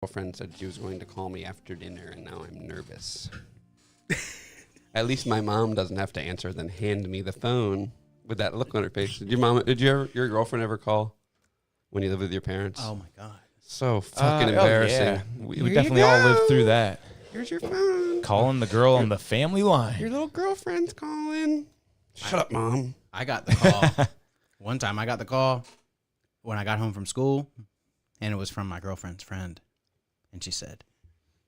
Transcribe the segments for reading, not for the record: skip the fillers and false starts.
girlfriend said she was going to call me after dinner, and now I'm nervous. At least my mom doesn't have to answer, then hand me the phone with that look on her face. Did your girlfriend ever call when you lived with your parents? Oh my God. So fucking embarrassing. Yeah. We definitely all lived through that. Here's your phone. Calling the girl on the family line. Your little girlfriend's calling. Shut up, Mom. I got the call. One time I got the call when I got home from school, and it was from my girlfriend's friend. And she said,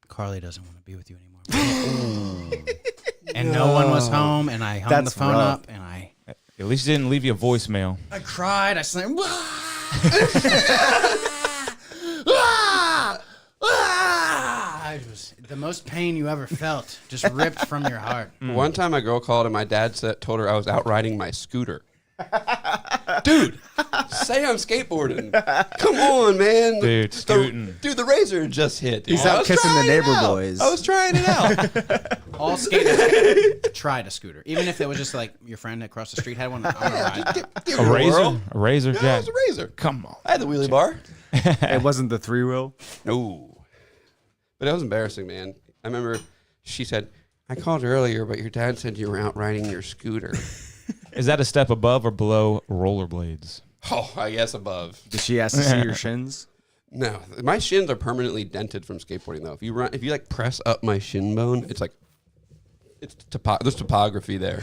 Carly doesn't want to be with you anymore. And no one was home, and I hung the phone up, and At least you didn't leave you a voicemail. I cried. I slammed. It was the most pain you ever felt, just ripped from your heart. One time a girl called and my dad told her I was out riding my scooter. Dude, say I'm skateboarding. Come on, man. Dude, scooting. Dude, the razor just hit. Dude. He's out kissing the neighbor boys. I was trying it out. All skaters tried a scooter. Even if it was just like your friend across the street had one, I'm going to ride. A razor? A razor, Yeah, it Jack? was a razor. Come on. I had the wheelie bar. It wasn't the 3-wheel. No. But it was embarrassing, man. I remember she said, I called earlier, but your dad said you were out riding your scooter. Is that a step above or below rollerblades? Oh, I guess above. Did she ask to see your shins? No, my shins are permanently dented from skateboarding, though. If you like press up my shin bone, it's like, there's topography there.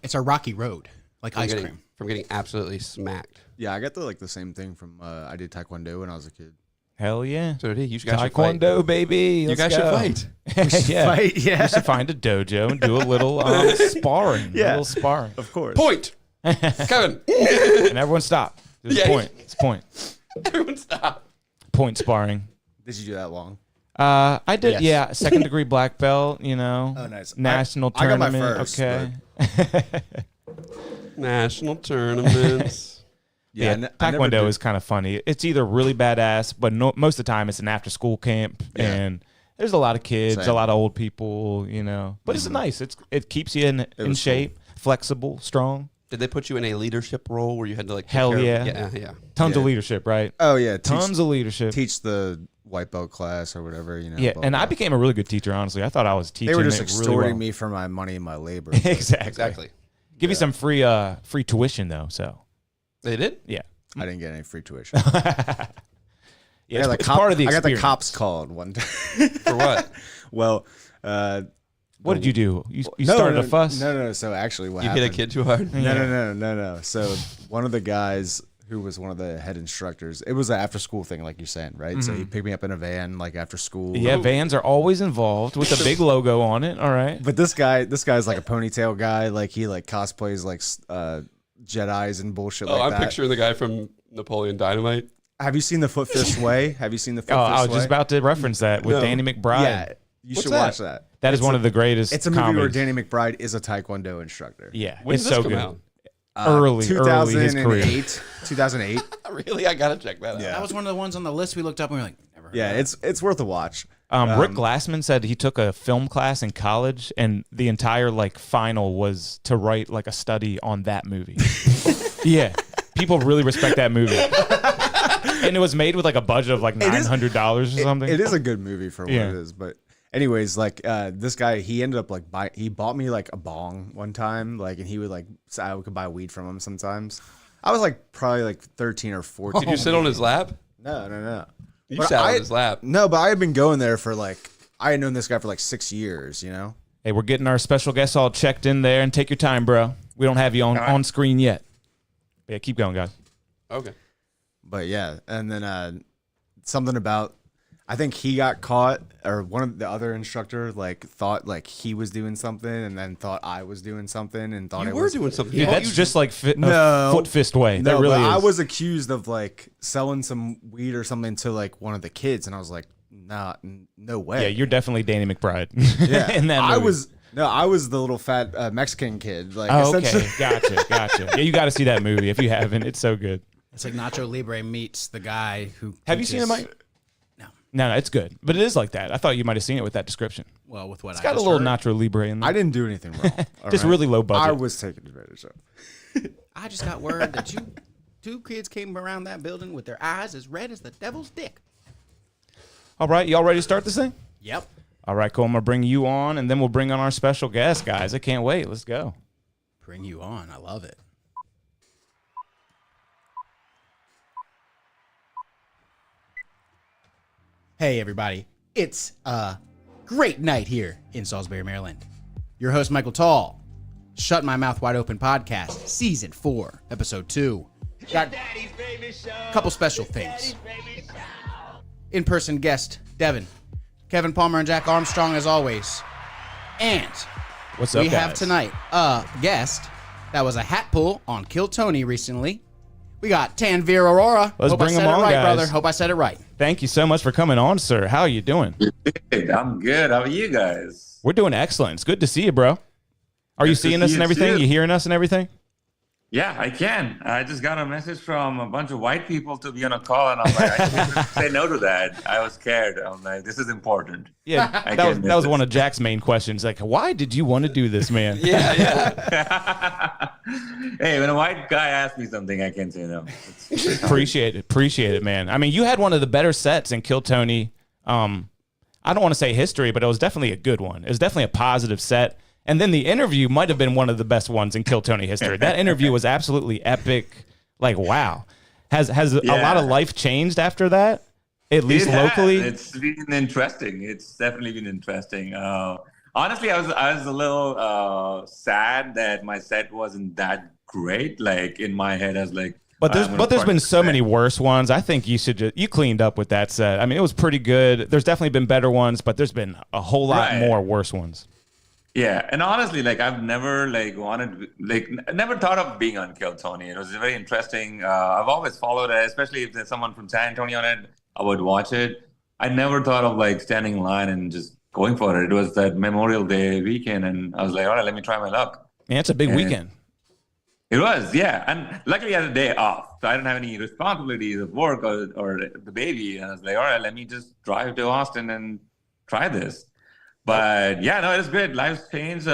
It's a rocky road, like ice cream. From getting absolutely smacked. Yeah, I got the same thing from I did Taekwondo when I was a kid. Hell yeah. So did he. You guys should Taekwondo, fight. baby. You Let's guys should go. fight. Yeah. Fight, yeah. You should find a dojo and do a little sparring. Yeah. A little sparring. Of course. Point. Kevin. And everyone stop. There's Yeah. a point. It's point. Everyone stop. Point sparring. Did you do that long? I did, Yes. yeah. Second degree black belt, you know. Oh, nice. National I got my tournament. first, okay. National tournaments. Yeah, Taekwondo is kind of funny. It's either really badass, but most of the time it's an after school camp, and there's a lot of kids, Same. a lot of old people, you know. But it's nice. It keeps you in shape, flexible, strong. Did they put you in a leadership role where you had to like? Hell take yeah. care of, yeah. Tons Yeah. of leadership, right? Oh yeah, Tons of leadership. teach the white belt class or whatever, you know. Yeah, blah, and blah. I became a really good teacher. Honestly, I thought I was teaching. They were just it extorting really well. me for my money and my labor. Exactly. Give you some free tuition though. So They did. yeah. I didn't get any free tuition. Yeah, it's part of the I got experience. the cops called one time. For what? Well, What did you do? You started a fuss? No. So actually, what You happened? hit a kid too hard. No. So one of the guys who was one of the head instructors, it was an after school thing, like you're saying, right? So he picked me up in a van, like after school. Yeah, vans are always involved with a big logo on it. All right. But this guy's like a ponytail guy. Like he like cosplays like Jedis and bullshit like I'm that. picturing the guy from Napoleon Dynamite. Have you seen the Foot Fist Way? Have you seen the Foot Oh, Fist I was Way? just about to reference that with No. Danny McBride. Yeah, you What's should that? watch that. That is one of the greatest. It's a movie where comedies. Danny McBride is a Taekwondo instructor. Yeah, When it's did this so come good. out? Early his career. 2008. Really? I gotta check that out. Yeah. That was one of the ones on the list we looked up and we were like, never heard Yeah, of it. it's worth a watch. Rick Glassman said he took a film class in college, and the entire like final was to write like a study on that movie. Yeah, people really respect that movie, and it was made with like a budget of like $900 or something. It is a good movie for what Yeah. it is, but anyways, like this guy, he ended up like he bought me like a bong one time, like, and he would like I could buy weed from him sometimes. I was like probably like 13 or 14. Did you sit on his lap? No. You But sat I- on his lap. No, but I had been going there for like I had known this guy for like 6 years, you know. Hey, we're getting our special guests all checked in there, and take your time, bro. We don't have you on screen yet. But yeah, keep going, guys. Okay. But yeah, and then something about I think he got caught, or one of the other instructor like thought like he was doing something, and then thought I was doing something, and thought You it were was doing something. Dude, You- that's you- just like No. foot fist way. No, that really but is. I was accused of like selling some weed or something to like one of the kids, and I was like, nah, no way. Yeah, you're definitely Danny McBride. Yeah, in that I movie. I was the little fat Mexican kid. Like, Oh, okay. essentially- Gotcha. Yeah, you got to see that movie if you haven't. It's so good. It's like Nacho Libre meets the guy who. Have you seen it, teaches- Mike? No. No, it's good. But it is like that. I thought you might have seen it with that description. Well, with what It's I got a just little heard. Nacho Libre in there. I didn't do anything wrong. all Just right? really low budget. I was taken advantage of. I just got word that two kids came around that building with their eyes as red as the devil's dick. All right, y'all ready to start this thing? Yep. All right, cool. I'm going to bring you on, and then we'll bring on our special guest, guys. I can't wait. Let's go. Bring you on. I love it. Hey, everybody. It's a great night here in Salisbury, Maryland. Your host, Michael Tall. Shut My Mouth Wide Open podcast, season 4, episode 2. Got a couple special things. In-person guest, Devin, Kevin Palmer, and Jack Armstrong, as always. And What's up, we have guys? tonight a guest that was a hat pull on Kill Tony recently. We got Tanveer Arora. Let's Hope bring I said him on, it right, guys. brother. Hope I said it right. Thank you so much for coming on, sir. How are you doing? Good. I'm good. How are you guys? We're doing excellent. It's good to see you, bro. Are you Good to seeing us see and you, everything? too. You hearing us and everything? Yeah, I can. I just got a message from a bunch of white people to be on a call, and I'm like, I couldn't say no to that. I was scared. I'm like, this is important. Yeah, I that was can't miss that was this. one of Jack's main questions. Like, why did you want to do this, man? Yeah. Hey, when a white guy asks me something, I can't say no. Appreciate it, man. I mean, you had one of the better sets in Kill Tony. I don't want to say history, but it was definitely a good one. It was definitely a positive set. And then the interview might have been one of the best ones in Kill Tony history. That interview was absolutely epic. Like, wow. Has a lot of life changed after that? At least It has. locally? It's been interesting. It's definitely been interesting. Honestly, I was a little sad that my set wasn't that great. Like in my head, I was like, But there's I'm gonna been fucking so set. many worse ones. I think you cleaned up with that set. I mean, it was pretty good. There's definitely been better ones, but there's been a whole lot Right. more worse ones. Yeah, and honestly, like I've never never thought of being on Kill Tony. It was very interesting. I've always followed it, especially if there's someone from San Antonio on it, I would watch it. I never thought of like standing in line and just going for it. It was that Memorial Day weekend, and I was like, all right, let me try my luck. Man, it's a big And weekend. It was, yeah, and luckily I had a day off, so I didn't have any responsibilities of work or the baby. And I was like, all right, let me just drive to Austin and try this. But yeah, no, it's great. Life's changed.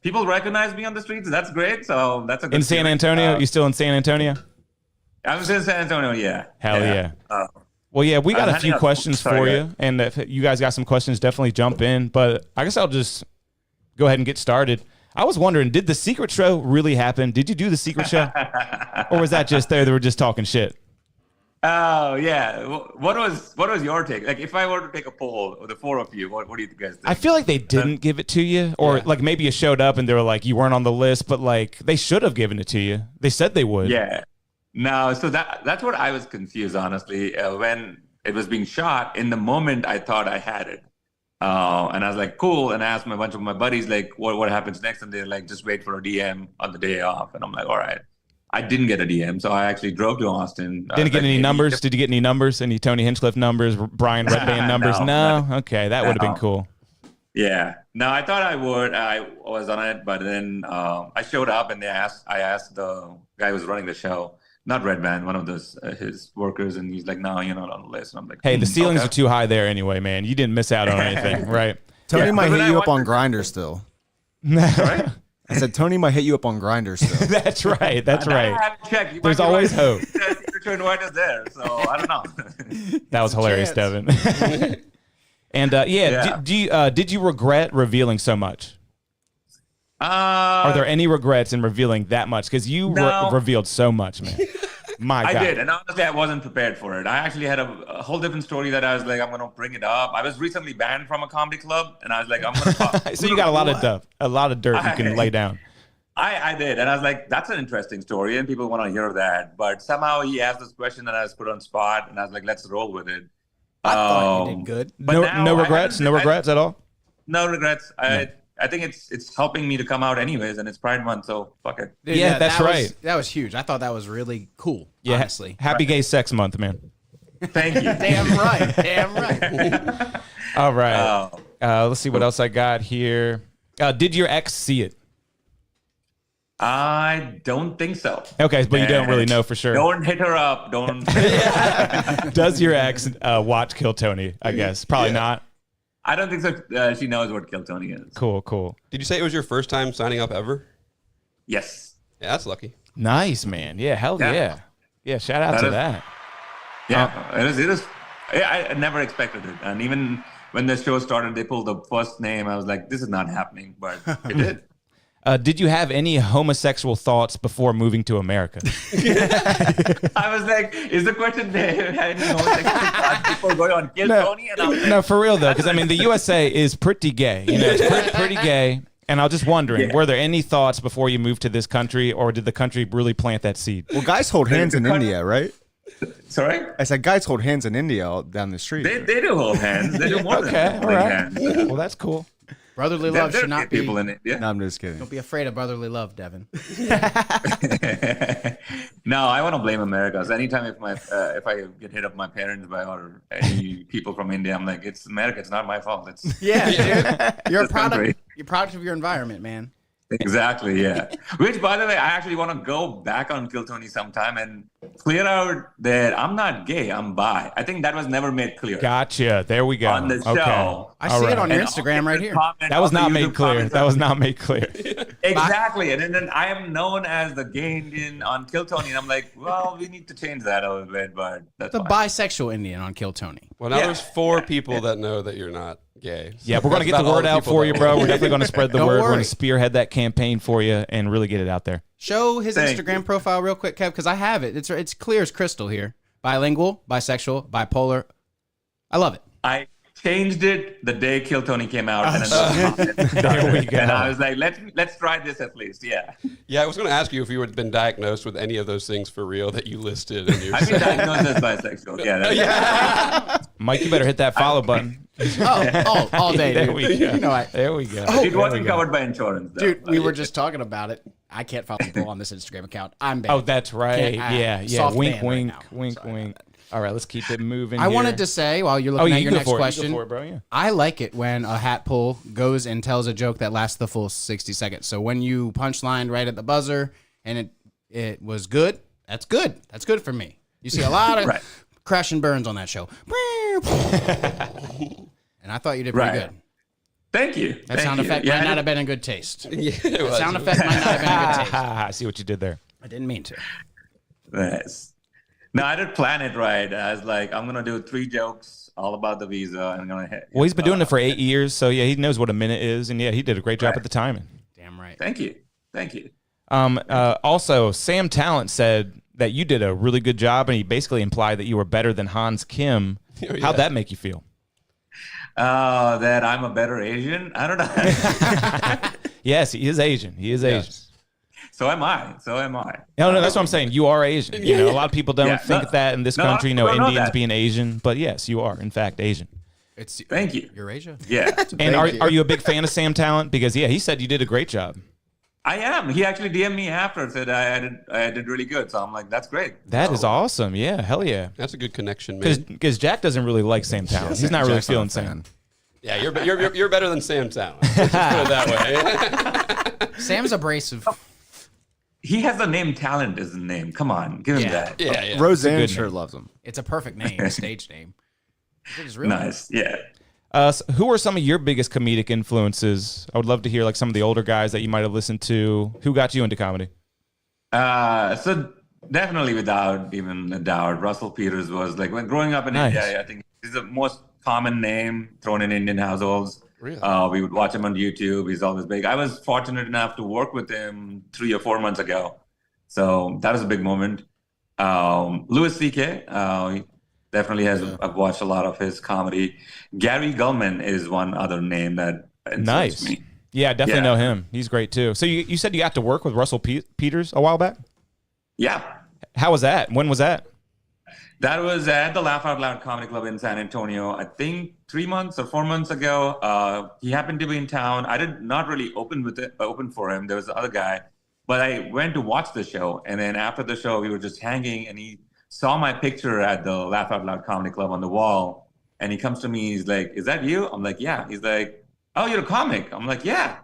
People recognize me on the streets. That's great. So that's a good In San feeling. Antonio? You still in San Antonio? I'm in San Antonio. Yeah. Hell yeah. Uh, Well, yeah, we got I'm a few handing out- questions sorry, for go you. ahead. And if you guys got some questions, definitely jump in. But I guess I'll just go ahead and get started. I was wondering, did the secret show really happen? Did you do the secret show? Or was that just there? They were just talking shit? oh yeah. What was your take? Like, if I were to take a poll of the four of you, what do you guys think? I feel like they didn't give it to you. Or like maybe you showed up and they were like, you weren't on the list. But like they should have given it to you. They said they would. Yeah. No, so that's what I was confused, honestly. When it was being shot, in the moment, I thought I had it. And I was like, cool. And I asked a bunch of my buddies, like, what happens next? And they're like, just wait for a DM on the day off. And I'm like, all right. I didn't get a DM, so I actually drove to Austin. Didn't get any numbers? Did you get any numbers? Any Tony Hinchcliffe numbers? Brian Redband numbers? No. Okay, that would have been cool. Yeah. No, I thought I would. I was on it, but then I showed up and I asked the guy who was running the show, not Red Band, one of those his workers, and he's like, "No, you're not on the list." And I'm like, Hey, the ceilings okay. are too high there anyway, man. You didn't miss out on anything, right? Tony Yeah, might but hit I you up on wonder- Grindr still. Right? I said Tony might hit you up on Grindr still. That's right. That's I right. haven't checked. You There's might be always right. hope. The secret show invite is there, so I don't know. That was hilarious, chance. Devin. And Yeah. did you regret revealing so much? Are there any regrets in revealing that much? Because you No. revealed so much, man. My I God. did, and honestly, I wasn't prepared for it. I actually had a whole different story that I was like, I'm going to bring it up. I was recently banned from a comedy club, and I was like, I'm going to. So you got a lot of stuff, a lot of dirt you can lay down. I did, and I was like, that's an interesting story, and people want to hear that. But somehow he asked this question, and I was put on spot, and I was like, let's roll with it. I thought you did good. But No, now no I regrets. haven't- No regrets at all. No regrets. I think it's helping me to come out anyways, and it's Pride Month, so fuck it. Dude, Yeah, that's that was- right. that was huge. I thought that was really cool, Yeah. honestly. Happy Gay Sex Month, man. Thank you. Damn right. Damn right. All right. Oh. Let's see what else I got here. Did your ex see it? I don't think so. Okay, but you don't really know for sure. Don't hit her up. Don't. Does your ex watch Kill Tony? I guess probably not. I don't think so. She knows what Kill Tony is. Cool. Did you say it was your first time signing up ever? Yes. Yeah, that's lucky. Nice, man. Yeah, hell Yeah. yeah. Yeah, shout out That to is- that. Yeah. It is. I never expected it. And even when the show started, they pulled the first name. I was like, this is not happening, but it did. Did you have any homosexual thoughts before moving to America? I was like, is the question there? Had any homosexual thoughts before going on Kill Tony? And I was like, No, for real though, because I mean, the USA is pretty gay. You know, it's pretty gay. And I was just wondering, were there any thoughts before you moved to this country, or did the country really plant that seed? Well, guys hold hands in India, right? sorry? I said guys hold hands in India all down the street. They do hold hands. They do more Okay, than all holding right. hands. Well, that's cool. Brotherly love There should are not be. people in it. Yeah. No, I'm just kidding. Don't be afraid of brotherly love, Devin. No, I want to blame America. So anytime if I get hit up my parents by or any people from India, I'm like, it's America. It's not my fault. It's Yeah, dude. You're a This country. product. You're a product of your environment, man. exactly, yeah. Which, by the way, I actually want to go back on Kill Tony sometime and clear out that I'm not gay. I'm bi. I think that was never made clear Gotcha. There we go. on the show. Okay. I All see it right. on your And Instagram all right the here. comments, That was all the not made YouTube clear. comments That are- was not made clear. Exactly. And then I am known as the gay Indian on Kill Tony. And I'm like, well, we need to change that a little bit, but that's The fine. bisexual Indian on Kill Tony. Well, now Yeah. there's 4 people that know that you're not gay. So Yeah, we're going to that's get the about all word out people for that you, know. bro. We're definitely going to spread the Don't word. We're going worry. to spearhead that campaign for you and really get it out there. Show his Thank Instagram you. profile real quick, Kev, because I have it. It's clear as crystal here. Bilingual, bisexual, bipolar. I love it. I changed it the day Kill Tony came out. And then There we go. And I was like, let's try this at least. Yeah. Yeah, I was going to ask you if you had been diagnosed with any of those things for real that you listed in your. I've been diagnosed as bisexual. Yeah. That's Mike, you better hit that follow button. All day, There dude. we go. You know, There we go. It There we wasn't go. covered by insurance, though. dude, we were just talking about it. I can't follow people on this Instagram account. I'm banned. Oh, that's right. Can't- Yeah. soft Wink, ban right wink, now. wink, Sorry wink. All right, let's keep it moving. I here. wanted to say while you're Oh, looking yeah, at you your go next for it. question, You go for it, bro. Yeah. I like it when a hat pull goes and tells a joke that lasts the full 60 seconds. So when you punchlined right at the buzzer and it was good, that's good. That's good for me. You see a lot of Right. crash and burns on that show. And I thought you did pretty Right. good. Thank you. That Thank sound you. effect Yeah, might I not did- have been in good taste. Yeah, it was. Sound effect might not have been in good taste. I see what you did there. I didn't mean to. Yes. No, I did plan it right. I was like, I'm gonna do 3 jokes all about the visa, and I'm gonna hit. Well, he's been doing it for 8 years, so yeah, he knows what a minute is, and yeah, he did a great job Right. at the timing. Damn right. Thank you. Thank you. Also, Sam Talent said that you did a really good job, and he basically implied that you were better than Hans Kim. Oh, yeah. How'd that make you feel? That I'm a better Asian. I don't know. Yes, he is Asian. He is Asian. So am I. So am I. No, that's what I'm saying. You are Asian. You know, a lot of people don't Yeah, think no- that in this no, country. You know, I don't know Indians that. being Asian, but yes, you are in fact Asian. It's Thank you. Eurasia. Yeah, And are you a big fan of Sam Talent? Because yeah, he said you did a great job. I am. He actually DM'd me after, said I did really good. So I'm like, that's great. That is awesome. Yeah, hell yeah. That's a good connection, man. Because Jack doesn't really like Sam Talent. He's not really Jack's not feeling a fan. Sam. Yeah, you're better than Sam Talent. Let's just put it that way. Sam's abrasive. He has the name Talent as a name. Come on, give him Yeah. that. Yeah, yeah. Roseanne good sure name. loves him. It's a perfect name, stage name. It's real. Nice. Yeah. So who are some of your biggest comedic influences? I would love to hear like some of the older guys that you might have listened to. Who got you into comedy? So definitely without even a doubt, Russell Peters was like when growing up in Nice. India, I think he's the most common name thrown in Indian households. Really? We would watch him on YouTube. He's always big. I was fortunate enough to work with him 3 or 4 months ago. So that was a big moment. Louis C.K. He definitely has. I've watched a lot of his comedy. Gary Gulman is one other name that influenced Nice. me. Yeah, I definitely Yeah. know him. He's great too. So you said you got to work with Russell Peters a while back? Yeah. How was that? When was that? That was at the Laugh Out Loud Comedy Club in San Antonio, I think 3 months or 4 months ago. He happened to be in town. I did not really open for him. There was the other guy, but I went to watch the show. And then after the show, we were just hanging and he saw my picture at the Laugh Out Loud Comedy Club on the wall. And he comes to me, he's like, "Is that you?" I'm like, "Yeah." He's like, "Oh, you're a comic?" I'm like, "Yeah."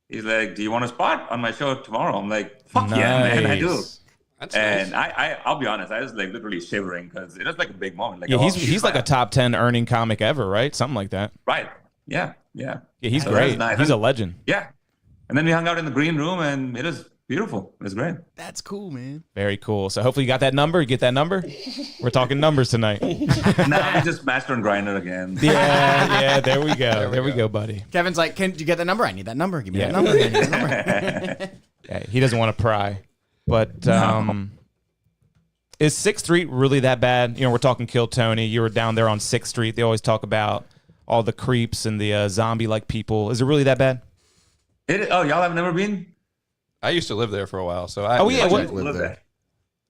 He's like, "Do you want a spot on my show tomorrow?" I'm like, "Fuck yeah, man, I do." Nice. That's And nice. I'll be honest, I was like literally shivering because it was like a big moment. Like, Yeah, oh, he's like a top 10 earning comic ever, right? Something like that. right. Yeah, yeah. Yeah, he's So that was great. nice. He's a legend. Yeah. And then we hung out in the green room and it was beautiful. It was great. That's cool, man. Very cool. So hopefully you got that number. You get that number. We're talking numbers tonight. Now we just Master and Grinder again. Yeah. There we go. There we go, buddy. Kevin's like, "Can you get that number? I need that number. Give me Yeah. that number. I need that number." Yeah, he doesn't want to pry. But is 6th Street really that bad? You know, we're talking Kill Tony. You were down there on 6th Street. They always talk about all the creeps and the zombie-like people. Is it really that bad? Oh, y'all have never been? I used to live there for a while, so I. Oh, yeah, I what- live there.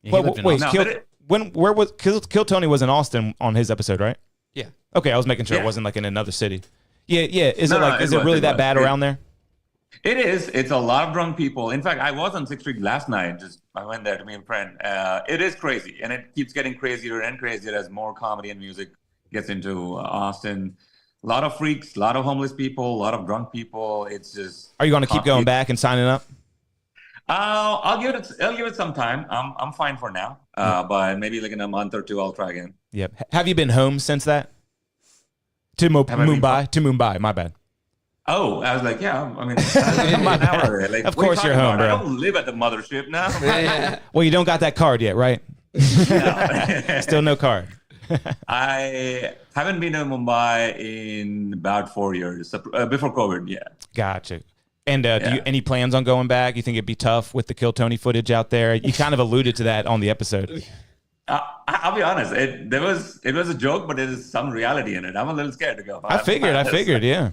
Yeah, he Wait, lived in wait, Austin. No, where was Kill Tony was in Austin on his episode, right? Yeah. Okay, I was making sure it Yeah. wasn't like in another city. Yeah. Is No, it like no, is it it was, really it that was. bad It- around there? It is. It's a lot of drunk people. In fact, I was on 6th Street last night. I went there to meet a friend. It is crazy, and it keeps getting crazier and crazier as more comedy and music gets into Austin. A lot of freaks, a lot of homeless people, a lot of drunk people. It's just. Are you going to keep going back and signing up? I'll give it some time. I'm fine for now. But maybe like in a month or two, I'll try again. Yep. Have you been home since that? To Have I been Mumbai? To Mumbai. My bad. Oh, I was like, yeah. I mean, I'm an hour. Like, Of what are you course you're talking home, about? bro. I don't live at the mothership now. Well, you don't got that card yet, right? No. Still no card. I haven't been to Mumbai in about 4 years before COVID. Yeah. Gotcha. And do Yeah. you any plans on going back? You think it'd be tough with the Kill Tony footage out there? You kind of alluded to that on the episode. I'll be honest. It was a joke, but there is some reality in it. I'm a little scared to go. I figured, yeah.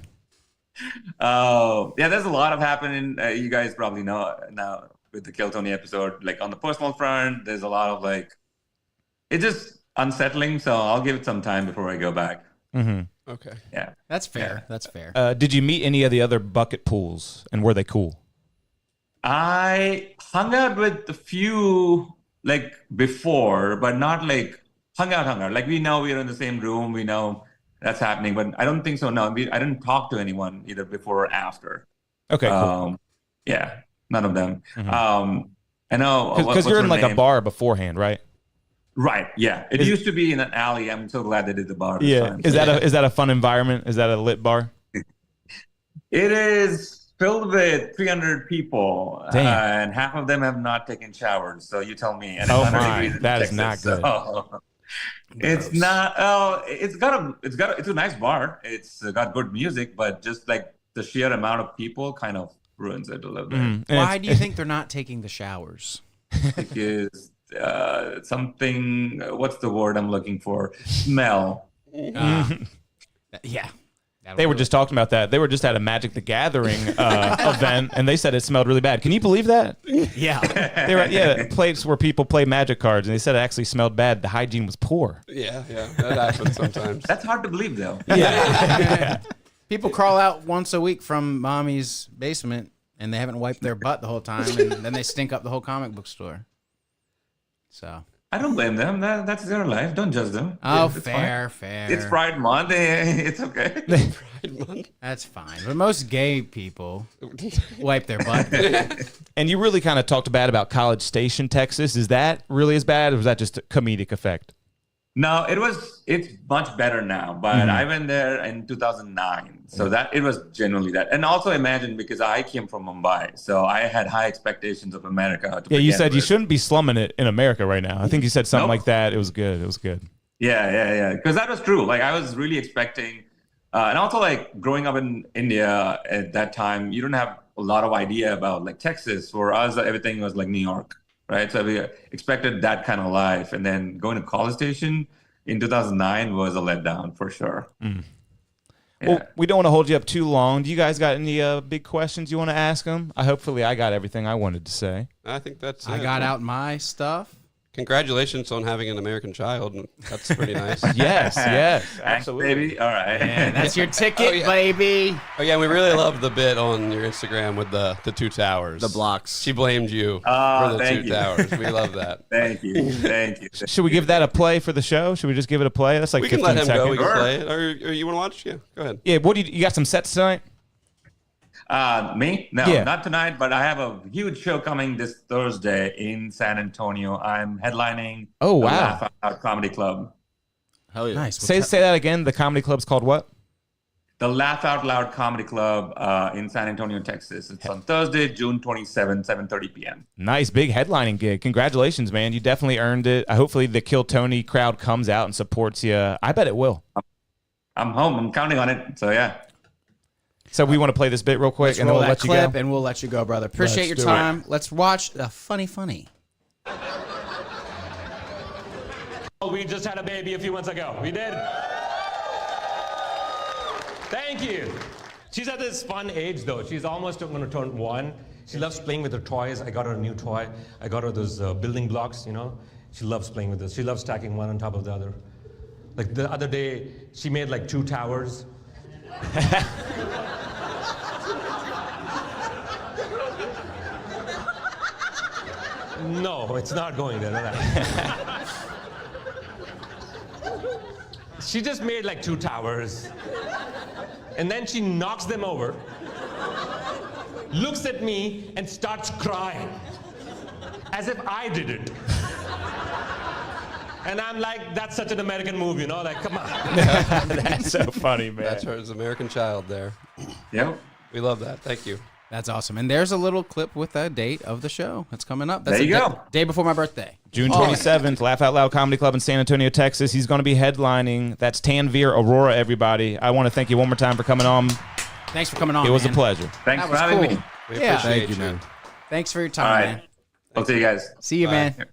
Yeah, there's a lot of happening. You guys probably know now with the Kill Tony episode. Like on the personal front, there's a lot of like, it's just unsettling. So I'll give it some time before I go back. Mm-hmm. Okay. Yeah. That's fair. That's fair. Did you meet any of the other bucket pools, and were they cool? I hung out with a few like before, but not like hung out. Like we know we're in the same room. We know that's happening, but I don't think so. No, I didn't talk to anyone either before or after. Okay, cool. Yeah, none of them. Mhm. I know Because you're in like a bar beforehand, right? Right. Yeah. It used to be in an alley. I'm so glad they did the bar this Yeah. time. Is that a fun environment? Is that a lit bar? It is filled with 300 people, Damn. and half of them have not taken showers. So you tell me. And Oh it's 100 my, degrees in that is Texas, not good. so- It's not. Oh, it's a nice bar. It's got good music, but just like the sheer amount of people kind of ruins it a little bit. Mhm. And Why it's- do you think they're not taking the showers? Because something. What's the word I'm looking for? Smell. Yeah. They were just talking about that. They were just at a Magic the Gathering event, and they said it smelled really bad. Can you believe that? Yeah. They were at place where people play Magic cards, and they said it actually smelled bad. The hygiene was poor. Yeah, that happens sometimes. That's hard to believe, though. People crawl out once a week from mommy's basement, and they haven't wiped their butt the whole time, and then they stink up the whole comic book store. So. I don't blame them. That's their life. Don't judge them. Oh, It's fair, fine. fair. It's Pride Month. It's okay. Pride Month. That's fine. But most gay people wipe their butt. And you really kind of talked bad about College Station, Texas. Is that really as bad, or was that just a comedic effect? No, it's much better now, but I went there in 2009. So that it was genuinely that. And also imagine, because I came from Mumbai, so I had high expectations of America. Yeah, you begin said you with. shouldn't be slumming it in America right now. I think you said something Nope. like that. It was good. It was good. Yeah. Because that was true. Like I was really expecting, and also like growing up in India at that time, you don't have a lot of idea about like Texas. For us, everything was like New York, right? So we expected that kind of life, and then going to College Station in 2009 was a letdown for sure. Yeah. Well, we don't want to hold you up too long. Do you guys got any big questions you want to ask them? Hopefully I got everything I wanted to say. I think that's. I it. got out my stuff. Congratulations on having an American child. That's pretty nice. Yes, yes, Thanks, absolutely. baby. All right. And that's your ticket, Oh, yeah. baby. Oh yeah, we really love the bit on your Instagram with the two towers. The blocks. She blamed you Oh, for the thank two you. towers. We love that. Thank you. Should we give that a play for the show? Should we just give it a play? That's like We 15 can let him seconds. go. We can Sure. play it. Or you want to watch? Yeah, go ahead. Yeah, what do you got some sets tonight? Me? No, Yeah. not tonight, but I have a huge show coming this Thursday in San Antonio. I'm headlining Oh, the wow. Laugh Out Comedy Club. Hell yeah. Nice. Say that again. The comedy club's called what? the Laugh Out Loud Comedy Club in San Antonio, Texas. It's on Thursday, June 27, 7:30 p.m. Nice, big headlining gig. Congratulations, man. You definitely earned it. Hopefully the Kill Tony crowd comes out and supports you. I bet it will. I'm home. I'm counting on it. So, yeah. So we want to play this bit real quick, Let's and then roll we'll that let you clip, go. and we'll let you go, brother. Appreciate your time. Let's watch the funny. We just had a baby a few months ago. We did. Thank you. She's at this fun age, though. She's almost going to turn 1. She loves playing with her toys. I got her a new toy. I got her those building blocks, you know. She loves playing with this. She loves stacking one on top of the other. Like the other day, she made like 2 towers. No, it's not going there. No. She just made like 2 towers. And then she knocks them over, looks at me, and starts crying. As if I did it. And I'm like, that's such an American move, you know? Like, come on. That's so funny, man. That's her American child there. Yep. We love that. Thank you. That's awesome. And there's a little clip with the date of the show that's coming up. That's There you the go. Day before my birthday. June 27th, Laugh Out Loud Comedy Club in San Antonio, Texas. He's going to be headlining. That's Tanveer Arora, everybody. I want to thank you one more time for coming on. Thanks for coming on. It was a man. pleasure. Thanks That for was having cool. me. We Yeah. appreciate Thank you, man. Thanks for your All time, right. man. I'll see you guys. See you, Bye. man.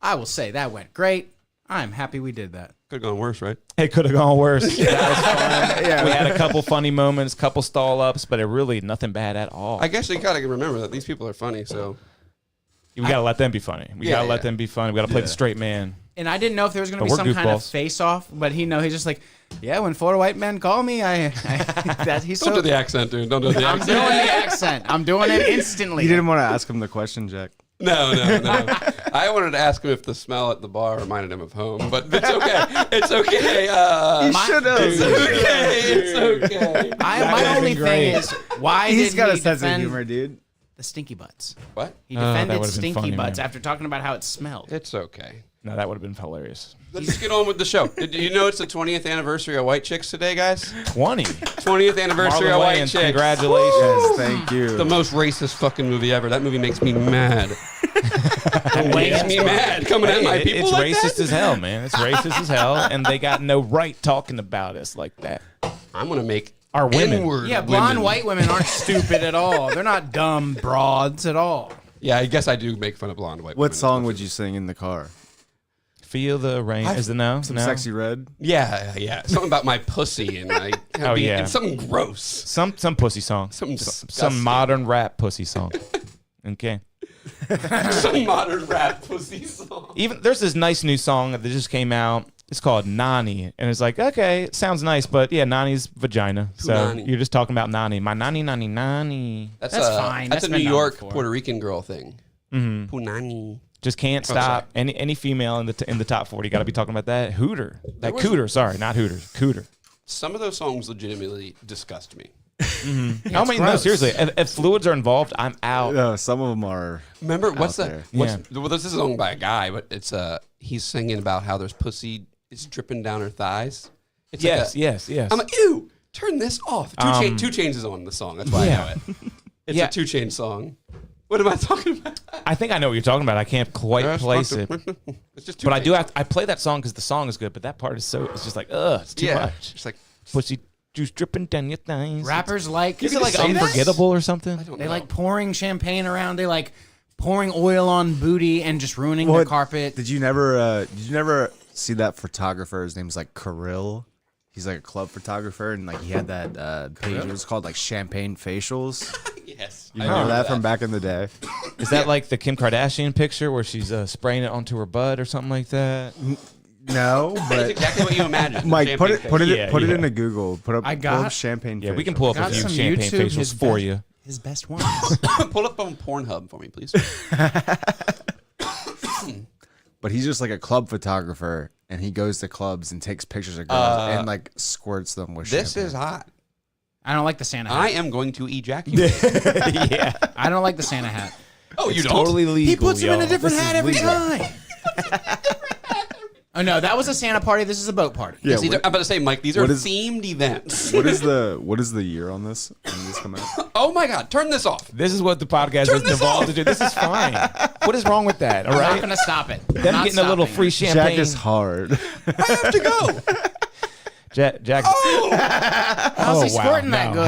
I will say that went great. I'm happy we did that. Could have gone worse, right? It could have gone worse. That was fun. Yeah. We had a couple funny moments, couple stall ups, but it really nothing bad at all. I guess you gotta remember that these people are funny. So We got to let them be funny. We Yeah, got to let yeah. them be funny. We got to play the straight man. And I didn't know if there was going to But be we're some kind of goofballs. face-off, but he's just like, yeah, when 4 white men call me, he's don't so... do the accent, dude. Don't do the I'm doing accent. the accent. I'm doing it instantly. You didn't want to ask him the question, Jack. No. I wanted to ask him if the smell at the bar reminded him of home, but it's okay. It's okay. Should have. It's okay. It's okay. My would've only been thing great. is, why He's did got a he sense of defend humor, dude. the stinky butts? What? He Oh, that defended would've been stinky funny, butts man. after talking about how it smelled. It's okay. No, that would have been hilarious. Let's get on with the show. Did you know it's the 20th anniversary of White Chicks today, guys? 20. 20th anniversary Marlon of White Wayans, Chicks. congratulations. Yes, thank you. The most racist fucking movie ever. That movie makes me mad. It makes me mad coming at my people It's like racist that. as hell, man. It's racist as hell, and they got no right talking about us like that. I'm gonna make Our women. N-word Yeah, blonde women. white women aren't stupid at all. They're not dumb broads at all. Yeah, I guess I do make fun of blonde white women. What song would you sing in the car? Feel the rain. Is it no? Some no? Sexy Red? Yeah. Something about my pussy and I. Oh, yeah. It's something gross. Some pussy song. Something Some disgusting. modern rap pussy song. Okay. Some modern rap pussy song. Even there's this nice new song that just came out. It's called Nani, and it's like, okay, it sounds nice, but yeah, Nani's vagina. So Nani? you're just talking about Nani. My Nani, Nani, Nani. That's fine. That's That's a been New done York before. Puerto Rican girl thing. Mm-hmm. Punani. Just can't sorry. stop. Any female in the top 40 got to be talking about that. Hooter. That was- cooter. Sorry, not Hooters. Cooter. Some of those songs legitimately disgust me. I mean, no, gross. seriously. If fluids are involved, I'm out. No, some of them are. Remember what's Out that? there. What's, well, this is a song by a guy, but it's he's singing about how there's pussy is dripping down her thighs. It's Yes, like yes, yes. I'm like, ew, turn this off. Two Chainz is on the song. That's why yeah. I know it. It's Yeah. a 2 Chainz song. What am I talking about? I think I know what you're talking about. I can't quite place it. It's just 2 But I do Chainz. I play that song because the song is good, but that part is so, it's just like, it's too Yeah. much. It's like, Pussy juice dripping down your thighs. Rappers like... Is it like say that? unforgettable or something? I don't They know. like pouring champagne around. They like pouring oil on booty and just ruining the carpet. Did you never see that photographer? His name's like Kirill. He's like a club photographer, and like he had that page. It was called like Champagne Facials. Yes. You remember that from back in the day? Is that like the Kim Kardashian picture where she's spraying it onto her butt or something like that? No, That's but exactly what you imagine. Mike, put it Yeah, put it yeah. into Google. Pull up champagne. Yeah, we can facials. pull up a Got few some champagne YouTube, facials his for best- you. His best ones. Pull up on Pornhub for me, please. But he's just like a club photographer, and he goes to clubs and takes pictures of girls and like squirts them with This champagne. is hot. I don't like the Santa hat. I am going to ejaculate. Yeah. I don't like the Santa hat. Oh, you It's don't? totally legal. He puts him in a y'all. different This is hat every legal. time. Oh no, that was a Santa party. This is a boat party. Yeah, I'm about to say, Mike, these are what is- themed events. what is the year on this? When this come out? Oh my God, turn this off. This is what the podcast Turn has this devolved off. to do. This is fine. What is wrong with that? All I'm not right. gonna stop it. Them Not getting a little stopping. free Jack champagne. is hard. I have to go. Jack. How's he squirting that good?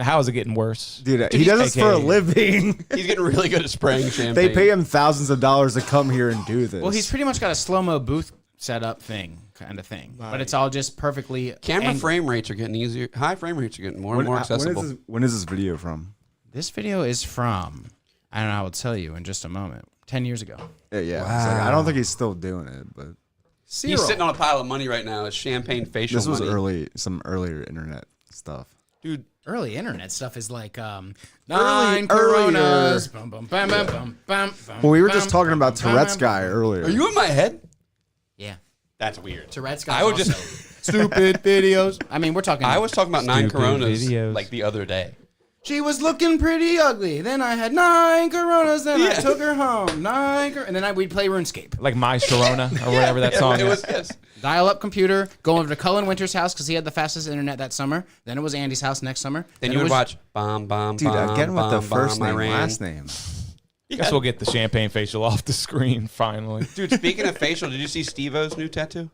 How is it getting worse? Dude, he does this for a AKA. living. He's getting really good at spraying champagne. They pay him thousands of dollars to come here and do this. Well, he's pretty much got a slow-mo booth setup kind of thing. But it's all just perfectly Camera angled. frame rates are getting easier. High frame rates are getting more and more accessible. When is this video from? This video is from, I don't know, I will tell you in just a moment, 10 years ago. Yeah. It's like, I don't think he's still doing it, but He's sitting on a pile of money right now. It's champagne facial this was money. some earlier internet stuff. Dude, Early internet stuff is like nine Earlier. Coronas. Bum, bum, bam, bam, bum, bam, bum, Well, we were bam, just talking bum, about bam, Tourette's bam, guy earlier. are you in my head? Yeah. That's weird. Tourette's I guy. would just. Stupid videos. I mean, we're talking. I was talking about 9 Stupid Coronas videos. like the other day. She was looking pretty ugly. Then I had 9 Coronas. Then I took her home. And then we'd play RuneScape. Like My Sharona or whatever that song it is. was. Yes. Dial-up computer. Go over to Cullen Winter's house because he had the fastest internet that summer. Then it was Andy's house next summer. Then it you would was- watch Bomb Bomb Dude, Bomb. again with the Bomb, first Bomb, name, Iran. last name. Guess we'll get the champagne facial off the screen finally. Dude, speaking of facial, did you see Steve-O's new tattoo?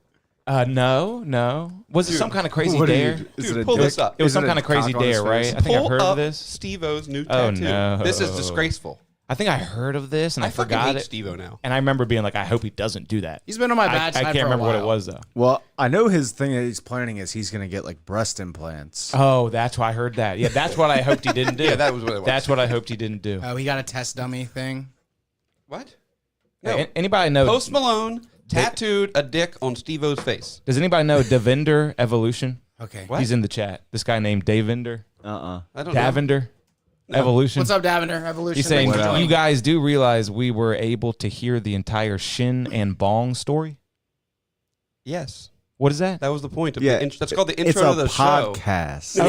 No. Was it some kind of crazy What are dare? you- is Dude, it a pull this dick? up. It was Is some a kind of crazy cock on his dare, face? right? I think I've Pull heard up of this. Steve-O's new Oh, tattoo. no. This is disgraceful. I think I heard of this and I fucking forgot hate it. Steve-O now. And I remember being like, I hope he doesn't do that. He's been on my I bad side can't for a remember what it while. was though. Well, I know his thing that he's planning is he's gonna get like breast implants. Oh, that's why I heard that. Yeah, that's what I hoped he didn't do. Yeah, that was what it was. That's what I hoped he didn't do. Oh, he got a test dummy thing. What? Hey, No. anybody know? Post Malone tattooed a dick on Steve-O's face. Does anybody know Devinder Evolution? Okay. What? He's in the chat. This guy named Davinder. I don't know. Davinder Evolution. What's up, Davender? Evolution. He's saying, Thanks for you joining. guys do realize we were able to hear the entire Shin and Bong story? Yes. What is that? That was the point. Of Yeah, that's called the It's intro a to the show. podcast.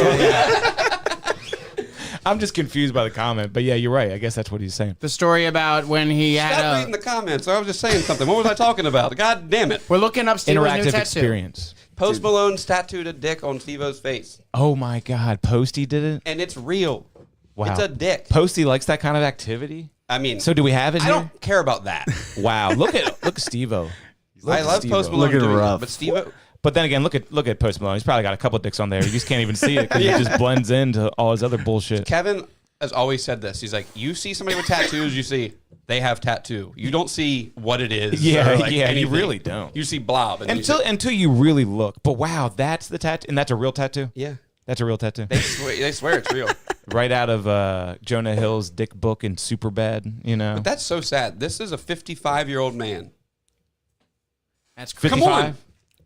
I'm just confused by the comment, but yeah, you're right. I guess that's what he's saying. The story about when he Stop had reading the comments. I was just saying something. What was I talking about? God damn it. We're looking up Steve's new Interactive tattoo. experience. Post Malone's tattooed a dick on Steve-O's face. Oh my God, Posty did it. And it's real. Wow, It's a dick. Posty likes that kind of activity. I mean, So do we have it I here? don't care about that. Wow, look at Steve-O. I love Post Malone Looking doing rough. it, but Steve-O, But then again, look at Post Malone. He's probably got a couple dicks on there. You just can't even see it because it just blends into all his other bullshit. Kevin has always said this. He's like, you see somebody with tattoos, you see they have tattoo. You don't see what it is. Yeah, or like yeah, you anything. really don't. You see blob. And Until you really look. But wow, that's the tattoo, and that's a real tattoo. yeah, That's a real tattoo. they swear it's real. Right out of Jonah Hill's Dick book and Superbad. You know, But that's so sad. This is a 55-year-old man. That's crazy. 55. on.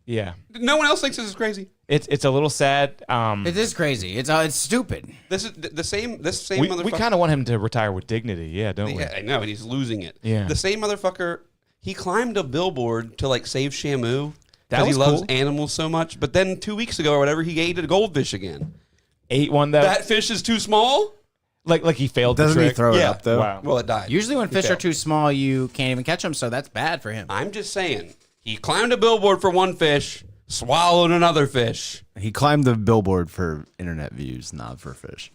Yeah, No one else thinks this is crazy. it's a little sad. It is crazy. It's stupid. This is the same. This same We motherfucker. kind of want him to retire with dignity. Yeah, don't we? Yeah, I know, and he's losing it. Yeah. The same motherfucker. He climbed a billboard to like save Shamu That because he was loves cool. animals so much. But then 2 weeks ago or whatever, he ate a goldfish again. Ate one though. That fish is too small. like he failed the Doesn't trick. he throw it Yeah. up though? Wow. Well, it died. Usually when fish are failed. too small, you can't even catch them, so that's bad for him. I'm just saying. He climbed a billboard for one fish, swallowed another fish. He climbed the billboard for internet views, not for fish.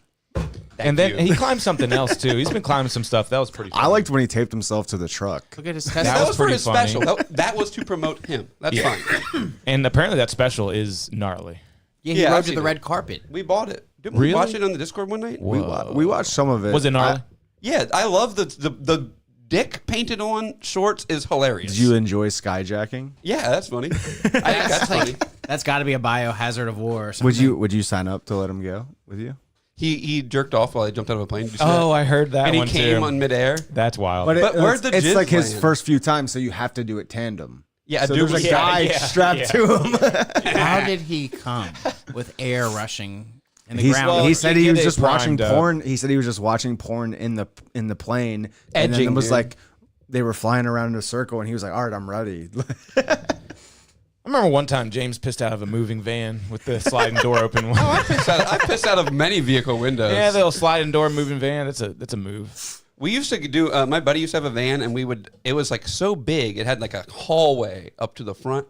And then you. he climbed something else too. He's been climbing some stuff. That was pretty funny. I liked when he taped himself to the truck. Look at his That test. That was was for pretty his funny. special. That was to promote him. That's fine. And apparently that special is gnarly. Yeah, he Yeah, I've rode to seen the it. red carpet. We bought it. Didn't Really? we watch it on the Discord one night? We watched some of it. Was it gnarly? Yeah, I love the dick painted on shorts is hilarious. Did you enjoy skyjacking? Yeah, that's funny. I think that's funny. That's got to be a biohazard of war or something. Would you sign up to let him go with you? He jerked off while I jumped out of a plane. Did you see Oh, that? I heard that And he one came too. on midair. That's wild. But where's the It's jizz like his plan? first few times, so you have to do it tandem. Yeah, a So dude there's a was- guy yeah, strapped yeah. to him. How did he come with air rushing in the He's- ground? well, he said you he get was it just watching primed up. porn. He said he was just watching porn in the plane, and then Edging, it was dude. like they were flying around in a circle, and he was like, "All right, I'm ready." I remember one time James pissed out of a moving van with the sliding door open. I pissed out of many vehicle windows. Yeah, the little sliding door moving van. That's a move. We used to do. My buddy used to have a van, and it was like so big. It had like a hallway up to the front.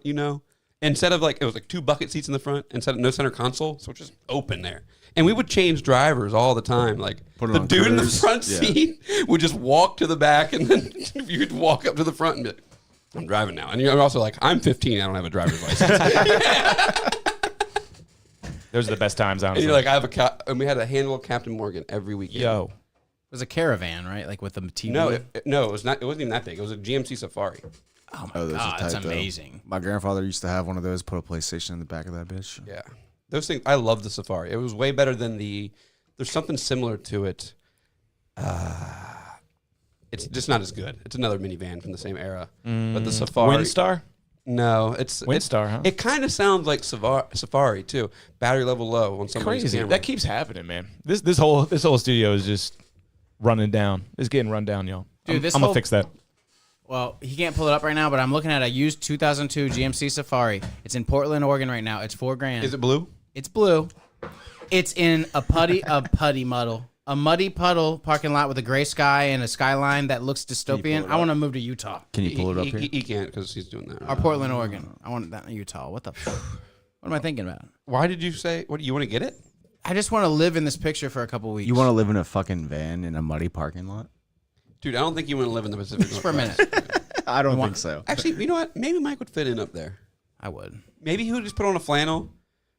Instead of like it was like 2 bucket seats in the front, instead of no center console, so it's just open there. And we would change drivers all the time. Like Put it the on dude in the cruise. front Yeah. seat would just walk to the back, and then you'd walk up to the front and be like, "I'm driving now." And you're also like, "I'm 15. I don't have a driver's license." Those are the best times, And honestly. you're like, "I have a and we had a handle of Captain Morgan every weekend." Yo. It was a caravan, right? Like with the TV. No, it was not. It wasn't even that big. It was a GMC Safari. Oh my Oh, those are god, that's tight, though. amazing. My grandfather used to have one of those. Put a PlayStation in the back of that bitch. Yeah, those things. I love the Safari. It was way better than the. There's something similar to it. It's just not as good. It's another minivan from the same era. But the Safari. Windstar? No, it's Windstar, huh? It kind of sounds like Safari too. Battery level low on somebody's Crazy. camera. That keeps happening, man. This whole studio is just running down. It's getting run down, y'all. Dude, I'm gonna fix that. Well, he can't pull it up right now, but I'm looking at a used 2002 GMC Safari. It's in Portland, Oregon right now. It's $4,000. Is it blue? It's blue. It's in a muddy puddle parking lot with a gray sky and a skyline that looks dystopian. I want to move to Utah Can you pull it up here? He can't because he's doing that. or Portland, Oregon. I want that in Utah. What the? What am I thinking about? Why did you say? What do you want to get it? I just want to live in this picture for a couple weeks. You want to live in a fucking van in a muddy parking lot? Dude, I don't think you want to live in the Pacific just for a Northwest. minute? I don't think so. Actually, you know what? Maybe Mike would fit in up there. I would. Maybe he would just put on a flannel,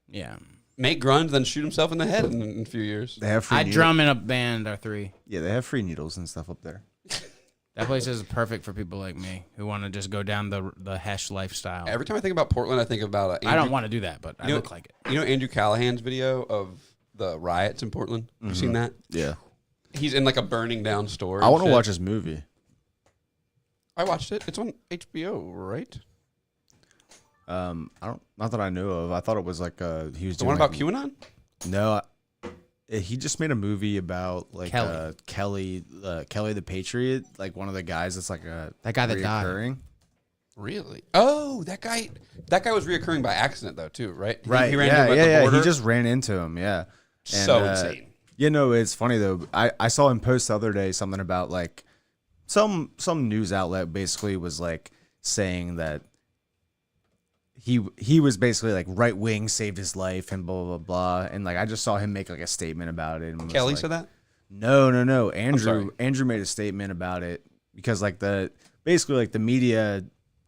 Yeah. make grunge, then shoot himself in the head in a few years. They have free. I needles. drum in a band or 3. Yeah, they have free needles and stuff up there. That place is perfect for people like me who want to just go down the Hesh lifestyle. Every time I think about Portland, I think about Andrew, I don't want to do that, but I you know- look like it. You know Andrew Callahan's video of the riots in Portland? You seen that? Yeah, He's in like a burning down store. I and want to shit. watch this movie. I watched it. It's on HBO, right? I don't. Not that I know of. I thought it was like he was The doing one about like, QAnon? No, he just made a movie about like Kelly. Kelly the Patriot, like one of the guys that's like a That guy that died. reoccurring. Really? Oh, that guy was reoccurring by accident though, too, right? Right. He ran yeah, into him at yeah, the yeah. border. He just ran into him. Yeah. So insane. You know, it's funny though. I saw him post the other day something about like some news outlet basically was like saying that he was basically like right wing saved his life and blah blah blah, and like I just saw him make like a statement about it. And was Kelly like, said that? No. sorry. Andrew made a statement about it because like basically like the media,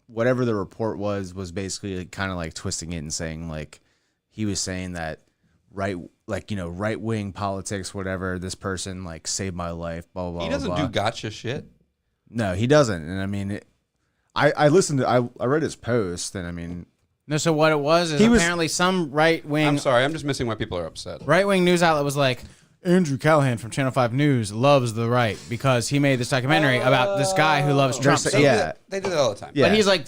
whatever the report was basically like, kind of like twisting it and saying like he was saying that right wing politics, whatever, this person like saved my life, blah blah. He doesn't blah. do gotcha shit. No, he doesn't. And I mean, I listened to I read his post, and I mean, No, so what it was is apparently some right I'm wing sorry. I'm just missing why people are upset. news outlet was like, Andrew Callahan from Channel 5 News loves the right because he made this documentary about this guy who loves Trump. There's- So- yeah. They do that all the time. Yeah. But he's like,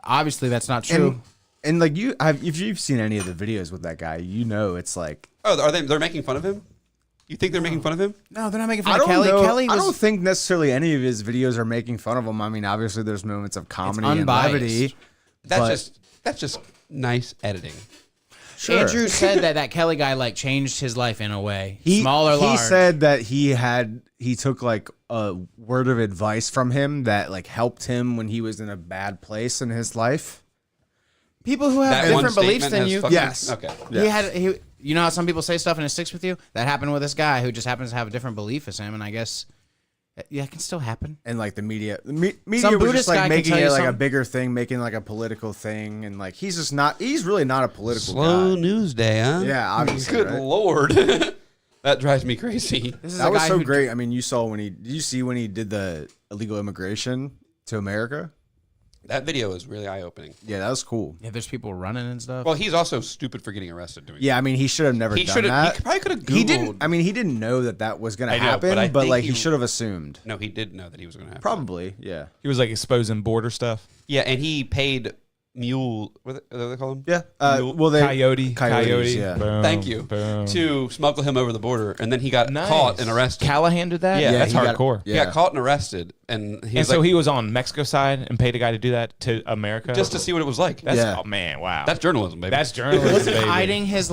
obviously that's not true. and like if you've seen any of the videos with that guy, you know it's like Oh, are they? They're making fun of him? You think they're making fun of him? No, they're not making I fun of don't Kelly. know. Kelly was I don't think necessarily any of his videos are making fun of him. I mean, obviously there's moments of comedy and unbiased. levity. That's but- just nice editing. Sure. Andrew said that Kelly guy like changed his life in a way, small or large. He said that he took like a word of advice from him that like helped him when he was in a bad place in his life. people who have That one different beliefs statement than has you. fucking- Yes. Okay. You know how some people say stuff and it sticks with you? That happened with this guy who just happens to have a different belief as him, and I guess it can still happen. And like the media media Some was Buddhist just like guy can making tell you it like a something. bigger thing, making like a political thing, and like he's really not a political Slow guy. news day, huh? Yeah, obviously. Good right? Lord. That drives me crazy. This is That a was guy so who great. I mean, did you see when he did the illegal immigration to America? That video is really eye-opening. Yeah, that was cool. Yeah, there's people running and stuff. Well, he's also stupid for getting arrested doing Yeah, I mean, he should have never He done should have. that. He probably could have Googled. He didn't. I mean, he didn't know that was going to I know, happen, but I but think like he- he should have assumed. No, he did know that he was going to happen. Probably, yeah. He was like exposing border stuff. Yeah, and he paid mule. What do they call them? Yeah. Mule- Well, they Coyote. Yeah. Boom, Thank you. boom. To smuggle him over the border, and then he got Nice. caught and arrested. Callahan did that? Yeah, That's he got- hardcore. He got caught and arrested, and he And was so like, he was on Mexico side and paid a guy to do that to America? just to see what it was like. That's, Yeah. oh, man, wow. That's journalism, baby. That's journalism, Wasn't baby. hiding his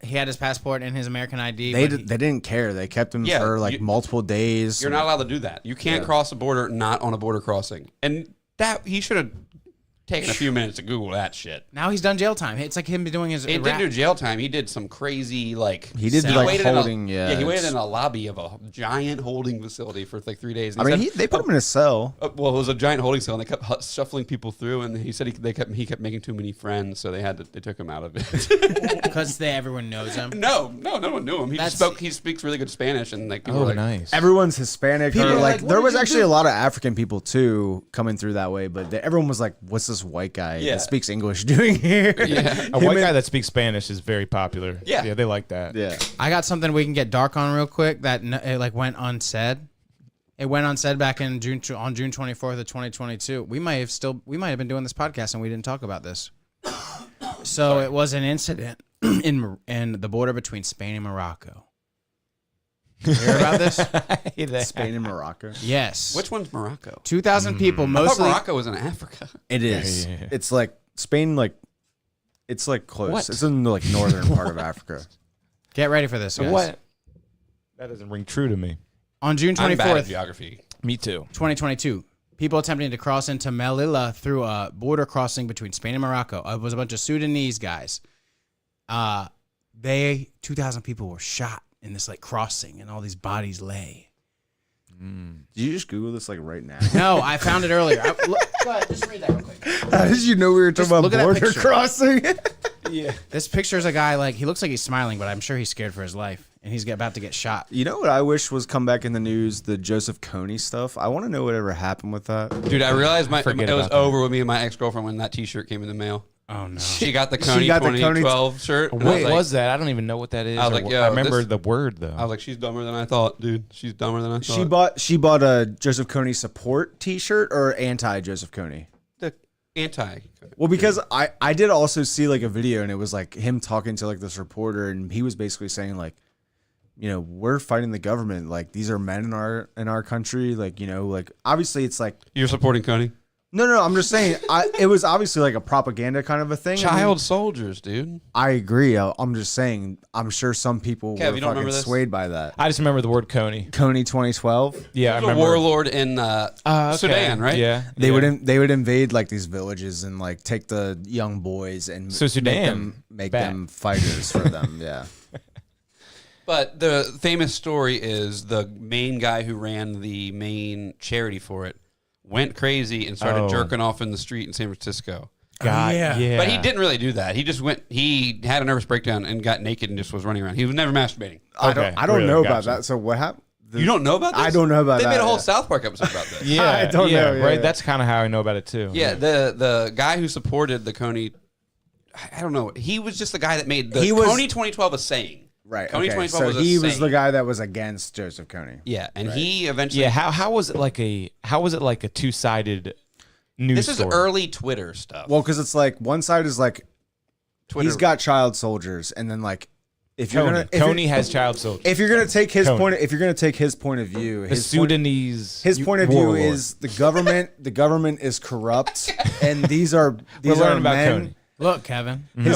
he had his passport and his American ID. They but they didn't care. They kept him Yeah, for like you- multiple days. You're not allowed to do that. You can't cross the border not on a border crossing, and that he should have taken a few minutes to Google that shit. now he's done jail time. It's like him doing his. He didn't do jail time. He did some crazy He did he like waited in a- holding. Yeah, he waited it's- in a lobby of a giant holding facility for like 3 days. I And mean, said, they put him in a cell. well, it was a giant holding cell, and they kept shuffling people through. And he said he kept making too many friends, so they took him out of it. because everyone knows him. no one knew him. That's- He speaks really good Spanish, and like people Oh, were like, nice. Everyone's Hispanic. People Or are like, like, there "What was did you actually do?" a lot of African people too coming through that way, but everyone was like, "What's this white guy Yeah. that speaks English doing here?" Yeah. A white guy that speaks Spanish is very popular. Yeah. They like that. yeah. I got something we can get dark on real quick that it like went unsaid. It went unsaid back in June 24th of 2022. We might have been doing this podcast and we didn't talk about this. So it was an incident in the border between Spain and Morocco. You heard about this? Spain and Morocco. Yes. which one's Morocco? 2,000 people, I thought mostly. Morocco was in Africa. It is. Yeah. It's like Spain. Like it's like close. What? It's in the like northern part of Africa. Get ready for this, guys. What? That doesn't ring true to me. On June I'm bad at 24th, geography. Me too. 2022, people attempting to cross into Melilla through a border crossing between Spain and Morocco. It was a bunch of Sudanese guys. 2,000 people were shot in this like crossing, and all these bodies lay. Did you just Google this like right now? No, I found it earlier. Go ahead, just read that real quick. How did you know we were talking about look at that border picture. crossing? This picture is a guy like he looks like he's smiling, but I'm sure he's scared for his life, and he's about to get shot. You know what I wish was come back in the news? The Joseph Kony stuff. I want to know whatever happened with that. Dude, I realized Forget it was about that. over with me and my ex-girlfriend when that T-shirt came in the mail. Oh no! She got the She Coney got the Coney 2012 shirt. and I What was like, was that? I don't even know what that is. I was or like, what- yo, I remember this- the word though. I was like, she's dumber than I thought, dude. She's dumber than I thought. She bought a Joseph Kony support T-shirt or anti Joseph Kony. The anti. Well, because I did also see like a video and it was like him talking to like this reporter and he was basically saying like, you know, we're fighting the government. Like these are men in our country. Like, you know, like obviously it's like You're supporting Coney? no. I'm just saying it was obviously like a propaganda kind of a thing. Child soldiers, dude. I agree. I'm just saying. I'm sure some people Kev, were you don't fucking remember this? swayed by that. I just remember the word Coney. Coney 2012. Yeah, I He was a remember. warlord in Okay. Sudan, right? Yeah. They yeah. would invade like these villages and like take the young boys and So Sudan, make bad. them fighters for them. Yeah. But the famous story is the main guy who ran the main charity for it went crazy and started Oh. jerking off in the street in San Francisco. God, yeah. yeah. But he didn't really do that. He just went. He had a nervous breakdown and got naked and just was running around. He was never masturbating. I don't really, know about gotcha. that. So what happened? You don't know about this? I don't know about they that. made a whole yeah. South Park episode about this. Yeah, I don't yeah, know, yeah, right. yeah. That's kind of how I know about it too. Yeah, the guy who supported the Coney, I don't know. He was just the guy that made the He was- Coney 2012 a saying. Right. Coney Okay. 2012 So was a he was saying. the guy that was against Joseph Kony. Yeah, and he eventually. Yeah. How was it like a two-sided news This is story? early Twitter stuff. Well, because it's like one side is like Twitter. he's got child soldiers, and then like if you're Coney. gonna if Coney you're- has child soldiers. if you're gonna take his Coney. point, if you're gonna take his point of view, The his point, Sudanese. his point of view warlord. is the government. The government is corrupt, and these are We're learning about men. Coney. Look, Kevin. no,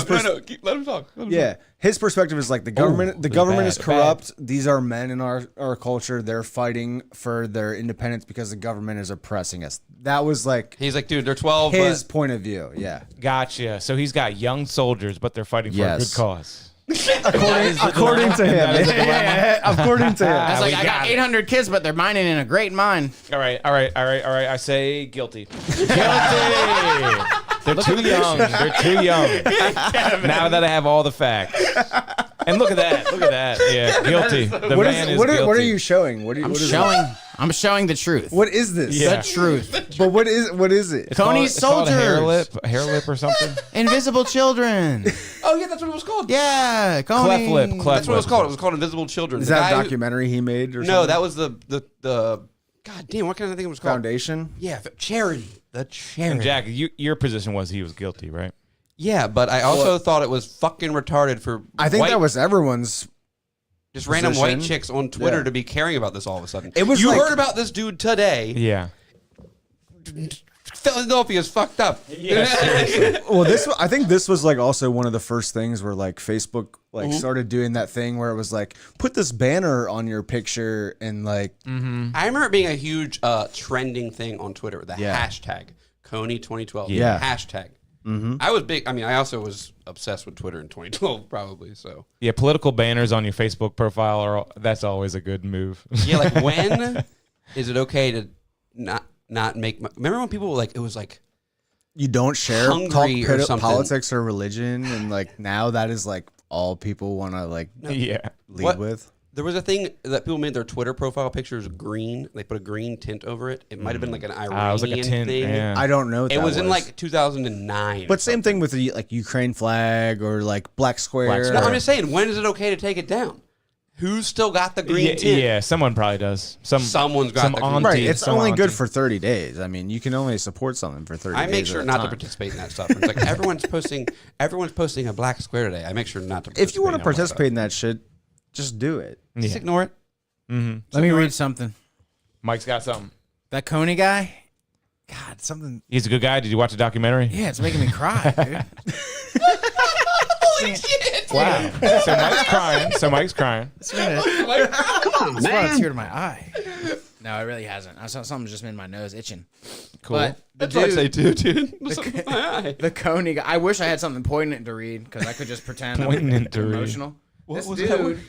let him talk. Yeah, his perspective is like the government. the it's government bad, is corrupt. These are men in our culture. They're fighting for their independence because the government is oppressing us. That was like He's like, dude, they're 12. his but point of view. Yeah, Gotcha. So he's got young soldiers, but they're fighting for a Yes. good cause. according to him. According to him. I was we like, I got got it. 800 kids, but they're mining in a great mine. All right. I say guilty. Guilty. They're too young. They're too young. Now that I have all the facts. And look at that. Yeah, guilty. The What man is is what guilty. are you showing? What are you? I'm what is showing. This? I'm showing the truth. What is this? Yeah. The truth. But what is it? It's called- Coney's it's called a soldiers. hair lip or something. Invisible children. Oh, yeah, that's what it was called. Yeah, Coney. Cleft lip. That's what it was called. It was called Invisible Children. Is The that guy a who- documentary he made or No, something? that was the God damn, what kind of thing it was called? Foundation. Yeah, charity. The charity. And Jack, your position was he was guilty, right? Yeah, but I also thought it was fucking retarded for I think white, that was everone's. just random white position. chicks on Twitter Yeah. to be caring about this all of a sudden. It was you like- heard about this dude today. Yeah. Philadelphia's fucked up. Well, I think this was like also one of the first things where like Facebook like started doing that thing where it was like put this banner on your picture and like I remember it being a huge trending thing on Twitter. The Yeah. hashtag Coney 2012. Yeah. Hashtag. I was big. I mean, I also was obsessed with Twitter in 2012, probably. So Yeah, political banners on your Facebook profile that's always a good move. yeah, like when is it okay to not make? Remember when people were like it was like you don't share Hungry or something. politics or religion, and like now that is like all people want to like Yeah. lead What? with. There was a thing that people made their Twitter profile pictures green. They put a green tint over it. It might have been like an Iranian it was like a tint. thing. Yeah. I don't know. What It that was in like 2009. but same thing with the like Ukraine flag or like Black Square. No, I'm just saying, when is it okay to take it down? Who's still got the green tint? Yeah, someone probably does. Someone's got some the green auntie, Right, it's some only good auntie. for 30 days. I mean, you can only support something for 30 days. I make sure at a not to time. participate in that stuff. It's like everyone's posting a black square today. I make sure not to. If you want to participate participate in that shit, just do it. Yeah. just ignore it. Let me read something. Mike's got something. That Coney guy, God, something. He's a good guy. Did you watch the documentary? Yeah, it's making me cry, dude. Holy shit! Wow. So Mike's crying. It's brought a tear to my eye. No, it really hasn't. Something's just made my nose itching. Cool. But the That's what I dude, say too, dude. Look at my eye. the Coney guy. I wish I had something poignant to read because I could just pretend Poignant to I'm read. emotional. This was that dude,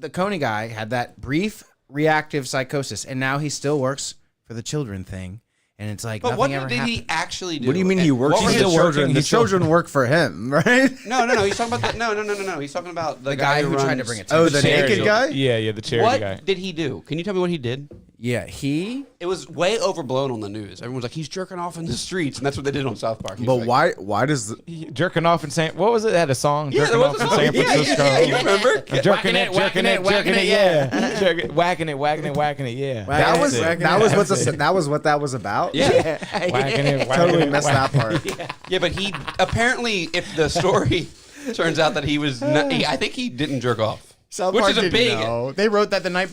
the Coney guy, had that brief reactive psychosis, and now he still works for the children thing. And it's like But what nothing ever did happened. he actually do? What do you mean he works What for were the his- children? The He's still- children work for him, right? No. He's talking about no. He's talking about the guy who tried to runs- bring it to Oh, him. the charity. naked guy? Yeah, the charity What guy. did he do? Can you tell me what he did? Yeah, he. It was way overblown on the news. Everyone's like, he's jerking off in the streets, and that's what they did on South Park. He But was like, why does the, Jerking off in San. What was it? It had a song. Yeah, Jerking there off was in a song. San Yeah, Francisco. yeah, you remember? I'm jerking it, Whacking it, jerking it, yeah. Whacking it, yeah. that was it. that was what that was about? Yeah. Whacking it, Totally missed that part. Yeah, but he apparently, if the story turns out that he was, I think he didn't jerk off. South Which Park is a didn't big. know. They wrote that the night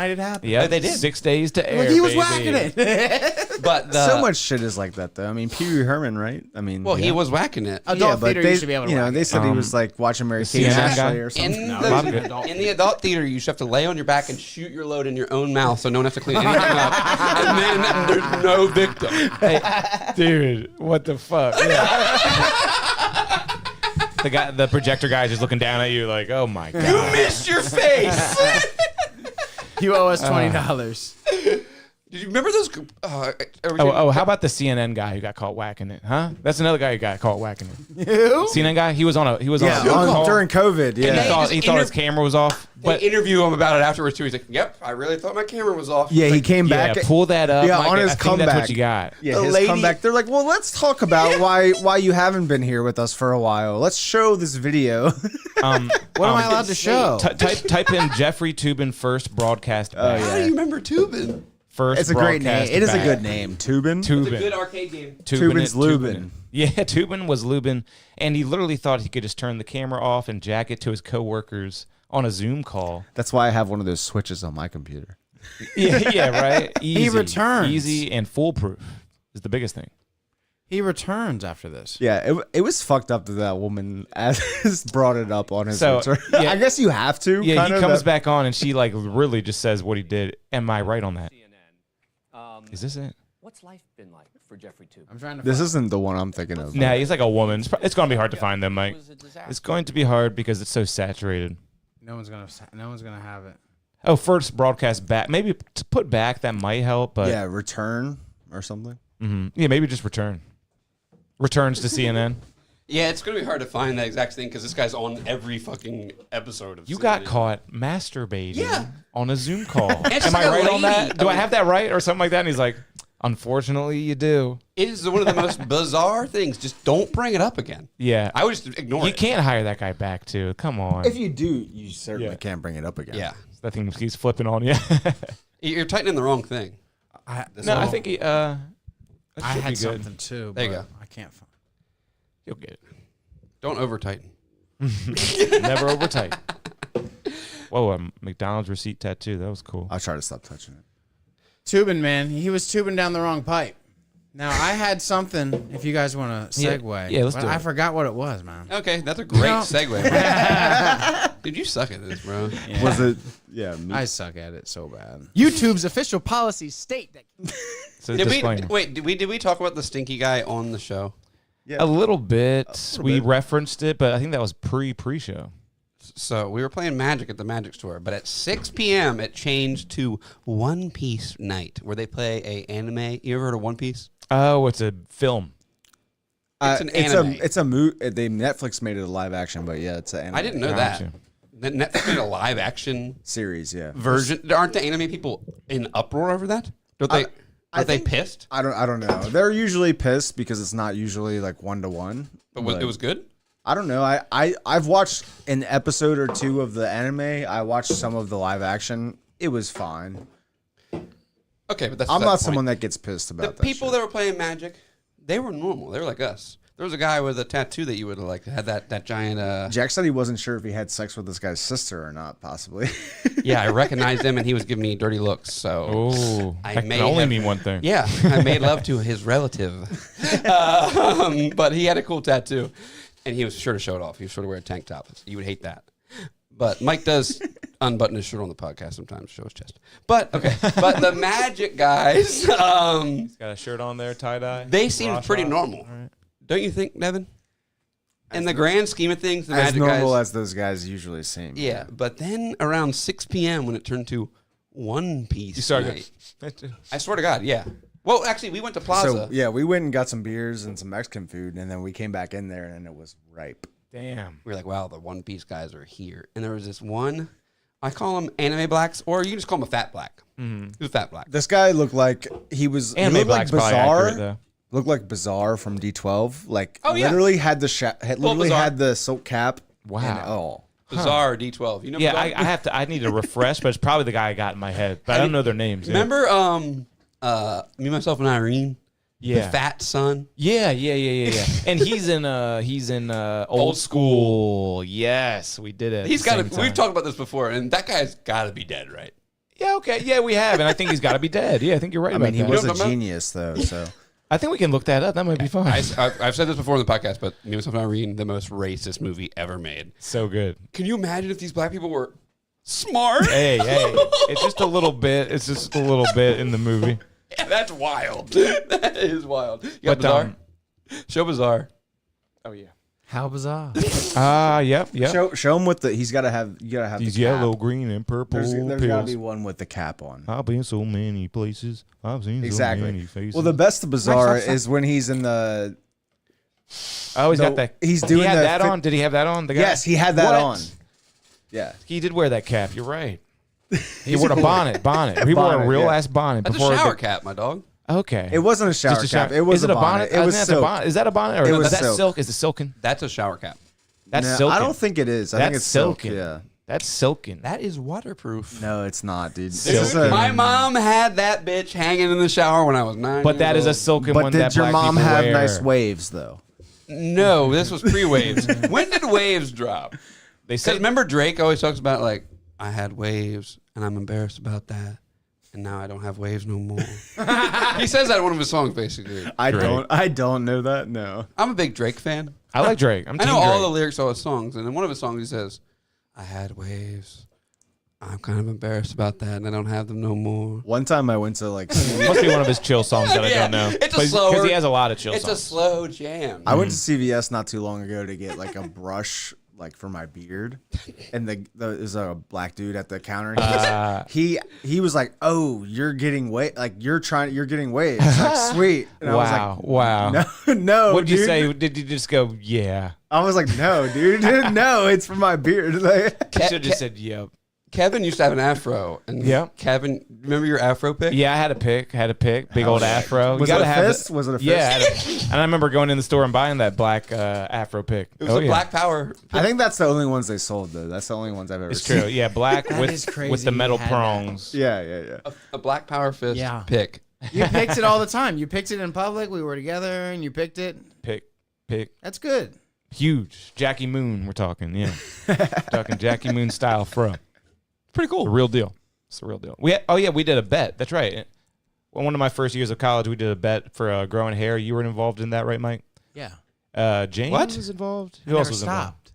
it happened. Yeah, they did. 6 days to air. Like, he was baby. whacking it. But So much shit is like that though. I mean, Pee Wee Herman, right? I mean, Well, he was whacking it. Adult but theater, they, you should be able to whack they it. said he was like watching Mary Kate CNN and guy? Ashley or something. In the adult theater, you should have to lay on your back and shoot your load in your own mouth, so no one has to clean anything up, and then there's no victim. Dude, what the fuck? The projector guy is just looking down at you like, oh my You god. missed your face. You owe us $20. Did you remember those? How about the CNN guy who got caught whacking it? Huh? That's another guy who got caught whacking it. Who? CNN guy. He was on a Yeah, Zoom call. during COVID. He Yeah, thought, just his camera was off. They But interview him about it afterwards too. He's like, "Yep, I really thought my camera was off." yeah, he came yeah, back. pull that up. Yeah, Mike, on his I think comeback. that's what you got. Yeah, The his lady- comeback. They're like, well, let's talk about why you haven't been here with us for a while. Let's show this video. What am I allowed to show? Type in Jeffrey Toobin first broadcast back. How do you remember Tubin? First It's a great name. broadcast It is a back. good name. Tubin. It's a Toobin. good arcade game. Toobin's it, Lubin. Yeah, Toobin was Lubin, and he literally thought he could just turn the camera off and jack it to his coworkers on a Zoom call. That's why I have one of those switches on my computer. Yeah, right. Easy, returns. easy and foolproof is the biggest thing. He returns after this. Yeah, it was fucked up that that woman brought it up on his So, return. yeah. I guess you have to. Yeah, kind he of, comes that- back on, and she like really just says what he did. Am I right on that? Is this it? What's life been like for Jeffrey Tubin? I'm trying to. This isn't the one I'm thinking of. Nah, he's like a woman. It's going to be hard to find them, Mike. It was a disaster. It's going to be hard because it's so saturated. No one's gonna have it. Oh, first broadcast back. Maybe to put back that might help, but Yeah, return or something. yeah, maybe just return. Returns to CNN. Yeah, it's gonna be hard to find that exact thing because this guy's on every fucking episode of. You CNN. got caught masturbating Yeah. on a Zoom call. it's Am like I a right on lady. that? Do I have that right or something like that? And he's like, unfortunately, you do. It is one of the most bizarre things. Just don't bring it up again. Yeah. I would just ignore You it. can't hire that guy back, too. Come on. If you do, you certainly Yeah. can't bring it up again. Yeah, That thing keeps flipping on you. you're tightening the wrong thing. No, I think he. That I should had be good. something too. There you but go. I can't find. You'll get it. Don't over tighten. Never over tight. Whoa, a McDonald's receipt tattoo. That was cool. I'll try to stop touching it. Tubing, man. He was tubing down the wrong pipe. Now I had something. If you guys want to segue, Yeah, let's but do I it. forgot what it was, man. Okay, that's a great No. segue. Bro. Dude, you suck at this, bro. Was it? Yeah, me. I suck at it so bad. YouTube's official policies state that. So Did disclaimer. did we talk about the stinky guy on the show? A little bit. We referenced it, but I think that was pre-show. So we were playing Magic at the Magic Store, but at 6 p.m. it changed to One Piece night, where they play a anime. You ever heard of One Piece? Oh, it's a film. It's an anime. It's a movie. They Netflix made it a live action, but yeah, it's an anime I didn't know Gotcha. that. Netflix made a live action series. Yeah, version. Aren't the anime people in uproar over that? Don't they? Are they pissed? I don't know. They're usually pissed because it's not usually like 1-to-1. But it was good. I don't know. I've watched an episode or two of the anime. I watched some of the live action. It was fine. Okay, but that's I'm the not point. someone that gets pissed about The that. people shit. that were playing Magic, they were normal. They were like us. There was a guy with a tattoo that you would have like had that giant. Jack said he wasn't sure if he had sex with this guy's sister or not, possibly. Yeah, I recognized him, and he was giving me dirty looks. So Oh, I that may can only have- mean one thing. yeah, I made love to his relative, but he had a cool tattoo, and he was sure to show it off. He was sure to wear a tank top. You would hate that. But Mike does unbutton his shirt on the podcast sometimes, show his chest. But okay, but the Magic guys, He's got a shirt on there, tie dye. they seem pretty normal, don't you think, Nevin? In the grand scheme of things, the as Magic normal guys, as those guys usually seem. yeah. But then around 6 p.m. when it turned to One Piece You started. night, I swear to God, yeah. Well, actually, we went to Plaza. So yeah, we went and got some beers and some Mexican food, and then we came back in there, and it was ripe. Damn. We were like, wow, the One Piece guys are here. And there was this one, I call them anime blacks, or you can just call him a fat black. He was a fat black. This guy looked like he was. Anime he looked Black's like probably Bizarre. accurate, though. Looked like Bizarre from D12. Like Oh, yeah. literally had the literally Bizarre. had the silk cap. Wow. And all. Bizarre D12. You know Yeah, Bizarre? I need to refresh, but it's probably the guy I got in my head. But I don't know their names. Yeah. Remember Me, Myself, and Irene? Yeah. The fat son? Yeah. And he's in Old School. Yes, we did it. He's got to, we've talked about this before, and that guy's got to be dead, right? Yeah, okay. Yeah, we have. And I think he's got to be dead. Yeah, I think you're right I about mean, he that. was You know a what I'm genius though. So I think we can look that up. That might be fun. I've said this before in the podcast, but Me, Myself, and Irene, the most racist movie ever made. So good. Can you imagine if these black people were smart? Hey, it's just a little bit. It's just a little bit in the movie. Yeah, that's wild. That is wild. You got But, Bizarre? Show Bizarre. Oh yeah. How bizarre. Yep. show him with the. He's got to have. You got to have These the cap. yellow, green, and purple There's got to pills. be one with the cap on. I've been so many places. I've seen so many Exactly. faces. Well, the best of Bizarre Stop. is when he's in the. Oh, he's No, got that. he's He doing had the that fi- on. Did he have that on? The guy? Yes, he had that What? on. Yeah. He did wear that cap. You're right. He wore a bonnet. He wore a bonnet, real yeah. ass bonnet That's a before shower the- cap, my dog. Okay. It wasn't a shower Just a cap. It was is it a bonnet? It was I think that's a silk. bonnet. Is that a bonnet or It was is that silk. silk? Is it silken? That's a shower cap. That's No, silken. I don't think it is. I think That's it's silk. silken. Yeah. That's silken. That is waterproof. No, it's not, dude. This Silk. is a- My mom had that bitch hanging in the shower when I was 9 But that years is a old. silken but one did that your black mom people have wear. nice waves though? No, this was pre-waves. When did waves drop? They Because said remember Drake always talks about like, I had waves and I'm embarrassed about that. And now I don't have waves no more. He says that in one of his songs, basically. I Drake. don't know that. No. I'm a big Drake fan. I like Drake. I'm I team know all Drake. the lyrics of his songs, and in one of his songs he says, I had waves. I'm kind of embarrassed about that, and I don't have them no more. One time I went to like Must be one of his chill songs that I Yeah, don't know. it's a But slower- because he has a lot of chill It's a songs. slow jam. I went to CVS not too long ago to get like a brush like for my beard, and there's a black dude at the counter. He was like, "Oh, you're getting you're getting waves." Like, sweet. And I was like, wow. No, What'd you dude. say? Did you just go, yeah? I was like, no, dude, no, it's for my beard. Like, You should have just said, yep. Kevin used to have an afro. And Yeah. Kevin, remember your afro pick? Yeah, I had a pick. Big old afro. Was you it gotta a have fist? the- Was it a fist? Yeah, and I remember going in the store and buying that black afro pick. It was a Black Power. I think that's the only ones they sold though. That's the only ones I've ever It's seen. true. Yeah, black That is with crazy the you metal had that. prongs. Yeah. A Black Power fist Yeah. pick. You picked it all the time. You picked it in public. We were together, and you picked it. Pick. That's good. Huge. Jackie Moon, we're talking, yeah. Talking Jackie Moon style fro. Pretty cool. It's a real deal. It's a real deal. We did a bet. That's right. Well, one of my first years of college, we did a bet for growing hair. You were involved in that, right, Mike? Yeah. James What? was involved. I Who else never was involved? stopped.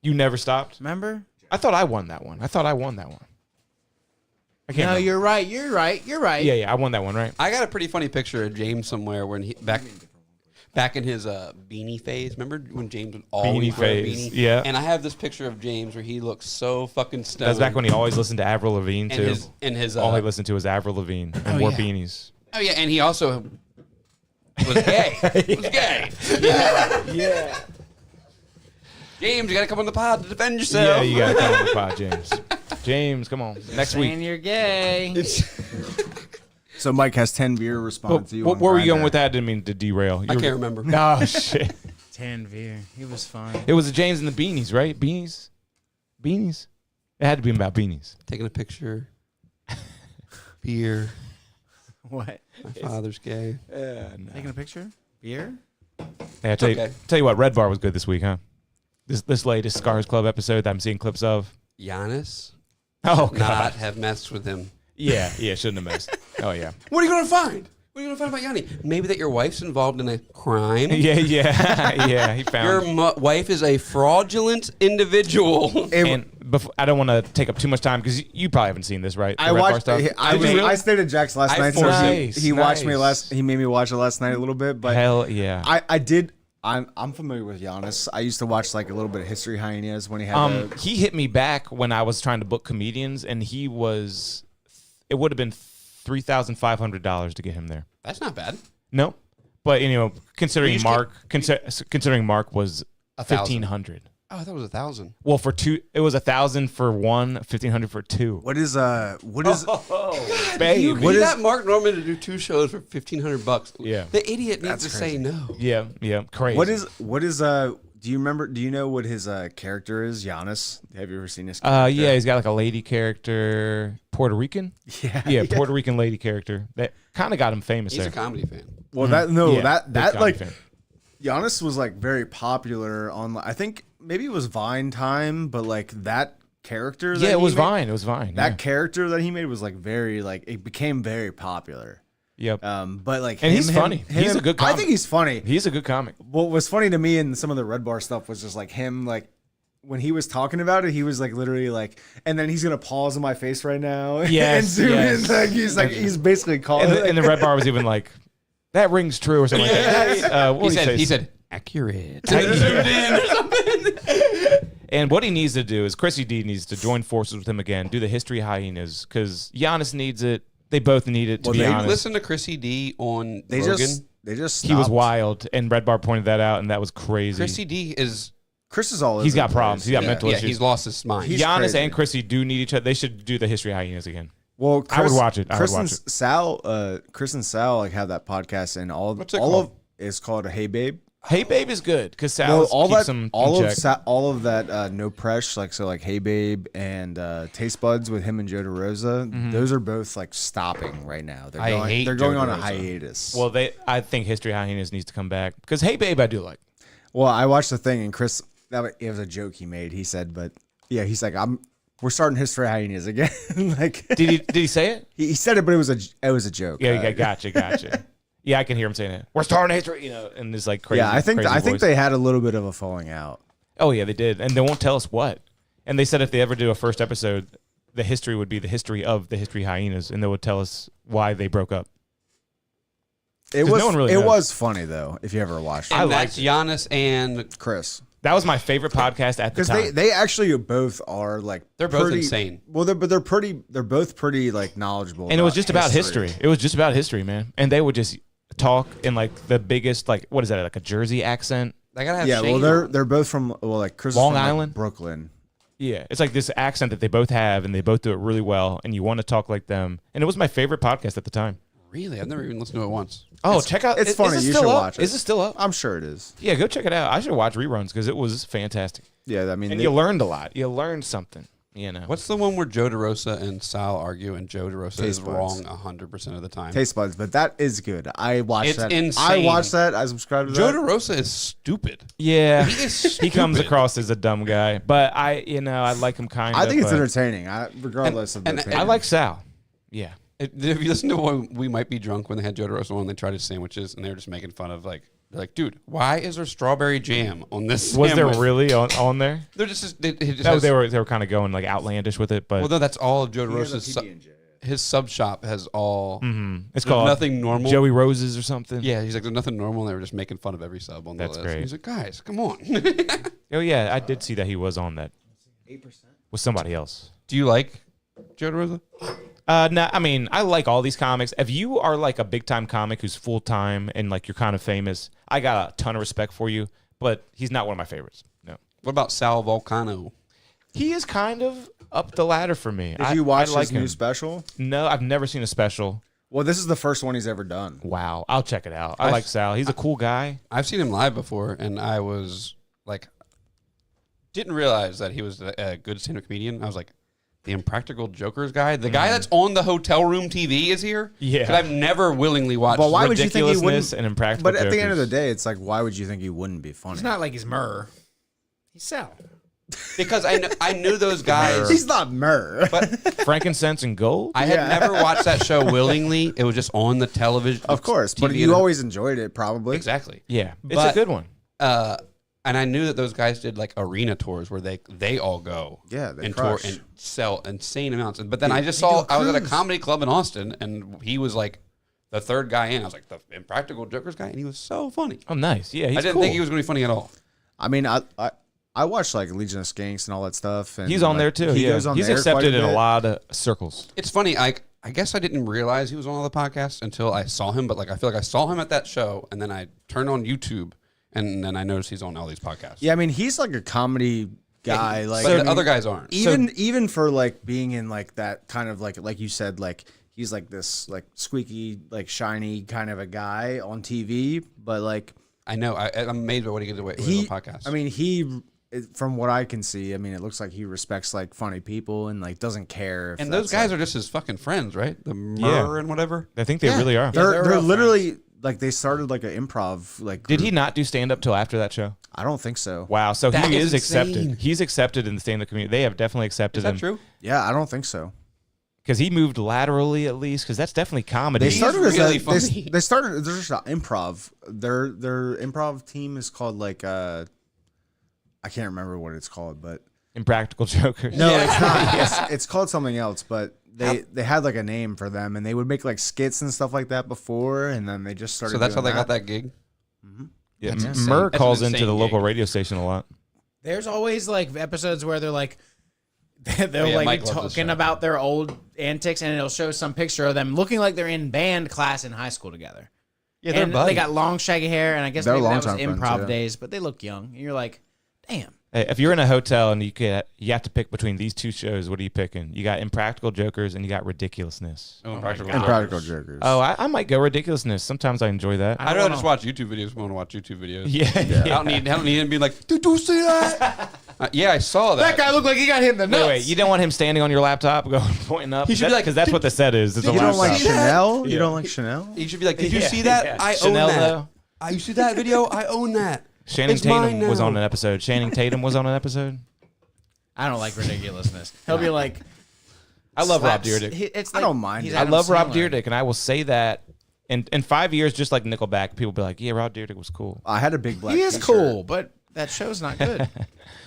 You never stopped? Remember? I thought I won that one. I can't No, remember. you're right. You're right. Yeah, I won that one, right? I got a pretty funny picture of James somewhere when he back in his beanie phase. Remember when James would always Beanie wear a phase, beanie? yeah. And I have this picture of James where he looks so fucking stoned. That's back when he always listened to Avril Lavigne, too. and his All he listened to was Avril Lavigne and wore beanies. Oh yeah, and he also was gay. Was gay. Yeah. James, you gotta come on the pod to defend yourself. Yeah, you got to come on the pod, James. James, come on. Next Saying week. you're gay. So Mike has Tanveer respond to you. Where on were you going Grindr. with that? I didn't mean to derail. I can't remember. Oh, shit. Tanveer. He was fun. It was the James and the beanies, right? Beanies? It had to be about beanies. Taking a picture. Beer. What? My father's gay. Taking a picture? Beer? Hey, tell Okay. you what, Red Bar was good this week, huh? This latest Scars Club episode that I'm seeing clips of. Giannis. Oh, Not God. have messed with him. Yeah, shouldn't have missed. Oh, yeah. What are you gonna find? What are you gonna find about Yanni? Maybe that your wife's involved in a crime. Yeah. He found. Your wife is a fraudulent individual. And before, I don't want to take up too much time because you probably haven't seen this, right? The I Red Bar watched. stuff? I Did you really? I stayed at Jack's last I night. So forced him. he watched me Nice. He made me watch it last night a little bit. But Hell yeah. I did. I'm familiar with Giannis. I used to watch like a little bit of History Hyenas when he had. He hit me back when I was trying to book comedians, and it would have been $3,500 to get him there. That's not bad. No, but considering just Mark, considering Mark was 1,000. $1,500. Oh, I thought it was 1,000. Well, for two, it was 1,000 for one, 1,500 for two. what is Oh, Babe, you What is- got Mark Norman to do 2 shows for $1,500. Yeah. The idiot needs to say no. Yeah, crazy. what is do you remember? Do you know what his character is? Giannis. Have you ever seen his? Yeah, character? he's got like a lady character, Puerto Rican. Yeah, Puerto Rican lady character that kind of got him famous He's there. a comedy fan. Well, Yeah, that big like fan. Giannis was like very popular on. I think maybe it was Vine time, but like that character. That Yeah, it he was made- Vine. It was Vine. That yeah. character that he made was like very like it became very popular. Yep. But like, And he's funny. He's a good I comic. think he's funny. He's a good comic. What was funny to me in some of the Red Bar stuff was just like him, like when he was talking about it, he was like literally like, and then he's gonna pause in my face right now. Yes, and zoom yes. in. Like he's basically calling. And the Red Bar was even like, that rings true or something like that. What did He say? said, accurate. And what he needs to do is Chrissy D needs to join forces with him again, do the History Hyenas, because Giannis needs it. They both need it, to be honest. Listen to Chrissy D on they Rogan. just He was stopped. wild, and Red Bar pointed that out, and that was crazy. Chrissy D is... Chris is all. He's over got the problems. place. He's got mental Yeah, issues. he's lost his mind. He's Giannis crazy. and Chrissy do need each other. They should do the History Hyenas again. Well, I would watch it. I would Chris watch and Sal, Chris and Sal like have that podcast, and What's it all called? of it's called Hey Babe. Hey Babe is good because No, Sal keeps him in check. all of that no press like Hey Babe and Taste Buds with him and Joe DeRosa. Mm-hmm. Those are both like stopping right now. They're I hate they're going Joe on a DeRosa. hiatus. Well, I think History Hyenas needs to come back because Hey Babe I do like. Well, I watched the thing and Chris, it was a joke he made. He said, but yeah, he's like, we're starting History Hyenas again. Like, Did he say it? he said it, but it was a joke. Yeah, gotcha. Yeah, I can hear him saying it. We're starting History, and this like crazy. Yeah, I think crazy voice. they had a little bit of a falling out. Oh yeah, they did, and they won't tell us what. And they said if they ever do a first episode, the history would be the history of the History Hyenas, and they would tell us why they broke up. It 'Cause was no one really it knows. was funny though, if you ever watched it. And liked that's Giannis and... Chris. That was my favorite podcast at the Because time. they actually both are like They're both pretty- insane. Well, they're both pretty like knowledgeable. and it was just about history. It was just about history, man. And they would just talk in like the biggest like what is that like a Jersey accent? I gotta have Yeah, Shane well, on. they're both from like Chris is Long from, like, Island? Brooklyn. Yeah, it's like this accent that they both have, and they both do it really well. And you want to talk like them. And it was my favorite podcast at the time. Really? I've never even listened to it once. Oh, check out! it's funny. Is it You still should up? watch it. Is it still up? I'm sure it is. Yeah, go check it out. I should watch reruns because it was fantastic. Yeah, I mean, And they- you learned a lot. You learned something. You know. What's the one where Joe DeRosa and Sal argue and Joe DeRosa is Taste buds. wrong 100% of the time? Taste buds, but that is good. I watched It's that. insane. I watched that. I subscribed to Joe that. DeRosa is stupid. Yeah, He is he comes stupid. across as a dumb guy, but I like him kind of. I think it's entertaining. Regardless of the and opinion. I like Sal. Yeah. If you listen to when We Might Be Drunk when they had Joe DeRosa on, they tried his sandwiches and they were just making fun of they're like, dude, why is there strawberry jam on this Was there sandwich? really on there? They're just they just No, has- they were kind of going like outlandish with it, but Well, no, that's all of Joe He has a DeRosa's PB&J. his sub shop has all. it's there's called nothing normal. Joey Roses or something. Yeah, he's like, there's nothing normal. And they were just making fun of every sub on the That's list. great. He's like, guys, come on. Oh yeah, I did see that he was on that 8% with somebody else. Do you like Joe DeRosa? No, I mean, I like all these comics. If you are like a big time comic who's full time and like you're kind of famous, I got a ton of respect for you. But he's not one of my favorites. No, What about Sal Volcano? he is kind of up the ladder for me. Did you watch I like his new him. special? No, I've never seen a special. Well, this is the first one he's ever done. Wow, I'll check it out. I like Sal. He's a cool guy. I've seen him live before, and I was like, didn't realize that he was a good stand-up comedian. I was like, the Impractical Jokers guy, the guy that's on the hotel room TV is here. Yeah. 'Cause I've never willingly watched. But why would you think he Ridiculousness wouldn't? and Impractical But at the end of the Jokers. day, it's like, why would you think he wouldn't be funny? It's not like he's Murr. He's Sal. Because I knew those guys. He's not Murr. Frankincense and Gold. I had never watched that show willingly. It was just on the television. Of course, but TV you and- always enjoyed it, probably. exactly. Yeah, it's But- a good one. And I knew that those guys did like arena tours where they all go, Yeah, they and tour crush. and sell insane amounts. But then I just saw I was at a comedy club in Austin, and he was like the third guy in. I was like the Impractical Jokers guy, and he was so funny. Oh, nice. Yeah, he's I didn't cool. think he was going to be funny at all. I mean, I watched like Legion of Skanks and all that stuff. And He's on like, there too. He Yeah. goes on He's there accepted quite in a bit. lot of circles. It's funny. I guess I didn't realize he was on all the podcasts until I saw him. But like I feel like I saw him at that show, and then I turned on YouTube, and then I noticed he's on all these podcasts. Yeah, I mean, he's like a comedy guy. Like but I the mean, other guys aren't. even for like being in like that kind of like you said, like he's like this like squeaky, like shiny kind of a guy on TV, but like I know. I'm amazed by what he gets away with on podcasts. I mean, from what I can see, I mean, it looks like he respects like funny people and like doesn't care. If and those that's, guys like, are just his fucking friends, right? The Murr and whatever. I think they really are. They're real literally like they started like an improv like. Did group. he not do stand up till after that show? I don't think so. Wow, so That he is is accepted. insane. He's accepted in the stand up community. They have definitely accepted Is that him true? Yeah, I don't think so. because he moved laterally at least because that's definitely comedy. They started as really a, funny. they started. There's just improv. Their improv team is called like I can't remember what it's called, but Impractical Jokers. no, it's not. It's called something else. But they had like a name for them, and they would make like skits and stuff like that before, and then they just started. So that's how doing they got that gig. Yeah, That's insane. Murr That's calls an into insane the local gig. radio station a lot. There's always like episodes where they're like they'll yeah, like Mike be loves this talking show. about their old antics, and it'll show some picture of them looking like they're in band class in high school together. Yeah, they're And buddies. they got long shaggy hair, and I guess They're maybe that was longtime friends, improv yeah. days, but they look young. And you're like, damn. Hey, if you're in a hotel and you have to pick between these two shows, what are you picking? You got Impractical Jokers and you got Ridiculousness. Oh, Impractical Impractical Jokers. Jokers. Oh, I might go Ridiculousness. Sometimes I enjoy that. I'd rather just watch YouTube videos. Want to watch YouTube videos? Yeah. I don't need him being like, did you see that? Yeah, I saw that. That guy looked like he got hit in the nuts. Wait, you don't want him standing on your laptop going pointing up? He should be like, because that's what the set is. It's a You don't like laptop. Chanel? You don't like Chanel? You should be like, did you Yeah, see that? yeah. I Chanel, own that. though. You see that video? I own that. Channing It's mine Tatum was now. on an episode. Channing Tatum was on an episode. I don't like ridiculousness. He'll be like, I love Rob slaps- Dyrdek. It's I like don't mind he's it. I Adam love Rob Sandler. Dyrdek, and I will say that in 5 years, just like Nickelback, people will be like, yeah, Rob Dyrdek was cool. I had a big black. He is t-shirt. cool, but that show's not good.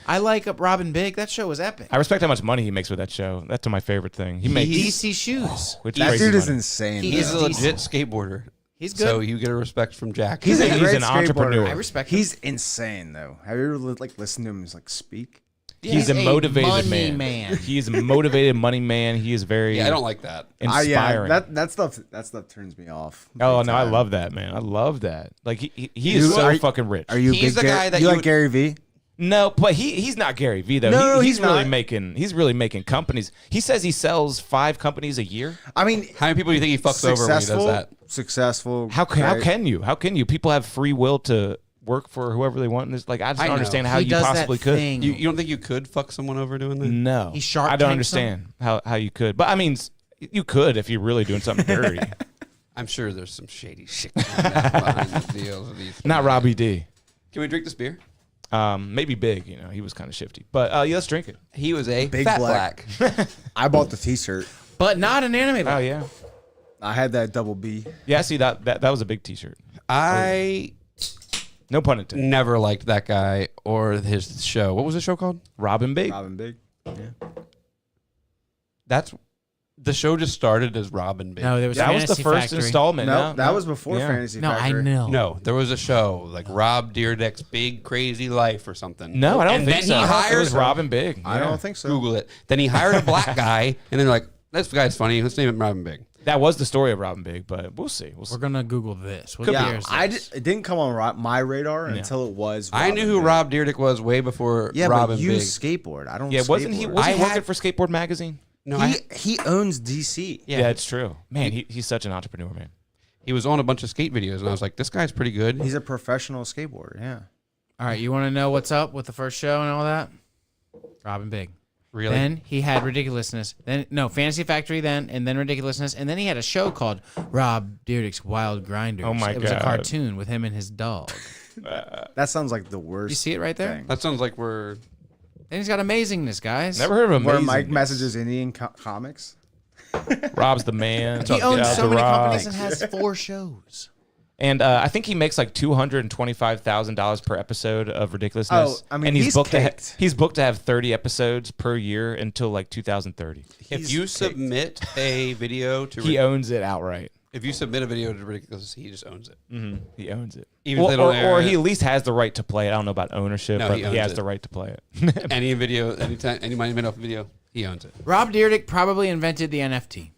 I like Robin Big. That show was epic. I respect how much money he makes with that show. That's my favorite thing. He makes DC shoes. which That crazy dude is money. insane. He He's is a legit decent. skateboarder. He's good. So you get a respect from Jack. He's a He's great an entrepreneur. skateboarder. I respect him. He's insane though. Have you ever like listened to him like speak? He's a motivated money man. man. He's a motivated money man. He is very Yeah, I don't like that. inspiring. that stuff turns me off. Oh big no, I time. love that man. I love that. Like he You- is so are- fucking rich. Are you a He's big the guy that you you like would- Gary Vee? No, but he's not Gary Vee though. No, he's really not. making companies. He says he sells 5 companies a year. I mean, How many people do you think he fucks over when he does that? Successful. How great. can you? How can you? People have free will to work for whoever they want. And it's like I just I don't know. understand how He you does that possibly could. thing. You don't think you could fuck someone over doing that? No, He Shark I don't Tanks understand how you could. But I mean, you could if you're really doing something dirty. I'm sure there's some shady shit going on behind the deals of these. Not Robbie D. Can we drink this beer? Maybe Big. You know, he was kind of shifty. But yeah, let's drink it. He was a Big fat black. black. I bought the T-shirt. But not an anime. Oh yeah, I had that double B. yeah. See that was a big T-shirt. I No pun intended. never liked that guy or his show. What was the show called? Robin Big. Robin Big. That's the show just started as Robin Big. No, there was That was the Fantasy first Factory. installment. No, that was before Yeah. Fantasy No, I Factory. know. No, there was a show like Rob Dyrdek's Big Crazy Life or something. No, I don't and think then so. He It hired was Robin Big. I Yeah. don't think so. Google it. Then he hired a black guy, and then they're like, "This guy's funny. Let's name him Robin Big." That was the story of Robin Big, but we'll see. We'll see. We're gonna Google this. What Could be. year Yeah, is this? it didn't come on my radar until it was. I knew Robin who Big. Rob Dyrdek was way before Yeah, Robin but you Big. skateboard. I don't. Yeah, wasn't he? skateboard. Was he I working had- for Skateboard Magazine? No, He owns DC. Yeah, it's true. Man, he's such an entrepreneur, man. he was on a bunch of skate videos, and I was like, "This guy's pretty good." He's a professional skateboarder. Yeah. All right, you want to know what's up with the first show and all that? Robin Big. Really? Then he had Ridiculousness. Then no Fantasy Factory. Then and then Ridiculousness. And then he had a show called Rob Dyrdek's Wild Grinders. Oh, my It was a God. cartoon with him and his dog. That sounds like the worst. You see it right there? thing. That sounds like we're. And he's got Amazingness, guys. Never heard of him. Where Mike messages Indian comics. Rob's the man. He Shout owns out so to many Rob. companies and has 4 shows. And I think he makes like $225,000 per episode of Ridiculousness. Oh, I mean, and he's booked caked. he's booked to have 30 episodes per year until like 2030. If you submit a video to, He owns it outright. if you submit a video to Ridiculous, he just owns it. He owns it. Even if they don't air or it. he at least has the right to play it. I don't know about ownership, No, but he he owns has it. the right to play it. Any video, anytime, any money made off a video, he owns it. Rob Dyrdek probably invented the NFT.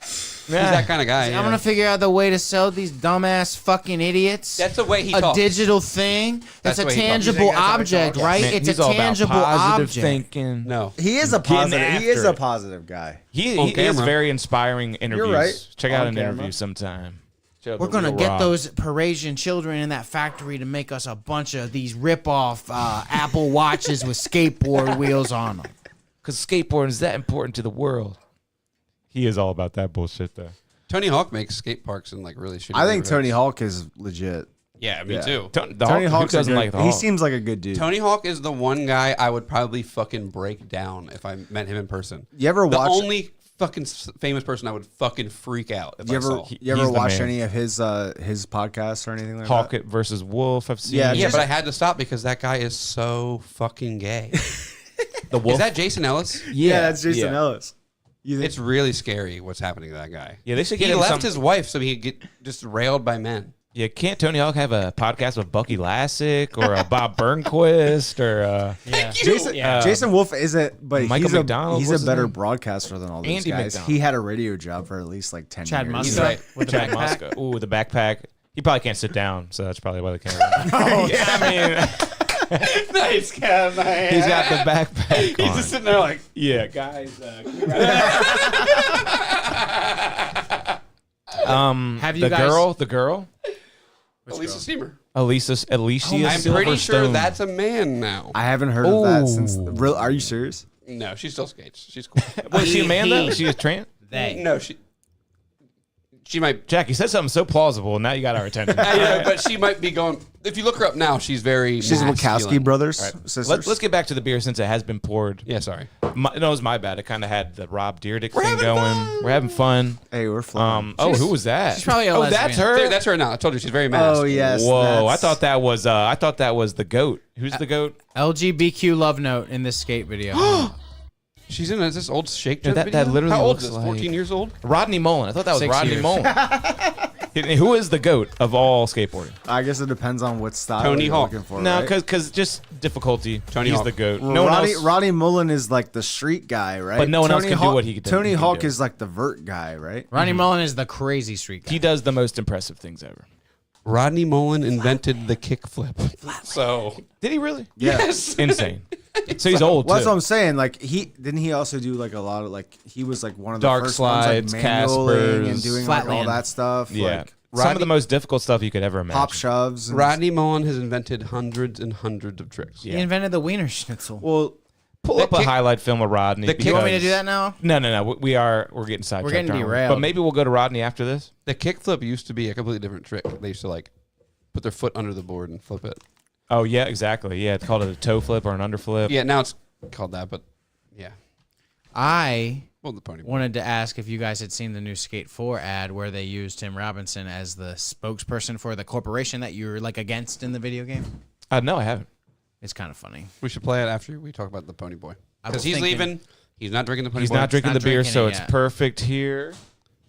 He's that kind of guy. I'm gonna figure out the way to sell these dumbass fucking idiots. That's the way he a talks. digital thing. That's That's a the way he talks. tangible You think that's how he object, talks? right? Man, it's he's a all about tangible positive object. thinking. No. He is a Getting positive. He after is a it. positive guy. He On is camera. very inspiring interviews. right. Check out On an camera. interview sometime. Check out We're the gonna real get Rob. those Parisian children in that factory to make us a bunch of these rip-off Apple Watches with skateboard wheels on them. Because skateboarding is that important to the world. He is all about that bullshit, though. Tony Hawk makes skate parks in like really shitty. I think Tony neighborhoods. Hawk is legit. Yeah, me Yeah. too. Tony Who Hawk's doesn't like the He Hawk? seems like a good dude. Tony Hawk is the one guy I would probably fucking break down if I met him in person. You ever The watch? only fucking famous person I would fucking freak out if You I ever saw. you ever He's the watch man. any of his podcasts or anything like Hawk that? it versus Wolf. I've seen. Yeah, Yeah, just- but I had to stop because that guy is so fucking gay. the Wolf. Is that Jason Ellis? Yeah, that's Jason yeah. Ellis. You think- It's really scary what's happening to that guy. Yeah, they should get He him left some- his wife so he could get just railed by men. Yeah, can't Tony Hawk have a podcast with Bucky Lassick or Bob Burnquist or Jason Jason Wolf is a but Michael he's McDonald, he's what's a his better name? broadcaster than all those Andy guys. McDonald. He had a radio job for at least like 10 Chad years. Muska He's right. with the Chad backpack. Muska? Ooh, the backpack. He probably can't sit down, so that's probably why they can't. Yeah, I mean, Nice guy, man. he's got the backpack on. sitting there like, Yeah, guys. Have you the guys- girl, Elisa Steamer. Alicia I'm pretty sure Silverstone. that's a man now. I haven't heard of that Ooh. since. Real? Are you serious? No, she still skates. She's cool. Was she a man though? He- Was she a trans? No, she might. Jack, you said something so plausible, and now you got our attention. Yeah, but she might be going. If you look her up now, she's very. She's masculine. Wachowski brothers sisters. Let's get back to the beer since it has been poured. Yeah, sorry. No, it was my bad. It kind of had the Rob Dyrdek thing having going. fun. We're having fun. Hey, we're flying. Who was that? she's probably a oh, lesbian. that's her. That's her now. I told you she's very masked. Oh yes. Whoa! I that's- thought that was the goat. Who's the goat? LGBTQ love note in this skate video. She's in this old shake Yeah, jet that video? literally How old looks is this? like- 14 years old? Rodney Mullen. I thought that was 6 Rodney years. Mullen. Who is the goat of all skateboarding? I guess it depends on what style Tony you're Hawk. looking for. No, right? because just difficulty. Tony He's Hawk. the goat. Well, No one Roddy, else. Roddy Mullen is like the street guy, right? But no one else Tony can do Hawk- what he could do- Tony he can Hawk do. is like the vert guy, right? Ronnie Mullen is the crazy street guy. He does the most impressive things ever. Rodney Mullen invented the kickflip. So, Did he really? yes. Insane. So he's old Well, that's too. what I'm saying. Like he also do like a lot of like he was like one of the Dark first slides, ones like manualing and Caspers, doing like all Flatland. that stuff. Yeah. Like, some of the most difficult stuff you could ever imagine. Pop shoves. And Rodney Mullen has invented hundreds and hundreds of tricks. He invented the Wiener Schnitzel. Well, Pull up a highlight film of Rodney. the kick- You want me to because- do that now? No. We're getting sidetracked. We're getting aren't we? derailed. But maybe we'll go to Rodney after this. The kickflip used to be a completely different trick. They used to like put their foot under the board and flip it. Oh yeah, exactly. Yeah, it's called a toe flip or an underflip. Yeah, now it's called that, but yeah. Well, the pony boy. Wanted to ask if you guys had seen the new Skate 4 ad where they used Tim Robinson as the spokesperson for the corporation that you're like against in the video game. No, I haven't. It's kind of funny. We should play it after we talk about the pony boy. I was Because he's thinking- leaving. He's not drinking the pony He's boy. not drinking not the beer, drinking so it it's yet. perfect here.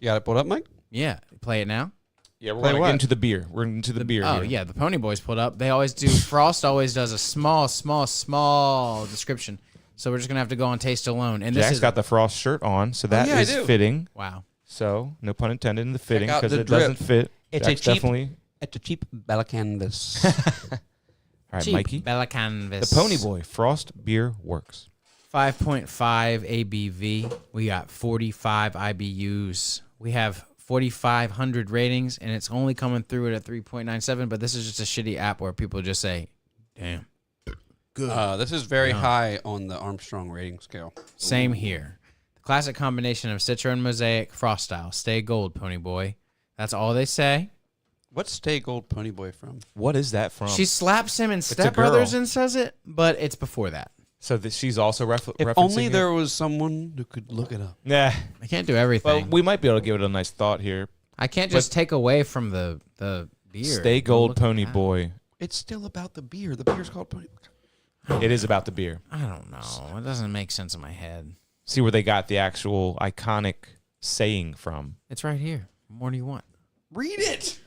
You got it pulled up, Mike? Yeah, play it now. Yeah, we're Play going to what? get into the beer. We're into the beer. Oh here. yeah, the Pony Boy's pulled up. They always do. Frost always does a small description. So we're just gonna have to go on taste alone. And this Jack's is got the Frost shirt on, so that yeah, I is do. fitting. wow. So no pun intended in the fitting out because the it drip. doesn't fit. It's Jack's a cheap- definitely. It's a cheap Bella canvas. All right, Cheap Mikey. Bella Canvas. The Pony Boy Frost beer works. 5.5 ABV. We got 45 IBUs. We have 4,500 ratings, and it's only coming through it at 3.97. But this is just a shitty app where people just say, "Damn." This is very high on the Armstrong rating scale. Same here. The classic combination of Citra and Mosaic Frost style. Stay gold, Pony Boy. That's all they say. What's Stay Gold Pony Boy from? What is that from? She slaps him in a Step Brothers girl. and says it, but it's before that. so she's also If referencing only it? there was someone who could look it up. Nah. I can't do Well, everything. we might be able to give it a nice thought here. I can't just take away from the beer. Stay Go Gold look at Pony that. Boy. It's still about the beer. The beer's called Pony Boy. It is about the beer. I don't know. It doesn't make sense in my head. See where they got the actual iconic saying from. It's right here. What more do you want? Read it.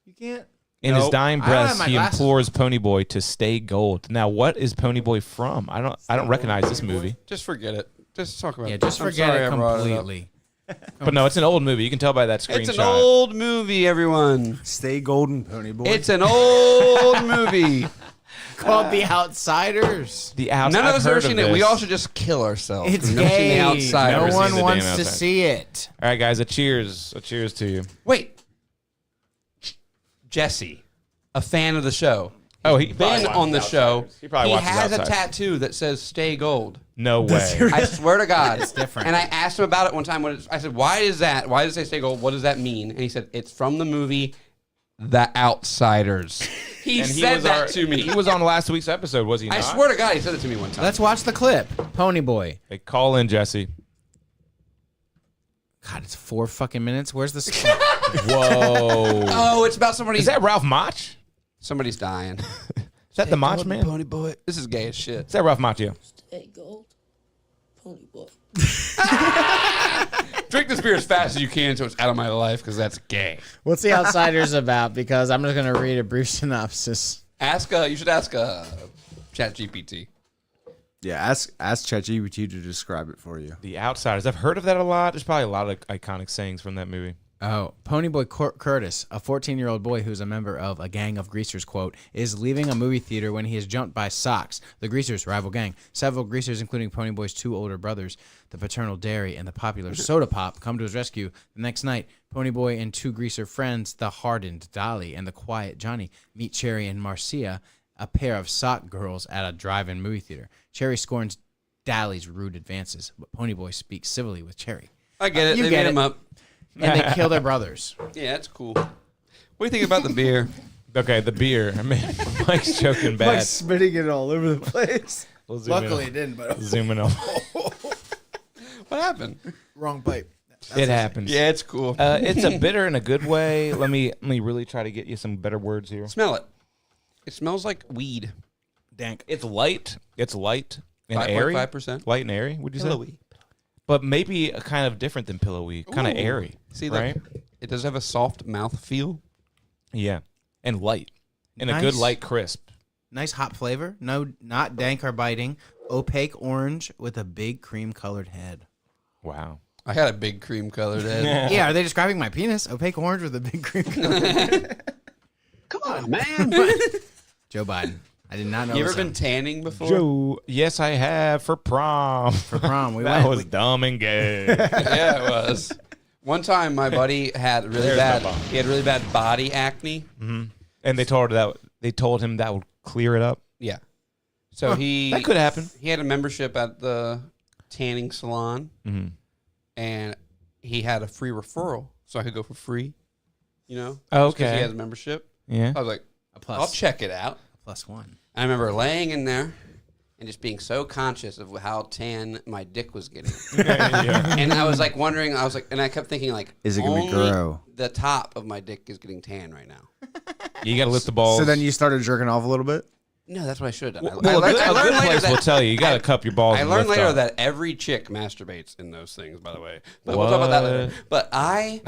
You can't. In his Nope. dying I don't have breath, my he glasses. implores Pony Boy to stay gold. Now, what is Pony Boy from? I don't recognize this movie. Just forget it. Just talk about Yeah, it. just I'm forget sorry it I brought up. completely. But no, it's an old movie. You can tell by that screenshot. It's an old movie, everyone. stay golden, Pony Boy. It's an old movie. Called The Outsiders. The Outs- None of I've us have ever heard seen of it. We this. all should just kill ourselves. It's We've never seen gay. The Outsiders. No Never one seen The wants damn to Outsiders. see it. All right, guys, a cheers. A cheers to you. Wait. Jesse, a fan of the show. Oh, he Been probably on the watches show. Outsiders. He probably watches has a Outsiders. tattoo that says "Stay Gold." No way. I swear to God, it's different. And I asked him about it one time. I said, "Why is that? Why does it say "Stay Gold"? What does that mean?" And he said, "It's from the movie The Outsiders." He And said that to me. He was on last week's episode, was he not? I swear to God, he said it to me one time. Let's watch the clip. Pony Boy. Hey, call in, Jesse. God, it's 4 fucking minutes. Where's the Whoa. Oh, it's about somebody. Is that Ralph Mach? Is Somebody's dying. that the Mach man? Pony Boy. This is gay as shit. Is that Ralph Macchio? Stay gold, Pony Boy. Drink this beer as fast as you can so it's out of my life because that's gay. What's The Outsiders about? Because I'm just going to read a brief synopsis. You should ask ChatGPT. yeah, ask ChatGPT to describe it for you. The Outsiders. I've heard of that a lot. There's probably a lot of iconic sayings from that movie. Oh, Ponyboy Curtis, a 14-year-old boy who's a member of a gang of greasers, quote, is leaving a movie theater when he is jumped by Socks, the greasers' rival gang. Several greasers, including Ponyboy's 2 older brothers, the paternal Dairy and the popular Soda Pop, come to his rescue. The next night, Ponyboy and 2 greaser friends, the hardened Dolly and the quiet Johnny, meet Cherry and Marcia, a pair of sock girls at a drive-in movie theater. Cherry scorns Dolly's rude advances, but Ponyboy speaks civilly with Cherry. I get it. You They get made it. him up. And they kill their brothers. Yeah, that's cool. What do you think about the beer? Okay, the beer. I mean, Mike's joking bad. Like spitting it all over the place. We'll zoom in. it didn't, but Zoom in on. What happened? wrong pipe. It happens. Yeah, it's cool. It's a bitter in a good way. Let me really try to get you some better words here. Smell it. It smells like weed. Dank. It's light. It's light and airy. 5.5%. Light and airy. Would you say? Pillowy. But maybe a kind of different than pillowy. Kind of Ooh. airy. See, right? like, it does have a soft mouth feel. Yeah, and light, and a Nice. good light crisp. Nice hop flavor. No, not dank or biting. Opaque orange with a big cream-colored head. Wow. I had a big cream colored head. Yeah, are they describing my penis? Opaque orange with a big cream-colored head. Come on, man. Joe Biden. I did not know. You ever this been one. tanning before? Joe, yes, I have for prom. for prom? We that went. was dumb and gay. Yeah, it was. One time, my buddy had really There's my bad. bomb. He had really bad body acne. And they told him that would clear it up. Yeah. So That could happen. He had a membership at the tanning salon, Mm-hmm. and he had a free referral, so I could go for free. You know. Oh, Just 'cause okay. He has a membership. Yeah. I was like, A plus. I'll check it out. +1. I remember laying in there and just being so conscious of how tan my dick was getting. And I was like wondering, and I kept thinking like, Is it gonna be only grow? the top of my dick is getting tan right now. You got to lift the balls. So then you started jerking off a little bit. No, that's what I should have done. Well, I a good learned later place will that tell you. You got to cup your balls. I and learned lift later up. that every chick masturbates in those things, by the way. But we'll talk about that later. But I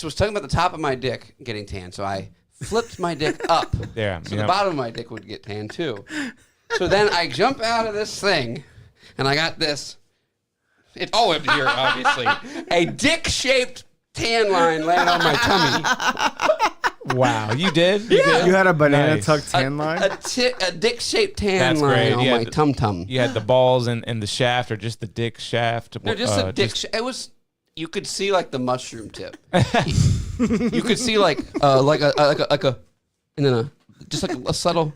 was talking about the top of my dick getting tan, so I flipped my dick up. Yeah, So yeah. the bottom of my dick would get tan too. So then I jump out of this thing, and I got this. It's all up here, obviously. A dick-shaped tan line laying on my tummy. Wow, you did? You did? You had a banana Nice. tuck tan line. A dick-shaped tan That's line great. on Yeah, my tum-tum. You had the balls and the shaft, or just the dick shaft? No, just a dick. It was. You could see like the mushroom tip. You could see like a, and then just like a subtle,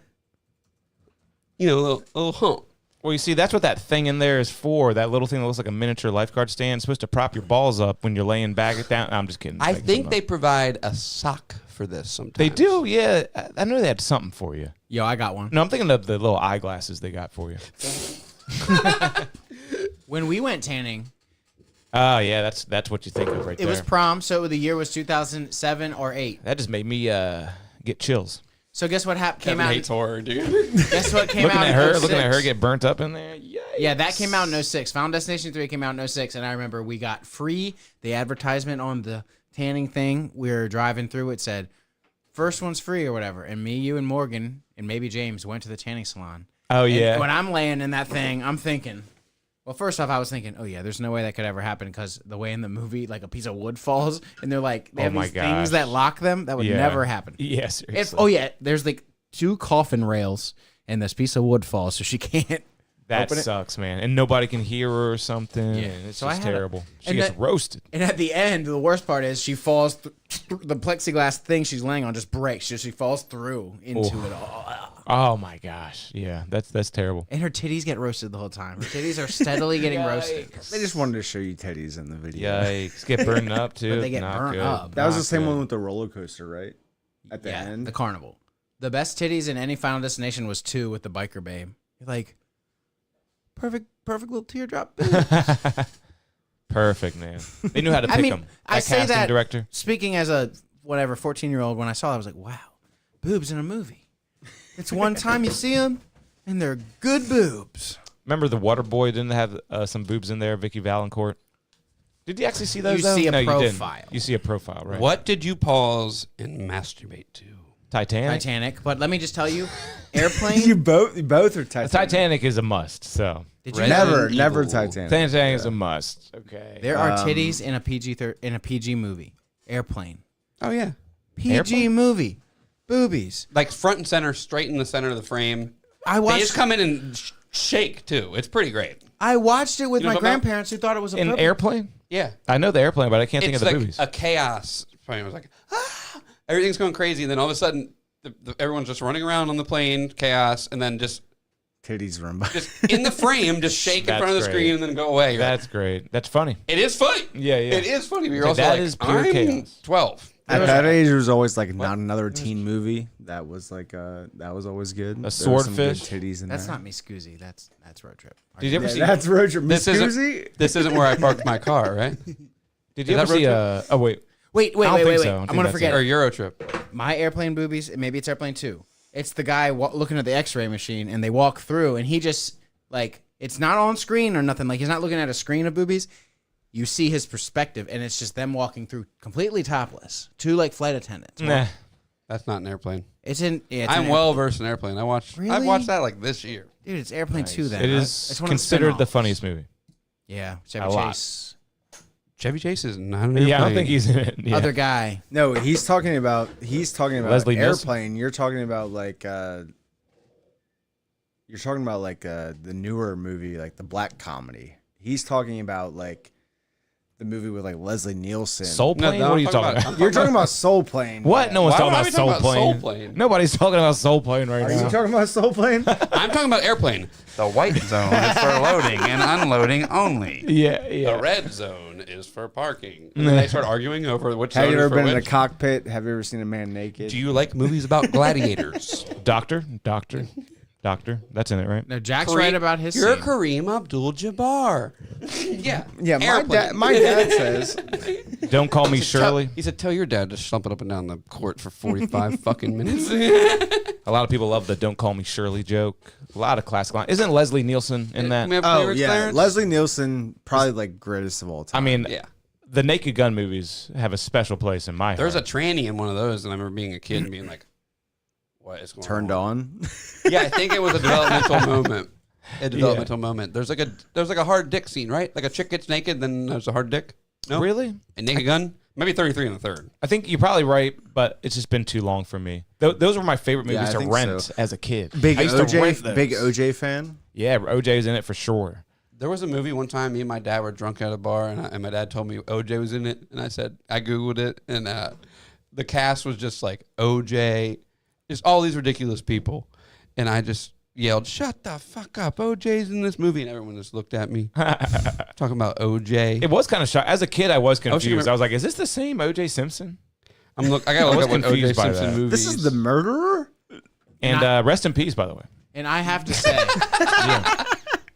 a little hump. Well, you see, that's what that thing in there is for. That little thing that looks like a miniature lifeguard stand. It's supposed to prop your balls up when you're laying back down. I'm just kidding. I Making think something they up. provide a sock for this sometimes. They do, yeah. I know they had something for you. Yo, I got one. No, I'm thinking of the little eyeglasses they got for you. When we went tanning, Oh, yeah, that's what you think of right it there. was prom, so the year was 2007 or 8. That just made me get chills. So guess what came Kevin out? hates horror, dude. Guess what came Looking out? at her, in looking at her 06? get burnt up in there. Yikes. Yeah, that came out in 06. Final Destination 3 came out in 06, and I remember we got free the advertisement on the tanning thing. We were driving through. It said, first one's free or whatever. And me, you, and Morgan, and maybe James went to the tanning salon. Oh, And yeah. when I'm laying in that thing, I'm thinking, well, first off, I was thinking, oh, yeah, there's no way that could ever happen because the way in the movie, like a piece of wood falls, and they're like, they Oh have my these things gosh. that lock them. That would Yeah. never happen. Yeah, If, seriously. oh, yeah, there's like 2 coffin rails, and this piece of wood falls, so she can't. That open it. sucks, man. And nobody can hear her or something. Yeah. And it's So I just had a- terrible. She and gets that- roasted. And at the end, the worst part is she falls. The plexiglass thing she's laying on just breaks. She falls through into it all. Oh my gosh. Yeah, that's terrible. And her titties get roasted the whole time. Her titties are steadily getting roasted. They just wanted to show you teddies in the video. Yikes. Get burned up too. But they get Not burnt good. up. That was Not the same good. one with the roller coaster, right? At the Yeah, end. the carnival. The best titties in any Final Destination was 2 with the biker babe. You're like, perfect little teardrop. Perfect, man. They knew how to I pick mean, them. I say casting that director. speaking as a 14-year-old, when I saw it, I was like, wow, boobs in a movie. It's one time you see them, and they're good boobs. Remember the Water Boy didn't have some boobs in there, Vicky Valancourt? Did you actually see those? You though? see a no, you profile. didn't. You see a profile, right? What did you pause and masturbate to? Titanic? Titanic. But let me just tell you, Airplane. you both are Titanic. Titanic is a must. So Did you Resident know Never Evil. Titanic. Titanic is a must. Okay. there are titties in a PG movie? Airplane. Oh yeah, PG Airplane? movie. Boobies. like front and center, straight in the center of the frame. I They watched. just come in and shake too. It's pretty great. I watched it with You know my what I'm talking about? grandparents who thought it was a An purple- airplane? Yeah, I know the airplane, but I can't think it's of the like movies. a chaos. It was like everything's going crazy, and then all of a sudden, everyone's just running around on the plane, chaos, and then just Titties run by. in the frame, just shake in That's front of the great. screen and then go away. That's great. That's funny. It is funny. Yeah, yeah. It is funny, but you're So also that like, is pure I'm chaos. 12. At that age, there was always like not another teen movie that was like that was always good. There was some good Swordfish? titties in That's there. not me, Scoozy. That's Road Trip. Did you ever Yeah, see? that's Road Trip. This Miss isn't, Susie? this isn't where I parked my car, right? Did you Is ever that see? Road Oh wait. Wait. I don't think so. I I'm think gonna that's forget Or it. Euro trip. My airplane boobies. Maybe it's Airplane 2. It's the guy looking at the X-ray machine, and they walk through, and he just like it's not on screen or nothing. Like he's not looking at a screen of boobies. You see his perspective, and it's just them walking through completely topless. 2 like flight attendants. Nah. That's not an airplane. It's in. Yeah, it's I'm an well versed in airplane. I've Really? watched that like this year. dude. It's Airplane 2. Then It right? is It's one of the considered the spin-offs. funniest movie. Yeah, Chevy A lot. Chase. Chevy Chase is not an airplane. Yeah, I don't think he's in it. Yeah. Other guy. No, he's talking about Leslie Nielsen? airplane. You're talking about like the newer movie, like the black comedy. He's talking about like the movie with like Leslie Nielsen. Soul Plane? no, What are I'm you talking about? You're talking about Soul Plane. What? No one's Why talking would I about be Soul talking about Plane. Soul Plane? Nobody's talking about Soul Plane right Are now. you talking about Soul Plane? I'm talking about Airplane. The white zone is for loading and unloading only. Yeah, yeah. The red zone is for parking. And then they start arguing over which Have zone you is ever for been in a which. cockpit? Have you ever seen a man naked? Do you like movies about gladiators? Doctor. That's in it, right? No, Jack's right about his You're scene. Kareem Abdul-Jabbar. Yeah. Yeah, Airplane. my dad says. Don't call me Shirley. He said, tell your dad to slump it up and down the court for 45 fucking minutes. A lot of people love the "Don't call me Shirley" joke. A lot of classic lines. Isn't Leslie Nielsen in that? Oh yeah, Leslie Nielsen, probably like greatest of all time. I mean, Yeah. the Naked Gun movies have a special place in my There's a heart. tranny in one of those, and I remember being a kid and being like, what is going Turned on. Yeah, I think it was a developmental moment. A developmental moment. There's like a hard dick scene, right? Like a chick gets naked, then there's a hard dick. No, Really? A Naked Gun, maybe 33 in the third. I think you're probably right, but it's just been too long for me. Those were my favorite Yeah, movies I to think rent so. as a kid. Big I used to rent OJ, those. big OJ fan. Yeah, OJ's in it for sure. There was a movie one time. Me and my dad were drunk at a bar, and my dad told me OJ was in it, and I said I googled it, and the cast was just like OJ, just all these ridiculous people, and I just yelled, "Shut the fuck up! OJ's in this movie," and everyone just looked at me, talking about OJ. It was kind of shocking. As a kid, I was I was confused. I was like, "Is this the same OJ Simpson?" I gotta look was up what OJ confused by Simpson that. movies. This is the murderer. And rest in peace, by the way. And I have to say,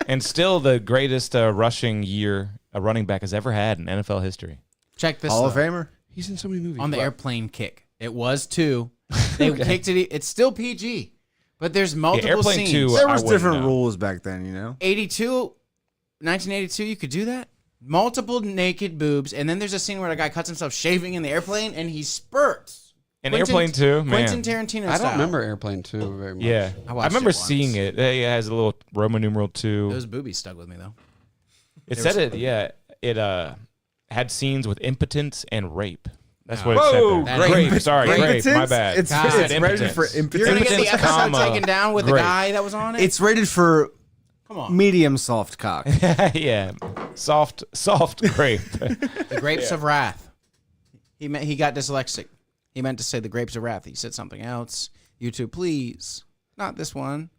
And still the greatest rushing year a running back has ever had in NFL history. check this Hall of though. Famer. He's in so many movies. On the airplane kick. It was 2. They kicked it. It's still PG, but there's multiple Airplane scenes. 2, There I was wouldn't different know. rules back then, you know. 1982, you could do that. Multiple naked boobs, and then there's a scene where a guy cuts himself shaving in the airplane, and he spurts. And Airplane 2, man. Quentin Tarantino I style. don't remember Airplane 2 very much. Yeah. I I watched remember it once. seeing it. It has a little Roman numeral 2. Those boobies stuck with me though. It said it, yeah. It had scenes with impotence and rape. That's what Whoa, it said. great. Grape. Sorry, grape. My bad. It's, God. it's Said rated for impotence. You're gonna get the Impotence, episode comma, taken down with the grape. guy that was on it. It's rated for Come on, medium soft cock. Yeah. Soft grape. the grapes of wrath. He got dyslexic. He meant to say the grapes of wrath. He said something else. YouTube, please, not this one,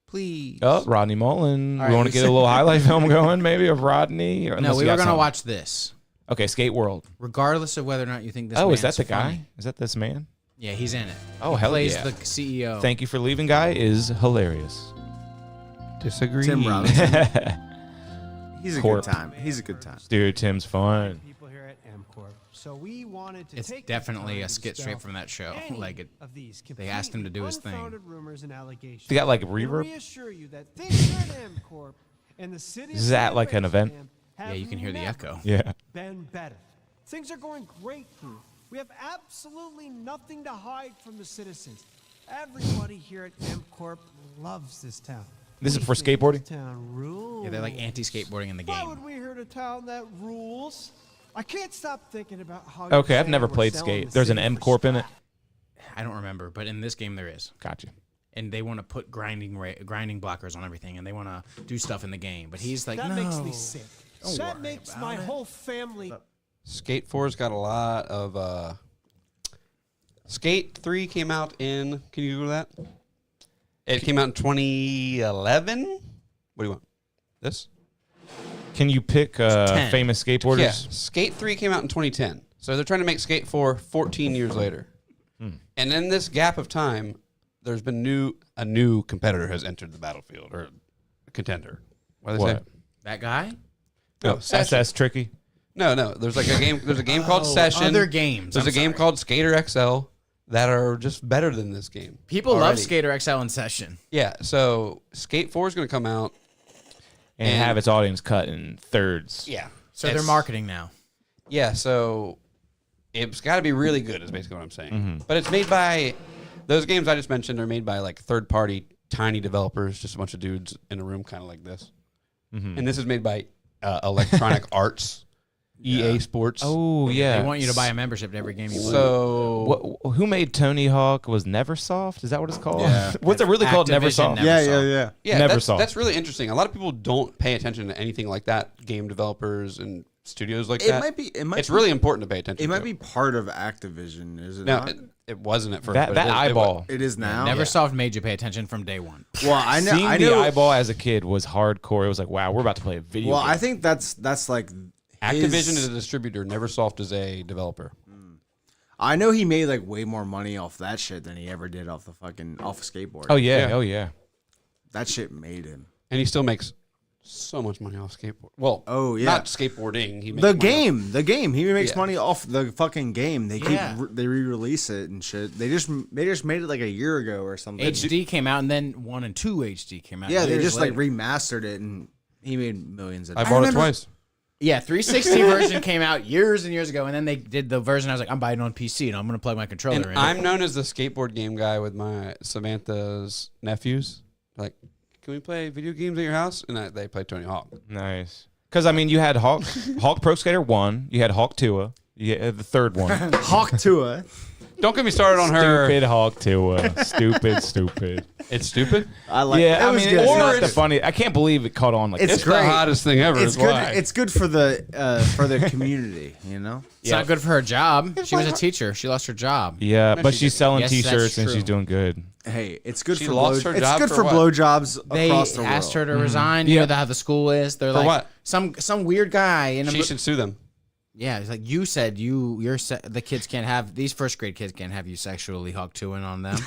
please. Oh, Rodney Mullen. All We right, want to get a little highlight film going, maybe, of Rodney? Or No, unless we you were got gonna something. watch this, Okay, Skate World. regardless of whether or not you think this. Oh, is that man's the guy? funny. Is that this man? Yeah, he's in it. Oh, he hell plays yeah. the CEO. Thank You for Leaving guy is hilarious. Disagree. Tim Robinson. He's a Corp. good time. He's a good time. Dude, Tim's fun. People here at MCorp. So we wanted to It's take definitely the a time skit to straight dispel from that show. any Like it. of these they asked him to do his thing. unfounded rumors and allegations. They got like and reverb. reassure you that things here at MCorp and the city. Is that like an event? Yeah, you can hear the echo. Yeah. Been better. Things are going great here. We have absolutely nothing to hide from the citizens. Everybody here at MCorp loves this town. This is We for think skateboarding? this town rules. Yeah, they're like anti-skateboarding in the Why game. would we here at a town that rules? I can't stop thinking about how. Okay, you I've never we're played selling skate. the There's an city M for Corp in it. scrap. I don't remember, but in this game there is. Gotcha. And they want to put grinding blockers on everything, and they want to do stuff in the game. But he's like, That no. makes me sick. Don't That worry makes about my it. whole family. Skate 4's got a lot of. Skate 3 came out in. Can you Google that? It came out in 2011. What do you want? This? Can you pick 10. famous skateboarders? Yeah. Skate 3 came out in 2010. So they're trying to make Skate 4 14 years later. And in this gap of time, there's been a new competitor has entered the battlefield, or a contender. What do they say? What? That guy? No, Session. SS Tricky. No. There's like a game. There's a game called Session. Other games. There's I'm a game sorry. called Skater XL that are just better than this game. People love already. Skater XL in session. Yeah. So Skate 4 is going to come out. And have its audience cut in thirds. Yeah. So they're It's- marketing now. Yeah. So it's got to be really good. Is basically what I'm saying. But it's made by those games I just mentioned are made by like third-party tiny developers, just a bunch of dudes in a room, kind of like this. And this is made by Electronic Arts, EA Sports. Oh, yeah. They want you to buy a membership to every game you play. So Who made Tony Hawk was Neversoft? Is that what it's called? Yeah. What's it really called? Activision Neversoft? Never- yeah, Never that's, saw. that's really interesting. A lot of people don't pay attention to anything like that. Game developers and studios like It that. might be. It might. It's be, really important to pay attention. It might to. be part of Activision, is it No, not? it wasn't at first. That but that it is- eyeball. It is now. Neversoft made you pay attention from day one. Well, I know. Seeing I the know. eyeball as a kid was hardcore. It was like, wow, we're about to play a video. Well, game. I think that's like Activision is a distributor. Neversoft is a developer. I know he made like way more money off that shit than he ever did off the fucking off a skateboard. Oh yeah, Yeah. oh yeah. That shit made him. And he still makes so much money off skateboard. Well, Oh, yeah. not skateboarding. He makes The money game. He makes Yeah. money off the fucking game. They Yeah. they re-release it and shit. They just made it like a year ago or something. HD came out, and then 1 and 2 HD came out. Yeah, they years just like later. remastered it, and he made millions of I dollars. bought it twice. Yeah, 360 version came out years and years ago, and then they did the version. I was like, I'm buying it on PC, and I'm gonna plug my controller And in. I'm known as the skateboard game guy with my Samantha's nephews. Like, can we play video games at your house? And they play Tony Hawk. Nice. Because I mean, you had Hawk Pro Skater 1, you had Hawk 2, you had the third one. Hawk Tua. Don't get me started on her. Stupid Hawk 2. Stupid. It's stupid. I like. Yeah, it I was mean, good. it's not the funny. I can't believe it caught on like It's It's this. the great. hottest thing ever. It's is good. why. It's good for the community. You know. it's not good for her job. She was a teacher. She lost her job. Yeah, but she's selling Yes, that's T-shirts and true. she's doing good. Hey, it's good She for lost her it's job good for for what? blowjobs They across the asked world. her to resign. You know how the school is. They're like, what? some weird guy. In a She should sue them. Yeah, it's like you said. The kids can't have these first grade kids can't have you sexually Hawk 2-ing on them.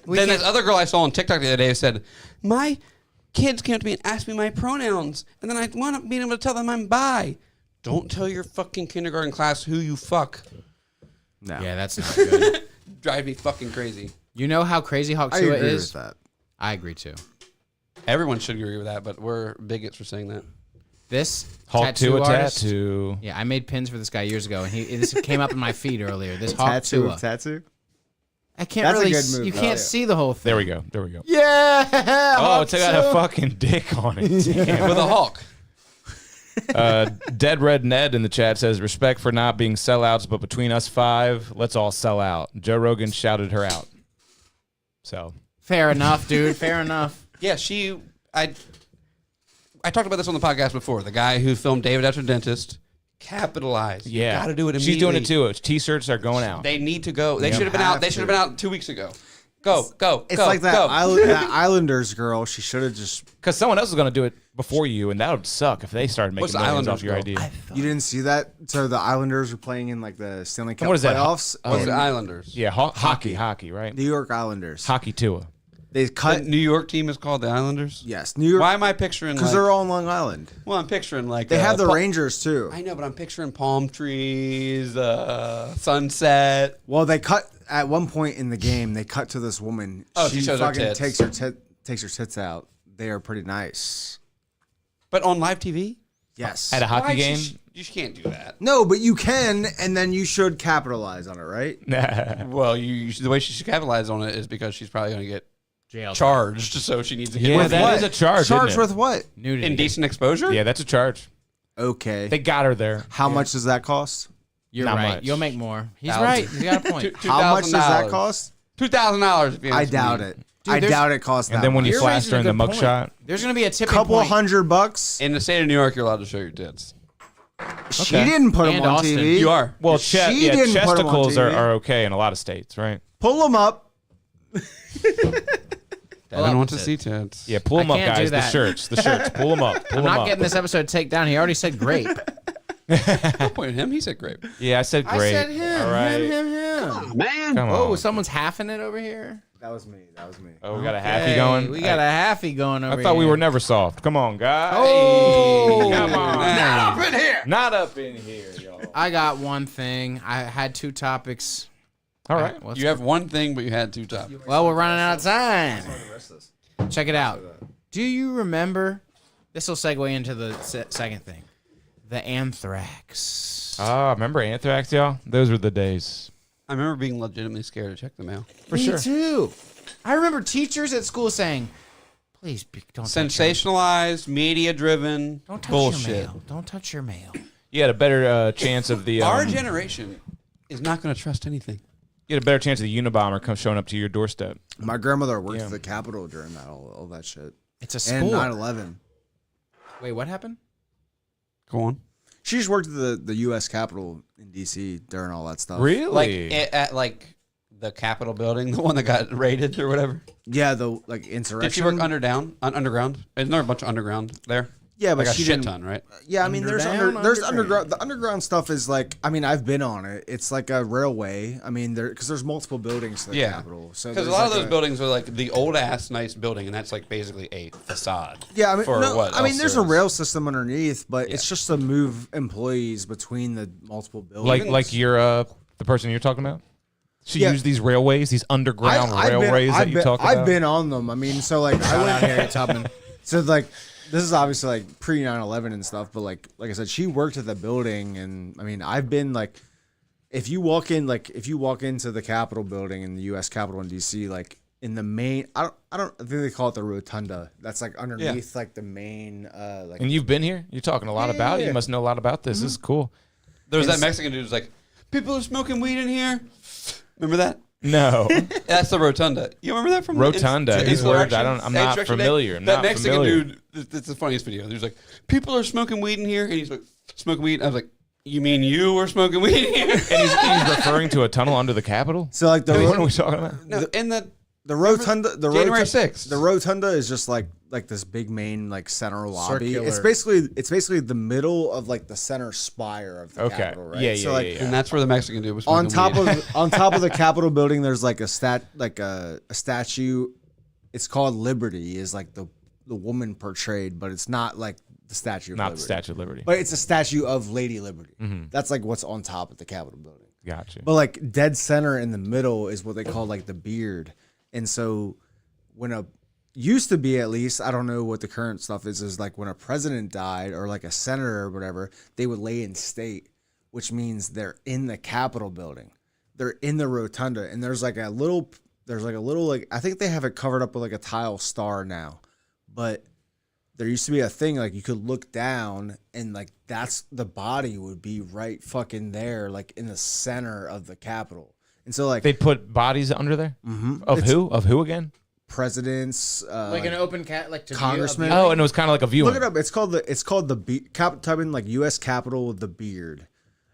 Then this other girl I saw on TikTok the other day said, "My kids came up to me and asked me my pronouns, and then I want to be able to tell them I'm bi." Don't tell your fucking kindergarten class who you fuck. No. Yeah, that's not good. Drive me fucking crazy. You know how crazy Hawk I 2 agree is? with that. I agree too. Everyone should agree with that, but we're bigots for saying that. This Hawk tattoo 2 artist. tattoo. Yeah, I made pins for this guy years ago, and this came up in my feed earlier. This Hawk 2. Tattoo. I can't That's a really. good move, You though. can't Yeah. see the whole thing. There we go. Yeah. Oh, Hawk it's got a 2. fucking dick on it. Damn. With a hawk. Dead Red Ned in the chat says, respect for not being sellouts, but between us 5, let's all sell out. Joe Rogan shouted her out. So Fair enough, dude. Fair enough. Yeah, I talked about this on the podcast before. The guy who filmed David After Dentist capitalized. yeah, You gotta do it immediately. She's doing it too. T-shirts are going out. They need to go. They Yeah. should have been out. Have They to. should have been out 2 weeks ago. Go. It's go, like that, go. that Islanders girl. She should have just. Because someone else is going to do it before you, and that would suck if they started making What's the millions Islanders off your girl? idea. You didn't see that? So the Islanders were playing in like the Stanley Cup what is that? playoffs. What's and the Islanders? Yeah, hockey, right? New York Islanders. Hockey Tua. They The cut. New York team is called the Islanders. Yes, New York. Why am I picturing? Because Like, they're all on Long Island. well, I'm picturing like They have the pa- Rangers too. I know, but I'm picturing palm trees, sunset. Well, they cut at one point in the game. They cut to this woman. Oh, she shows her tits. takes her tits out. They are pretty nice. But on live TV, Yes. At a hockey Why game? you can't do that. No, but you can, and then you should capitalize on it, right? Well, the way she should capitalize on it is because she's probably going to get Jail. charged, so she needs to get Yeah, with that what? is a charge, isn't Charged it? with what? Nudity. Indecent exposure. Yeah, that's a charge. Okay. They got her there. How much does that cost? You're Not right. much. You'll make more. He's Thousand. right. He's got a point. How much does that cost? $2,000. I doubt it. I there's- doubt it costs that And then when much. you You're flash raising her a in the good point. mugshot, There's going to be a tipping couple point. $100. In the state of New York, you're allowed to show your tits. She didn't put them And on Austin. TV. You are. well, She didn't put 'em on chesticles are, TV. are okay in a lot of states, right? Pull them up. Devin wants to opposite. see tits. Yeah, pull them I up, can't do guys. The that. shirts, pull them up. Pull I'm them not up. getting this episode take down. He already said grape. Don't point at him. He said grape. Yeah, I said great. I said him. All right, Him. come Oh, on. someone's halfing it over here. That was me. Oh, we got a halfie Hey, going. We got a halfie going over I here. thought we were never soft. Come on, guys. Oh, come on. Hey. Not up in here, y'all. I got one thing. I had 2 topics. All right. Let's You have one thing, but you had 2 topics. Well, we're running out of time. Check it out. Do you remember? This will segue into the second thing. The anthrax. Ah, remember Anthrax, y'all? Those were the days. I remember being legitimately scared to check the mail. For sure. Me too. I remember teachers at school saying, "Please don't touch Sensationalized, media-driven don't touch bullshit. your mail. Don't touch your mail." You had a better chance of the. Our generation is not going to trust anything. You had a better chance of the Unabomber showing up to your doorstep. My grandmother worked Yeah. at the Capitol during that all that shit. It's a And sport. 9/11. Wait, what happened? Go on. She just worked at the U.S. Capitol in D.C. during all that stuff. Really? Like at like the Capitol building, the one that got raided or whatever. Yeah, the like insurrection. Did she work underground? Isn't there a bunch of underground there? Yeah, but like she a shit didn't. ton, right? Yeah, I mean, there's Underground. underground. The underground stuff is like, I mean, I've been on it. It's like a railway. I mean, because there's multiple buildings to the Capitol. So because a lot of those buildings are like the old ass nice building, and that's like basically a facade. Yeah, I mean, for what I mean, else there's there a is. rail system underneath, but it's just to move employees between the multiple buildings. Like you're the person you're talking about? She Yeah. used these railways, these underground railways that you talk about? I've been on them. I mean, so like I went out here Tubman. So like this is obviously like pre 9/11 and stuff, but like I said, she worked at the building, and I mean, I've been like, if you walk into the Capitol building in the U.S. Capitol in D.C., like in the main, I think they call it the rotunda. That's like underneath like the main like. And you've been here? You're talking a lot about it. You must know a lot about this. This is cool. There was that Mexican dude who's like, people are smoking weed in here. Remember that? No. That's the rotunda. You remember that from Rotunda. These words, I'm not Insurrection Day? familiar. I'm that not Mexican familiar. dude, it's the funniest video. He was like, people are smoking weed in here. And he's like, smoking weed? I was like, you mean you were smoking weed in here? And he's referring to a tunnel under the Capitol? So like What are we talking about? No, in the rotunda, January 6th. The rotunda is just like this big main like center lobby. Circular. It's basically the middle of like the center spire of the Capitol, right? Yeah, so like And that's where the Mexican dude was on smoking top weed. of on top of the Capitol building, there's like a statue. It's called Liberty. Is like the woman portrayed, but it's not like the Statue of Not Liberty. the Statue of Liberty. But it's a statue of Lady Liberty. Mm-hmm. That's like what's on top of the Capitol building. Gotcha. But like dead center in the middle is what they call like the beard. And so when used to be, at least, I don't know what the current stuff is like when a president died or like a senator or whatever, they would lay in state, which means they're in the Capitol building. They're in the rotunda, and there's like a little I think they have it covered up with like a tile star now. But there used to be a thing like you could look down and like that's the body would be right fucking there, like in the center of the Capitol. And so like They put bodies under there? Mhm. Of It's- who? Of who again? presidents, Like an open cat, like to view- congressman. Oh, and it was kind of like a viewing. Look it up. It's called type in like U.S. Capitol with the beard.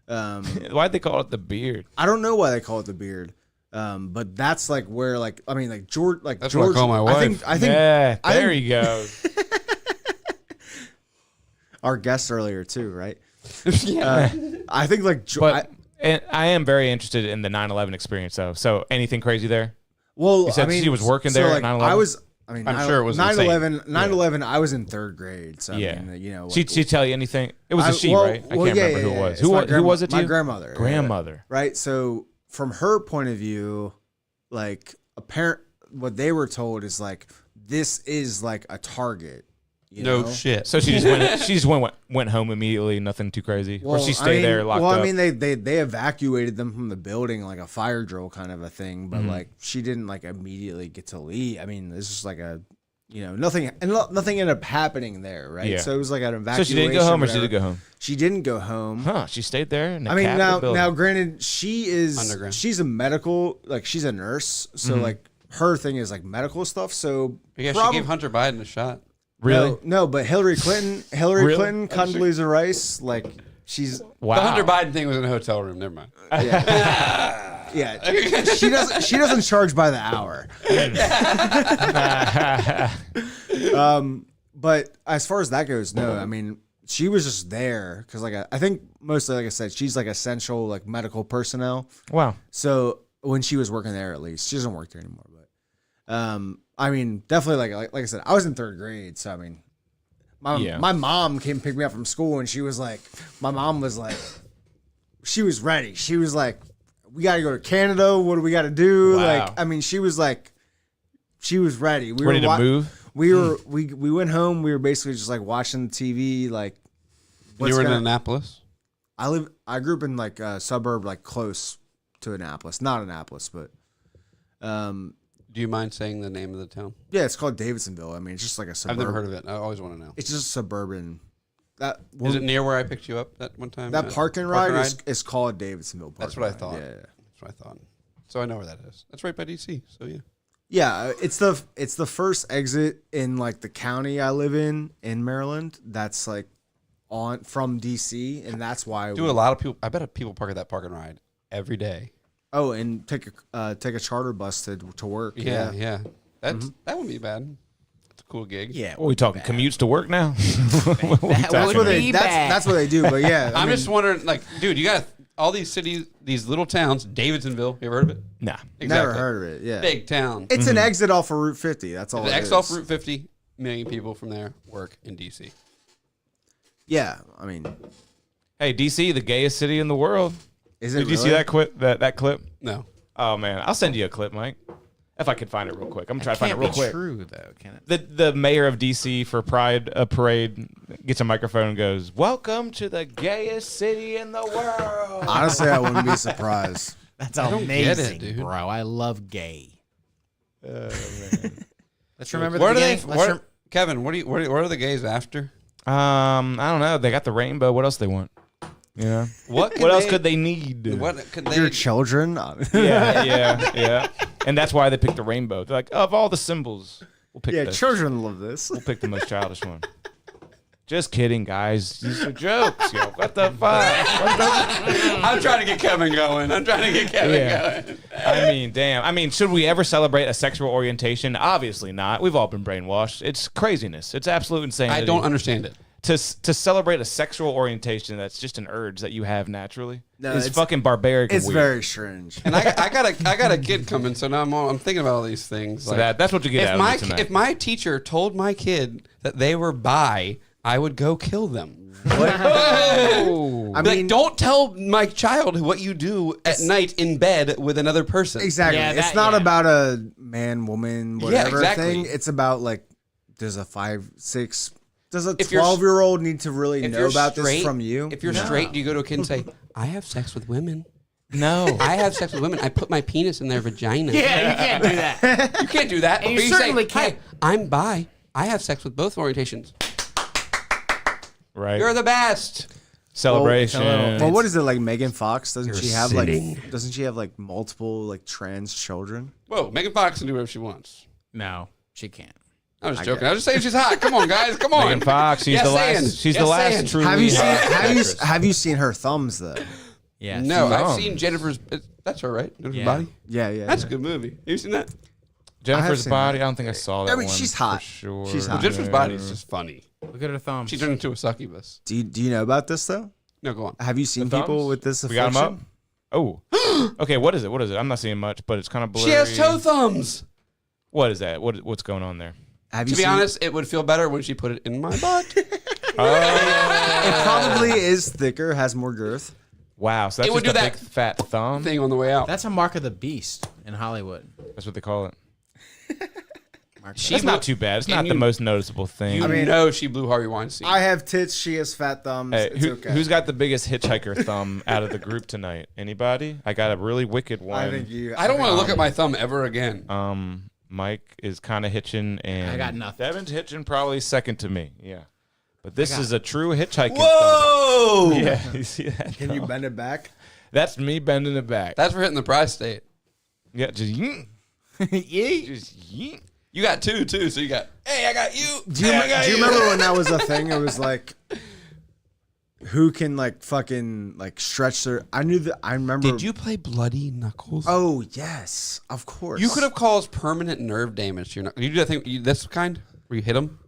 Why'd they call it the beard? I don't know why they call it the beard. But that's like where like I mean like George like That's what I George. call my wife. I think Yeah, I there think- you go. our guest earlier too, right? yeah. I think like But and I am very interested in the 9/11 experience, though. So anything crazy there? well, You said I mean, she was working there at Like, 9/11? I'm sure it was 9/11. 9/11. I was in third grade, so Yeah. I mean, you know, She tell you anything? It was a she, well, right? I well, can't yeah, remember who yeah, it was. it's Who, my who grandma- was it to my you? grandmother. yeah. Grandmother. Right. So from her point of view, like what they were told is like this is like a target. You No know? shit. So she just went home immediately. Nothing too crazy. Or she stayed there locked well, up. I mean, they evacuated them from the building like a fire drill kind of a thing, but like she didn't like immediately get to leave. I mean, it's just like a, you know, nothing ended up happening there, right? Yeah. So it was like an So evacuation. she didn't go home, or she whatever. did go home? She didn't go home. Huh? She stayed there. In the I mean, Capitol building. now, granted, she is Underground. she's a medical, like she's a nurse, so like her thing is like medical stuff. So Yeah, she gave Hunter Biden a shot. Really? no, but Hillary Clinton, Really? Condoleezza Rice, like she's Wow. The Hunter Biden thing was in a hotel room. Never mind. yeah, she doesn't charge by the hour. But as far as that goes, no, I mean, she was just there because like I think mostly, like I said, she's like essential like medical personnel. Wow. So when she was working there, at least she doesn't work there anymore. But I mean, definitely like I said, I was in third grade, so I mean, my mom came pick me up from school, and she was like, my mom was like, she was ready. She was like, we got to go to Canada. What do we got to do? Wow. Like, I mean, she was like, she was ready. We Ready were to move? We went home. We were basically just like watching TV. Like, You were in Annapolis? I grew up in like a suburb, like close to Annapolis, not Annapolis, but Do you mind saying the name of the town? yeah, it's called Davidsonville. I mean, it's just like a I've suburb. never heard of it. I always want to know. It's just suburban. That Is it near where I picked you up that one time? that park and ride is called Davidsonville Park. That's and what I Ride. thought. Yeah. That's what I thought. So I know where that is. That's right by DC. So yeah. Yeah, it's the first exit in like the county I live in Maryland. That's like from DC, and that's why. Do a lot of people? I bet people park at that park and ride every day. Oh, and take a charter bus to work. Yeah. That wouldn't be bad. It's a cool gig. Yeah. What are we talking? Commutes to work now? That's what they do. But yeah, I'm just wondering, like, dude, you got all these cities, these little towns. Davidsonville, you ever heard of it? Nah. Exactly. never heard of it. Yeah, Big town. it's an exit off of Route 50. That's all. The it exit is. off Route 50 million people from there work in DC. Yeah, I mean, Hey, DC, the gayest city in the world. is it? Did you see really? that clip? That clip? No. Oh man, I'll send you a clip, Mike. If I can find it real quick. I'm gonna try to find it real quick. True though, can it? The mayor of DC for Pride parade gets a microphone and goes, "Welcome to the gayest city in the world." Honestly, I wouldn't be surprised. That's don't get it, amazing, dude. bro. I love gay. Let's remember What the are they? beginning. Kevin, what are the gays after? I don't know. They got the rainbow. What else they want? You know? What else could they need? What could they? Your children. Yeah. And that's why they picked the rainbow. They're like, of all the symbols, we'll pick Yeah, this. children love this. We'll pick the most childish one. Just kidding, guys. These are jokes. Yo. What the fuck? I'm trying to get Kevin going. Yeah. I mean, damn. I mean, should we ever celebrate a sexual orientation? Obviously not. We've all been brainwashed. It's craziness. It's absolute insanity. I don't understand it. To celebrate a sexual orientation that's just an urge that you have naturally No, is it's- fucking barbaric. It's and weird. very strange. And I got a kid coming, so now I'm thinking about all these things. So that's what you get out of it tonight. If my teacher told my kid that they were bi, I would go kill them. I mean, don't tell my child what you do at night in bed with another person. exactly. Yeah, It's that- not yeah. about a man, woman, whatever exactly. thing. It's about like, does a 5, 6, does a If you're 12-year-old need to really If know you're about straight, this from you? If you're straight, do you go to a kid and say, "I have sex with women"? No. I have sex with women. I put my penis in their vagina. Yeah, you can't do that. You can't do that. And But you say, certainly can't. "Hey, I'm bi. I have sex with both orientations. Right. You're the best." Celebration. Well, what is it like? Megan Fox doesn't You're she have sitting. like? Doesn't she have like multiple like trans children? Whoa, Megan Fox can do whatever she wants. No, she can't. I was joking. I was just saying she's hot. Come on, guys. Come on. Megan Fox. She's Yes, the last. and. She's Yes, the last and. truly. Have you seen? actress. Have you seen her thumbs though? Yeah. No, I've No. seen Jennifer's. That's her, right? Jennifer's Yeah. Body. Yeah. That's a good movie. Have you seen that? Jennifer's seen Body? that. I don't think I saw that I mean, one. she's hot. For sure. She's Well, hot. Jennifer's Body is just funny. Look at her thumbs. She turned into a succubus. Do you know about this though? No, go on. Have you seen The people thumbs? with this We got affliction? them up. Oh. Okay. What is it? What is it? I'm not seeing much, but it's kind of blurry. She has toe thumbs. What is that? What's going on there? Have To you be seen? honest, it would feel better when she put it in my butt. It probably is thicker, has more girth. Wow. So that's It would just a do big that fat thumb. Thing on the way out. That's a mark of the beast in Hollywood. That's what they call it. She That's blew- not too bad. It's and not the you- most noticeable thing. You know she blew Harvey Weinstein. I have tits. She has fat thumbs. Hey, It's okay. who's got the biggest hitchhiker thumb out of the group tonight? Anybody? I got a really wicked one. I think you. I don't want to look at my thumb ever again. Mike is kind of hitching, and I got nothing. Devin's hitching probably second to me. Yeah, but this is a true hitchhiking Whoa! thumb. Yeah, you see that? Can you thumb? bend it back? That's me bending it back. That's for hitting the prize state. Yeah, just yeet. Just yeet. You got two too, so you got. Hey, I got you. Do you, Hey, I got do you remember when that was a thing? It was like, who can like fucking like stretch their? I knew that. I remember. Did you play Bloody Knuckles? Oh yes, of course. You could have caused permanent nerve damage to your knuckles. You do that thing. This kind where you hit them.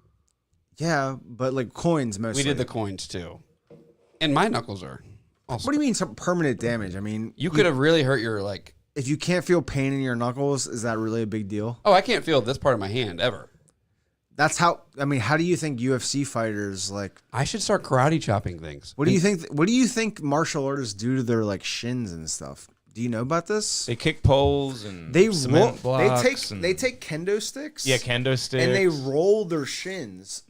Yeah, but like coins mostly. We did the coins too, and my knuckles are. Also, What do you mean some permanent damage? I mean, you could have really hurt your like. If you can't feel pain in your knuckles, is that really a big deal? Oh, I can't feel this part of my hand ever. That's how. I mean, how do you think UFC fighters like? I should start karate chopping things. What do you think? What do you think martial artists do to their like shins and stuff? Do you know about this? They kick poles and They cement roll. blocks. They take kendo sticks. yeah, kendo sticks, and they roll their shins.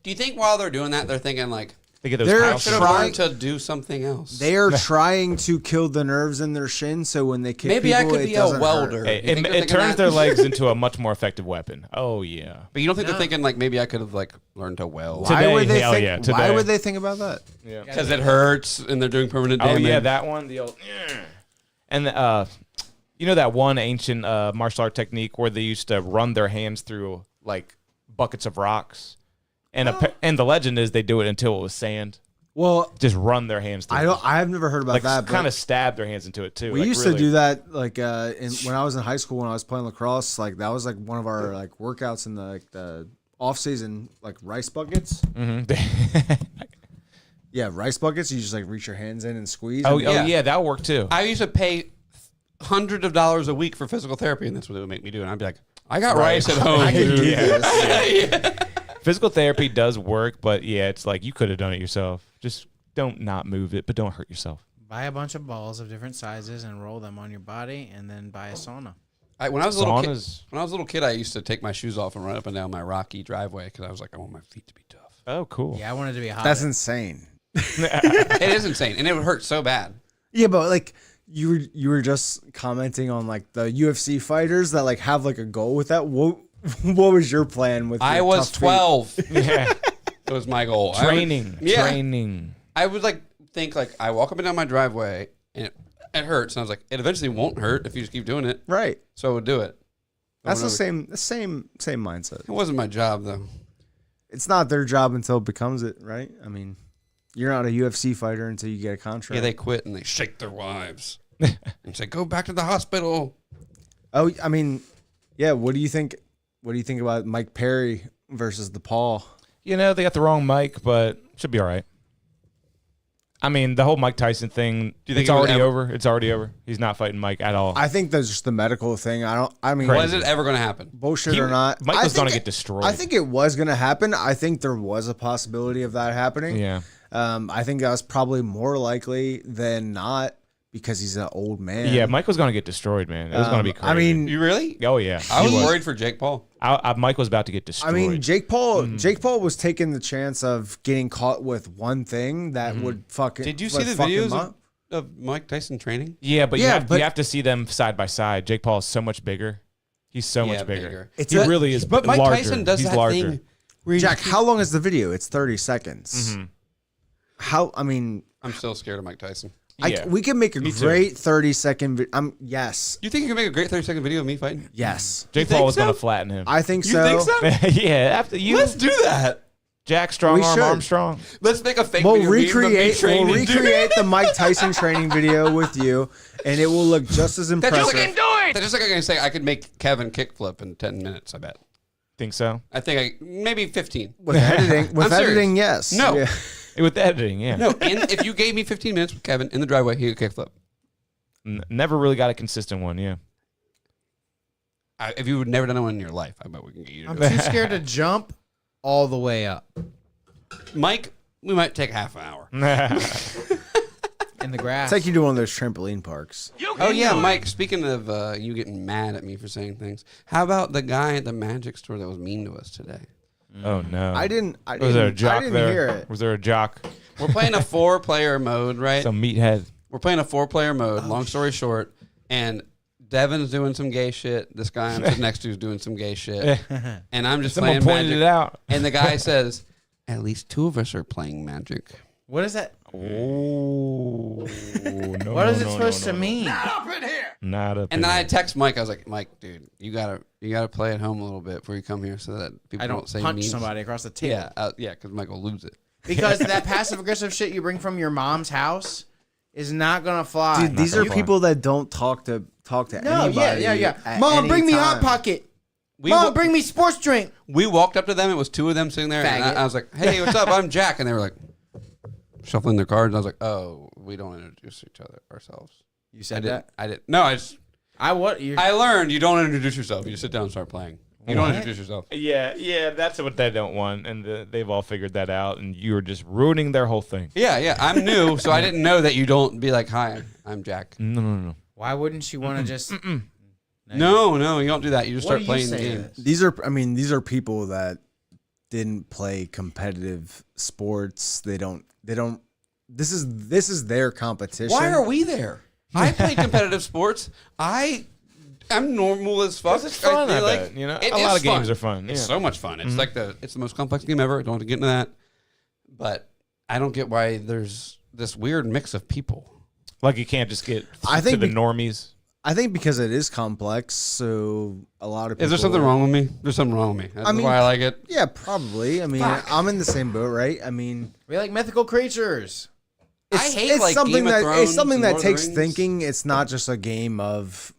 Do you think while they're doing that, they're thinking like, They get those They're house should have trying- learned to do something else? They are trying to kill the nerves in their shin, so when they kick Maybe people, I could it be a doesn't welder. hurt. Hey, You think they're it thinking turns that? their legs into a much more effective weapon. Oh yeah. But you don't think they're thinking like maybe I could have like learned to weld Today, Why would they hell think? yeah, Why today. would they think about that? Yeah. because it hurts and they're doing permanent Oh damage. yeah, that one. The old. And you know that one ancient martial art technique where they used to run their hands through like buckets of rocks, And the legend is they do it until it was sand. Well, Just run their hands through it. I've never heard about Like that. kind of stab their hands into it too. We like, used really. to do that like when I was in high school when I was playing lacrosse. Like that was like one of our like workouts in the off season, like rice buckets. Yeah, rice buckets. You just like reach your hands in and squeeze. Oh, and yeah, that'll work too. I used to pay hundreds of dollars a week for physical therapy, and that's what it would make me do. And I'd be like, I got rice at home. Yeah. Physical therapy does work, but yeah, it's like you could have done it yourself. Just don't not move it, but don't hurt yourself. Buy a bunch of balls of different sizes and roll them on your body, and then buy a sauna. When I was a little kid, I used to take my shoes off and run up and down my rocky driveway because I was like, I want my feet to be tough. Oh, cool. Yeah, I wanted to be hot. That's insane. It is insane, and it would hurt so bad. Yeah, but like you were just commenting on like the UFC fighters that like have like a goal with that. What was your plan with? I was 12. Yeah. It was my goal. Training. I would like think like I walk up and down my driveway and it hurts, and I was like, it eventually won't hurt if you just keep doing it. Right. So I would do it. That's the same mindset. It wasn't my job though. It's not their job until it becomes it, right? I mean, you're not a UFC fighter until you get a contract. Yeah, they quit and they shake their wives and say, "Go back to the hospital." Oh, I mean, yeah. What do you think? What do you think about Mike Perry versus the Paul? You know, they got the wrong mic, but should be all right. I mean, the whole Mike Tyson thing, Do you think it's it would already ever- over. It's already over. He's not fighting Mike at all. I think that's just the medical thing. I mean, When is it ever going to happen? bullshit or not? Mike I was going to think get destroyed. I think it was going to happen. I think there was a possibility of that happening. Yeah. I think that was probably more likely than not because he's an old man. Yeah, Mike was going to get destroyed, man. It was going to be crazy. I mean, You really? oh, yeah. I was He worried for Jake Paul. Mike was about to get destroyed. I mean, Jake Paul was taking the chance of getting caught with one thing that would fucking. Did you see would the fuck him videos up. of Mike Tyson training? yeah, but, Yeah, you have to see them side by side. Jake Paul is so much bigger. He's so Yeah, much bigger. bigger. He really is But Mike larger. Tyson does He's that larger. thing where he Jack, just how long is the video? It's 30 seconds. How? I mean, I'm still scared of Mike Tyson. Yeah. we can make a Me too. great 30-second. Yes, You think you can make a great 30-second video of me fighting? yes. Jake think Paul was so? going to flatten him. I think You so. think so? yeah, after you. Let's do that. Jack, strong We arm, should. Armstrong. Let's make a fake We'll video of me recreate training, dude. the Mike Tyson training video with you, and it will look just as That's impressive. just like That's just like I'm going to say I could make Kevin kickflip in 10 minutes, I bet. Think so? I think maybe 15. With editing, I'm serious. yes. No. Yeah. With the editing, yeah. No, if you gave me 15 minutes with Kevin in the driveway, he would kickflip. Never really got a consistent one, yeah. If you would never done one in your life, I bet we can get you to I'm do it. too scared to jump all the way up Mike, we might take half an hour. in the grass. It's like you do one of those trampoline parks. Oh, yeah, Mike, speaking of you getting mad at me for saying things, how about the guy at the magic store that was mean to us today? Oh, no. I didn't Was there a jock there? hear it. Was there a jock? We're playing a 4-player mode, right? Some meathead. We're playing a 4-player mode, long story short, and Devin's doing some gay shit. This guy I'm sitting next to is doing some gay shit. And I'm just Someone playing pointed Magic. it out. And the guy says, at least 2 of us are playing Magic. What is that? Oh. No, What is it supposed to mean? Not up And then in I text Mike. I was like, Mike, dude, you gotta play at home a little bit before you come here so that people I don't don't say punch mean somebody across the table. Yeah, because Mike will lose it. Because that passive aggressive shit you bring from your mom's house is not gonna fly. Dude, these are people that don't talk to no, anybody. yeah. at Mom, any bring me Hot time. Pocket. We Mom, wa- bring me sports drink. We walked up to them. It was 2 of them sitting there. And Faggot. I was like, hey, what's up? I'm Jack. And they were like, shuffling their cards. And I was like, oh, we don't introduce each other ourselves. You I said didn't. that? I didn't. No, I what? You I learned you don't introduce yourself. You just sit down and start playing. You don't What? introduce yourself. Yeah, that's what they don't want. And they've all figured that out. And you're just ruining their whole thing. Yeah. I'm new, so I didn't know that you don't be like, hi, I'm Jack. No. Why wouldn't you want to just? No, you don't do that. You just What start do you playing the say to game. this? These are people that didn't play competitive sports. They don't. This is their competition. Why are we there? I play competitive sports. I'm normal as fuck. It's fun, I like, bet, you know? it A lot is of games are fun, It's yeah. so much fun. It's like it's the most complex game ever. I don't want to get into that. But I don't get why there's this weird mix of people. Like you can't just get I think to the be- normies. I think because it is complex, so a lot of people. Is there something wrong with me? There's something wrong with me. That's why I like it. Yeah, probably. I mean, I'm in the same boat, right? I mean, We like mythical creatures. I hate like something Game of that Thrones it's something and that Lord of the takes Rings. thinking. It's not just a game of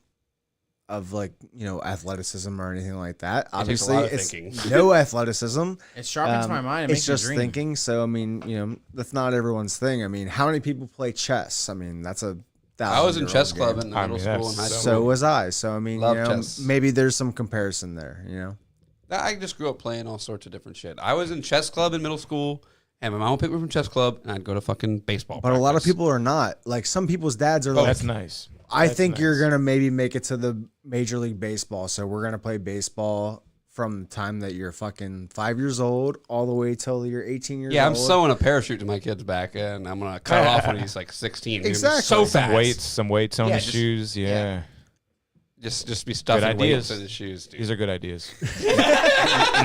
like athleticism or anything like that. takes a Obviously, lot of it's thinking. no athleticism. It sharpens my mind. It It's makes me just dream. thinking. So I mean, that's not everyone's thing. I mean, how many people play chess? I mean, that's a 1,000-year-old I was in chess game. club in I middle mean, school and that's high school. So was I. So I mean, Love chess. maybe there's some comparison there. I just grew up playing all sorts of different shit. I was in chess club in middle school, and my mom would pick me from chess club, and I'd go to fucking baseball. But a lot of practice. people are not. Like some people's dads are Oh, like, that's nice. I That's think you're nice. gonna maybe make it to the Major League Baseball, so we're gonna play baseball from the time that you're fucking 5 years old all the way till you're 18 years old. Yeah, I'm sewing a parachute to my kid's back, and I'm gonna cut it off when he's like 16. Exactly. So Some fast. some weights on Yeah, his just- shoes. Yeah. Just be stuffing Good weights ideas. in his shoes, dude. These are good ideas.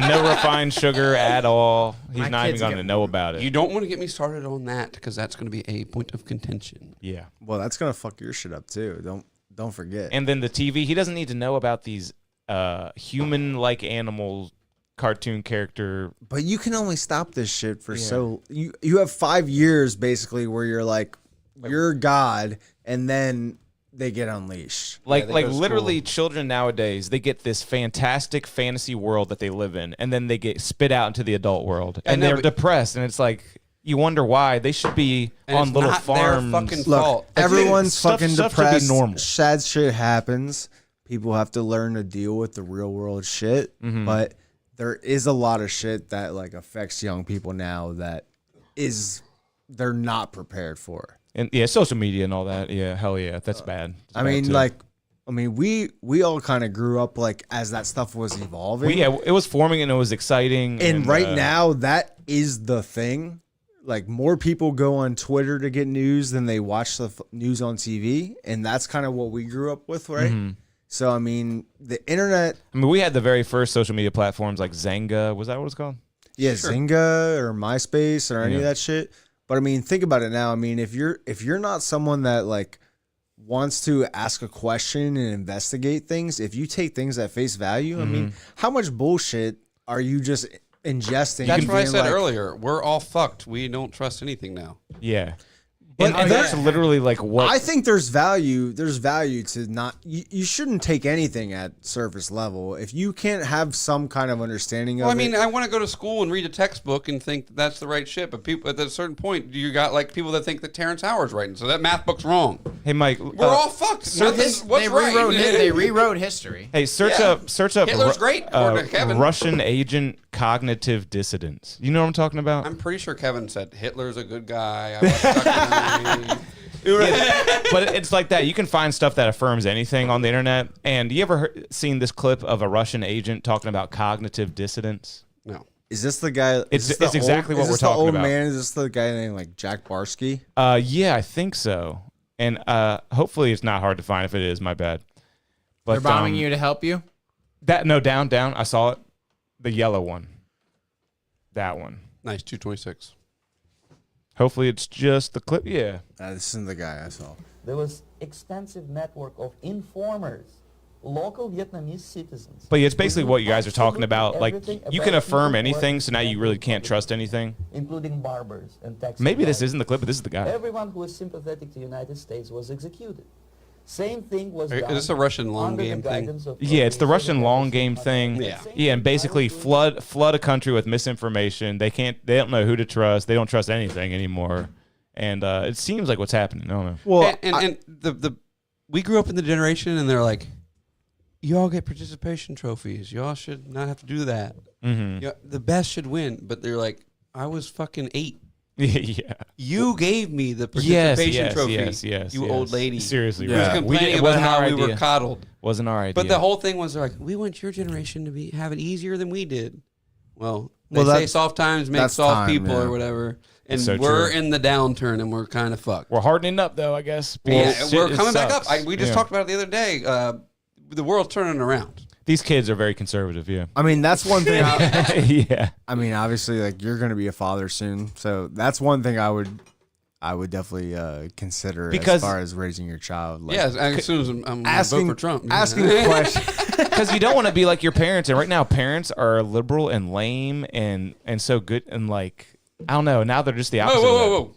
No refined sugar at all. He's My not even kids going to get- know about it. You don't want to get me started on that because that's going to be a point of contention. Yeah. Well, that's gonna fuck your shit up too. Don't forget. And then the TV, he doesn't need to know about these human-like animal cartoon character. But you can only stop this shit for so you have 5 years basically where you're like you're God, and then they get unleashed. Like, they like go to literally, children nowadays, they get this fantastic fantasy world that they live in, and then they get spit out into the adult world, and no, they're but- depressed, and it's like you wonder why. They should be And on it's little not their farms. fucking Look, fault. everyone's Stuff- fucking stuff should be depressed. normal. Sad shit happens. People have to learn to deal with the real world shit. Mm-hmm. But there is a lot of shit that like affects young people now that they're not prepared for. And yeah, social media and all that. Yeah, hell yeah, that's bad. It's I bad mean, too. we all kind of grew up like as that stuff was evolving. It was forming and it was exciting. And right now, that is the thing. Like more people go on Twitter to get news than they watch the news on TV, and that's kind of what we grew up with, right? Mm-hmm. So I mean, the internet, I mean, we had the very first social media platforms like Zanga. Was that what it's called? yeah, Zynga or MySpace or any of Yeah. that shit. But I mean, think about it now. I mean, if you're not someone that like wants to ask a question and investigate things, if you take things at face value, I mean, how much bullshit are you just ingesting? That's and what I being said like, earlier. We're all fucked. We don't trust anything now. Yeah. But And that's literally like what I think there's value. There's value to not. You shouldn't take anything at surface level if you can't have some kind of understanding of Well, I mean, it. I want to go to school and read a textbook and think that that's the right shit. But people at a certain point, you got like people that think that Terrence Howard's writing, so that math book's wrong. Hey Mike, We're all fucked. Nothing's- what's they right? rewrote history. hey, search Yeah. up Hitler's great, according to Kevin. Russian agent cognitive dissonance. You know what I'm talking about? I'm pretty sure Kevin said Hitler's a good guy. I watched documentary. But it's like that. You can find stuff that affirms anything on the internet. And you ever seen this clip of a Russian agent talking about cognitive dissonance? No. Is this the guy? It's is this the exactly old, what is we're this the talking old about. Man, is this the guy named like Jack Barsky? Yeah, I think so. And hopefully it's not hard to find. If it is, my bad. But They're bombing you to help you. down. I saw it. The yellow one. That one. Nice, 226. Hopefully it's just the clip. Yeah. This isn't the guy I saw. There was extensive network of informers, local Vietnamese citizens. But it's basically what you guys are talking about. Like, Everything you about can affirm people anything, so now you really working can't trust anything. including barbers and taxi Maybe this drivers. isn't the clip, but this is the guy. Everyone who was sympathetic to the United States was executed. Same thing was Is done this a Russian long under the game thing? guidance of Yeah, it's the President Russian long Jefferson game Montgomery. thing. Yeah. Same Yeah, and thing basically I was doing- flood a country with misinformation. They don't know who to trust. They don't trust anything anymore. And it seems like what's happening. I don't know. Well, and the we grew up in the generation, and they're like, you all get participation trophies. You all should not have to do that. Mm-hmm. The best should win. But they're like, I was fucking 8. Yeah. You gave me the Yes, participation trophy. yes. You old lady. Seriously, Who was right. complaining it about wasn't how our we were idea. coddled. Wasn't our idea. But the whole thing was they're like, we want your generation to have it easier than we did. Well, they Well, say that's- soft times make that's soft time, people yeah. or whatever. And So we're true. in the downturn and we're kind of fucked. We're hardening up, though, I guess. Yeah, because we're it coming back up. sucks. We just Yeah. talked about it the other day. The world's turning around. These kids are very conservative, yeah. I mean, that's one thing. Yeah. I mean, obviously, like you're going to be a father soon, so that's one thing I would I would definitely consider Because- as far as raising your child. Like, Yeah, as soon as I'm gonna asking vote for Trump. asking the question. Because you don't want to be like your parents, and right now parents are liberal and lame and so good and like I don't know. Now they're just the opposite. Whoa, of whoa, that. whoa, whoa!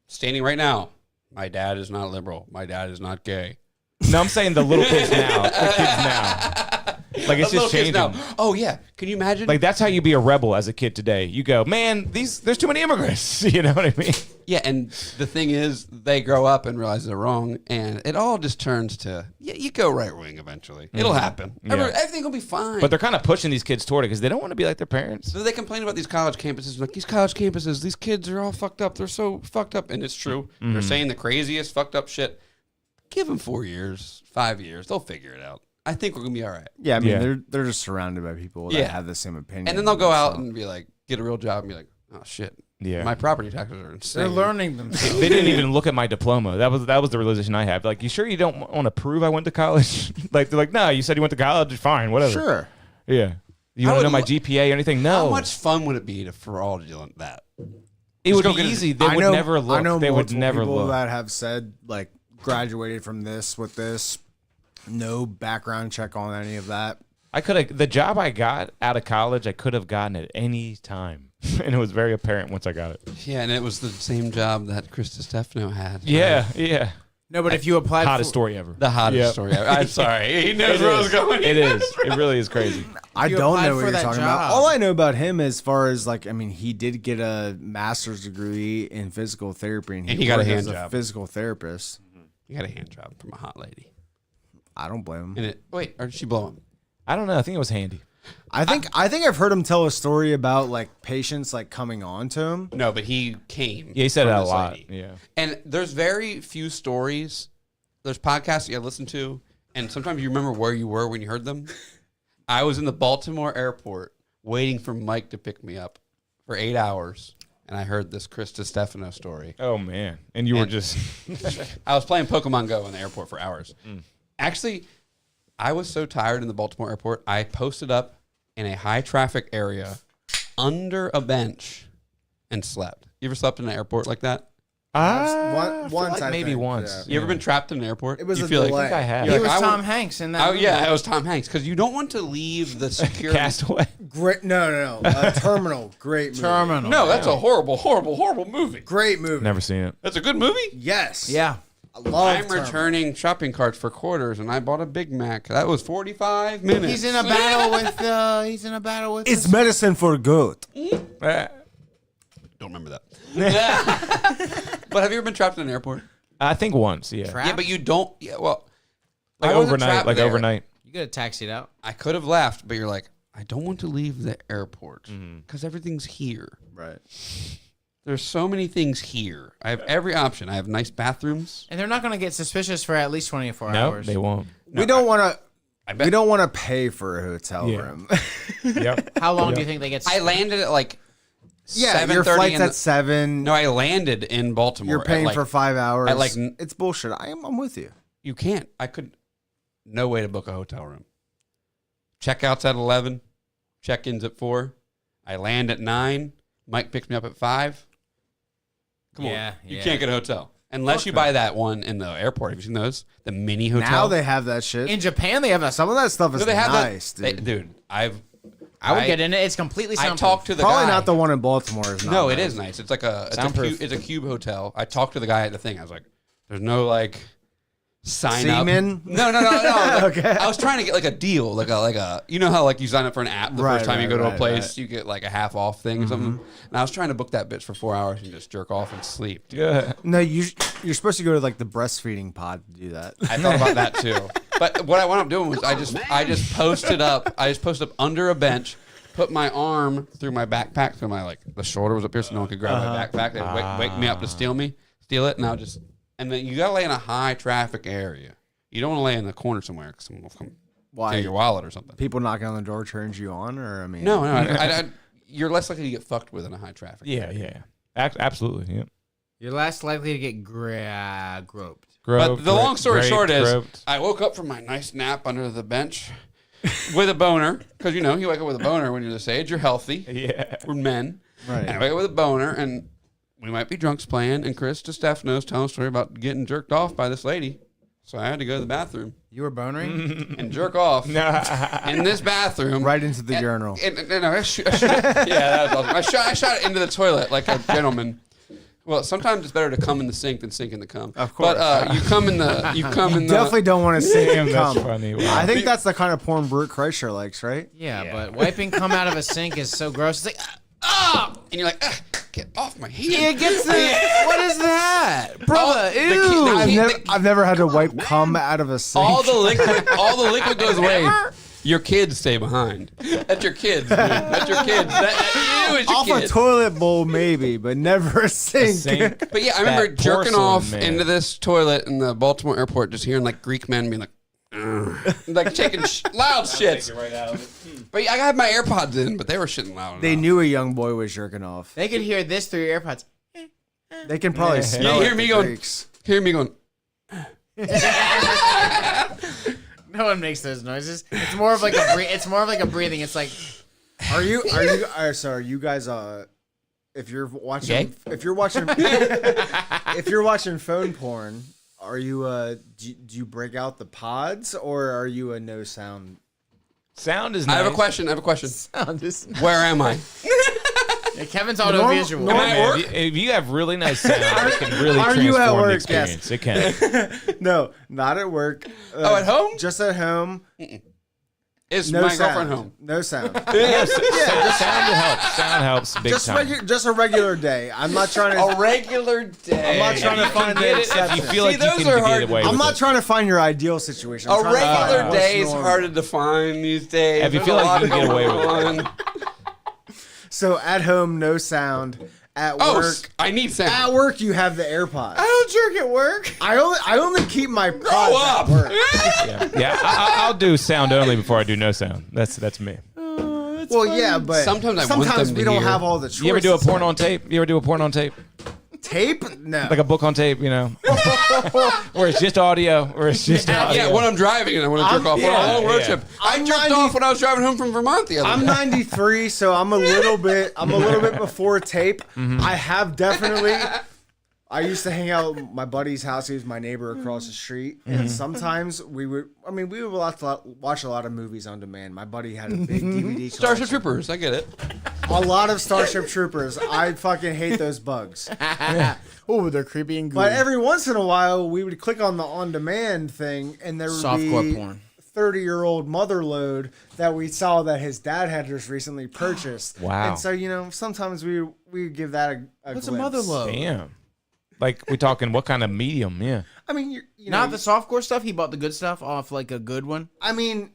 Standing right now, my dad is not liberal. My dad is not gay. No, I'm saying the little kids now. The kids now. Like it's The little just kids changing. now. Oh yeah, can you imagine? Like that's how you be a rebel as a kid today. You go, man, there's too many immigrants. You know what I mean? Yeah, and the thing is, they grow up and realize they're wrong, and it all just turns to, yeah, you go right wing eventually. It'll happen. Yeah. Everything will be fine. But they're kind of pushing these kids toward it because they don't want to be like their parents. So they complain about these college campuses. Like, these college campuses, these kids are all fucked up. They're so fucked up. And it's true. They're saying the craziest fucked up shit. Give them 4 years, 5 years. They'll figure it out. I think we're going to be all right. Yeah, I mean Yeah. they're just surrounded by people that Yeah. have the same opinion. And then they'll go out so- and be like, get a real job and be like, oh, shit. Yeah. My property taxes are insane. They're learning themselves. They didn't even look at my diploma. That was the realization I had. Like, you sure you don't want to prove I went to college? Like, they're like, no, you said you went to college. Fine, whatever. Sure. Yeah. You I want to would know my lo- GPA or anything? No. How much fun would it be for all to do that? It would go be get a- easy. They I would know, never look. I know They would multiple never people look. that have said like graduated from this with this, no background check on any of that. I could have the job I got out of college. I could have gotten at any time, and it was very apparent once I got it. Yeah, and it was the same job that Krista Stefano had. Yeah, yeah. No, but if you applied Hottest for, story ever. The hottest Yep. story ever. I'm sorry. He knows where I was going. It is. It really is crazy. I You don't applied know what for you're that talking job. about. All I know about him, as far as like, I mean, he did get a master's degree in physical therapy, and he got a worked hand as job. physical therapist. You got a hand job from a hot lady. I don't blame him. And it, wait, or did she blow him? I don't know. I think it was handy. I think I've heard him tell a story about like patients like coming on to him. No, but he came. Yeah, he said from it a this lot. lady. Yeah. And there's very few stories. There's podcasts you listen to, and sometimes you remember where you were when you heard them. I was in the Baltimore airport waiting for Mike to pick me up for 8 hours, and I heard this Krista Stefano story. Oh man. And you were And- just I was playing Pokemon Go in the airport for hours. Actually, I was so tired in the Baltimore airport, I posted up in a high traffic area under a bench and slept. You ever slept in an airport like that? Once, I maybe think, once. You ever been trapped in an airport? It was you a feel delay. I think I have. he You're was like, I Tom want- Hanks in that. Oh movie. yeah, I was Tom Hanks because you don't want to leave the security. Castaway. Great, no. Terminal, great movie. Terminal. No, that's a horrible, horrible, horrible movie. Great movie. Never seen it. That's a good movie. Yes. Yeah. I love I'm Terminal. returning shopping carts for quarters, and I bought a Big Mac. That was 45 minutes. He's in a battle with. He's in a battle with. It's medicine for good. Don't remember that. But have you ever been trapped in an airport? I think once. Yeah. Trapped? Yeah, but you don't. Yeah, well, Like I wasn't overnight. trapped Like there. overnight. You could have taxied out. I could have left, but you're like, I don't want to leave the airport Mm-hmm. because everything's here. Right. There's so many things here. I have every option. I have nice bathrooms. And they're not going to get suspicious for at least 24 No, hours. they won't. We don't want to. I bet. We don't want to pay for a hotel Yeah. room. Yep. How long do you think they get? I landed at like Yeah, your 7:30 flight's in the- at 7. No, I landed in Baltimore. You're at, paying like- for 5 hours. at, like, it's bullshit. I'm with you. You can't. I could. No way to book a hotel room. Checkout's at 11. Check-in's at 4. I land at 9. Mike picks me up at 5. Come Yeah, on. You yeah. can't get a hotel. Unless you buy that one in the airport. Have you seen those? The mini hotel. Now they have that shit. In Japan, they have that. Some of that stuff is Do they have nice, that? dude. Dude, I would get in it. It's completely I soundproof. talked to the Probably guy. not the one in Baltimore. Is not No, nice. it is nice. It's like a Soundproof. it's a cube hotel. I talked to the guy at the thing. I was like, "There's no like sign Semen? up." No. Like, Okay. I was trying to get like a deal, like a you know how like you sign up for an app the Right, first time you right, go to a right, place, right. you get like a half off thing or something. And I was trying to book that bitch for 4 hours and just jerk off and sleep. Yeah. No, you're supposed to go to like the breastfeeding pod to do that. I thought about that too. But what I wound up doing was I just posted up. I just posted up under a bench, put my arm through my backpack, so my like the shoulder was up here, so no one could grab my backpack. They would wake me up to steal it, and and then you gotta lay in a high traffic area. You don't want to lay in the corner somewhere because someone will come Why? take your wallet or something. People knocking on the door turns you on, or I mean, No, you're less likely to get fucked with in a high traffic. Yeah. area. Yeah. Absolutely. Yeah. You're less likely to get groped. But the long story short is, groped. I woke up from my nice nap under the bench with a boner because you wake up with a boner when you're this age. You're healthy. Yeah. We're men. Right. And I wake up with a boner and we might be drunks playing, and Chris DeStefano's telling a story about getting jerked off by this lady. So I had to go to the bathroom. You were bonering? And jerk off in this bathroom. Right into the urinal. And I shoot it. Yeah, that was awesome. I shot it into the toilet like a gentleman. Well, sometimes it's better to come in the sink than sink in the cum. Of course. But you come in the. Definitely don't want to sink and That's cum. funny. Wow. I think that's the kind of porn Brute Kreischer likes, right? Yeah, but wiping cum out of a sink is so gross. It's like, and you're like, get off my hand. it gets the. What is that? Brother, I've never had to wipe cum out of a sink. All the liquid goes away. Your kids stay behind. That's your kids, dude. That's your kids. You is your Off kids. a toilet bowl, maybe, but never a sink. But yeah, I remember That jerking porcelain off man. into this toilet in the Baltimore airport, just hearing like Greek men being like, "Ugh," like shaking loud shits. But yeah, I got my AirPods in, but they were shitting loud. They enough. knew a young boy was jerking off. They could hear this through your AirPods. They can probably You smell hear it, me the going. Greeks. Hear me going. No one makes those noises. It's more of like a breathing. It's like Are you guys if you're watching Gay? if you're watching phone porn, are you do you break out the pods or are you a no sound? Sound is I nice. have a question. sound is. Where am I? Yeah, Kevin's audiovisual. Am I at work? If you have really nice sound, it can really Are transform you at the work? experience. Yes. It can. No, not at work. Oh, at home? Just at home. Is No my sound. girlfriend home? No sound. Sound helps. Sound helps big time. Just a regular day. I'm not trying to. A regular day. I'm not trying to find the If you exception. feel like See, you those can are get hard- away I'm with not it. trying to find your ideal situation. I'm A trying to find regular what's day is normal. hard to define these days. If you There's feel a like you lot can get away with going on. So at home, no sound. At Oh, work, I need sound. at work you have the AirPods. I don't jerk at work. I only keep my pods Grow up. at work. Yeah, I'll do sound only before I do no sound. That's me. Well, yeah, but Sometimes I want them to we don't hear. have all the choices. You ever do a porn on tape? tape? No. Like a book on tape, you know? Where it's just audio. Yeah, when I'm driving and I want to jerk off on a long road yeah. trip. I I'm jerked 90 off when I was driving home from Vermont the other I'm day. 93, so I'm a little bit before tape. I have definitely. I used to hang out at my buddy's house. He was my neighbor across the street, and sometimes we would watch a lot of movies on demand. My buddy had a big DVD Starship collection. Troopers, I get it. A lot of Starship Troopers. I fucking hate those bugs. Oh, they're creepy and gooey. But every once in a while, we would click on the on-demand thing, and there would Softcore be porn. 30-year-old mother load that we saw that his dad had just recently purchased. Wow. And so, sometimes we would give that a What's glimpse. a mother load? Damn. Like, we talking what kind of medium? Yeah. I mean, you know, Not the softcore stuff. He bought the good stuff off like a good one. I mean,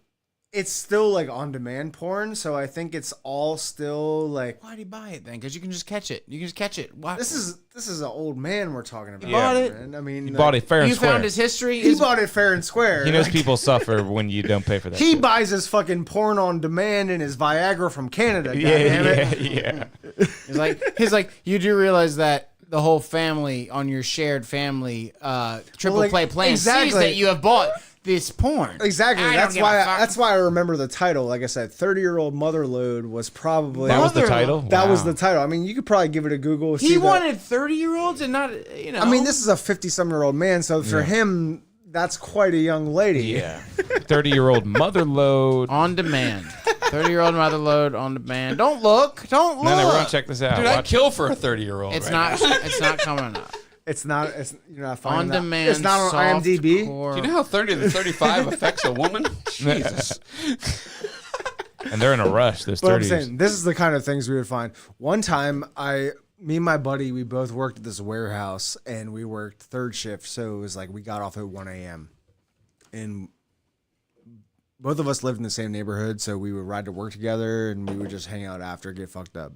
it's still like on-demand porn, so I think it's all still like. Why'd he buy it then? Because you can just catch it. You can just catch it. Why? This is an old man we're talking about. bought it? Man. I mean, He bought it fair and You square. found his history. He bought it fair and square. He knows Like, people suffer when you don't pay for that. He shit. buys his fucking porn on demand and his Viagra from Canada. Yeah, goddammit. yeah. He's like, you do realize that the whole family on your shared family triple like, play plan exactly. sees that you have bought this porn. Exactly. I don't That's give why. a fuck. That's why I remember the title. Like I said, 30-year-old mother load was probably That was the title? That was Wow. the title. I mean, you could probably give it a Google. He see that- wanted 30-year-olds and not, you know. I mean, this is a 50-some-year-old man, so for him, that's quite a young lady. Yeah. 30-year-old mother load. on demand. 30-year-old mother load on demand. Don't look. Don't look. No, everyone check this out. Dude, I'd Watch. kill for a 30-year-old. It's right not. It's not coming up. It's not. You're not On finding that. demand. It's not on IMDb. softcore. Do you know how 30 to 35 affects a woman? Jesus. And they're in a rush. Those But I'm 30s. saying this is the kind of things we would find. One time, me and my buddy, we both worked at this warehouse, and we worked third shift. So it was like we got off at 1 a.m. and both of us lived in the same neighborhood, so we would ride to work together, and we would just hang out after, get fucked up.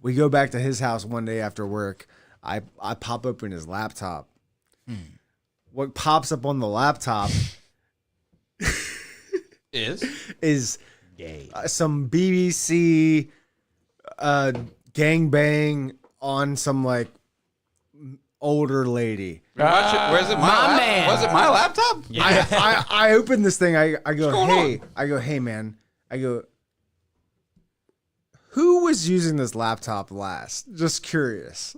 We go back to his house one day after work. I pop open his laptop. What pops up on the laptop is some BBC gangbang on some like older lady. Watch it. Where's it? My man. Was it my laptop? I open this thing. I go, going hey, on? I go, hey man. I go, who was using this laptop last? Just curious.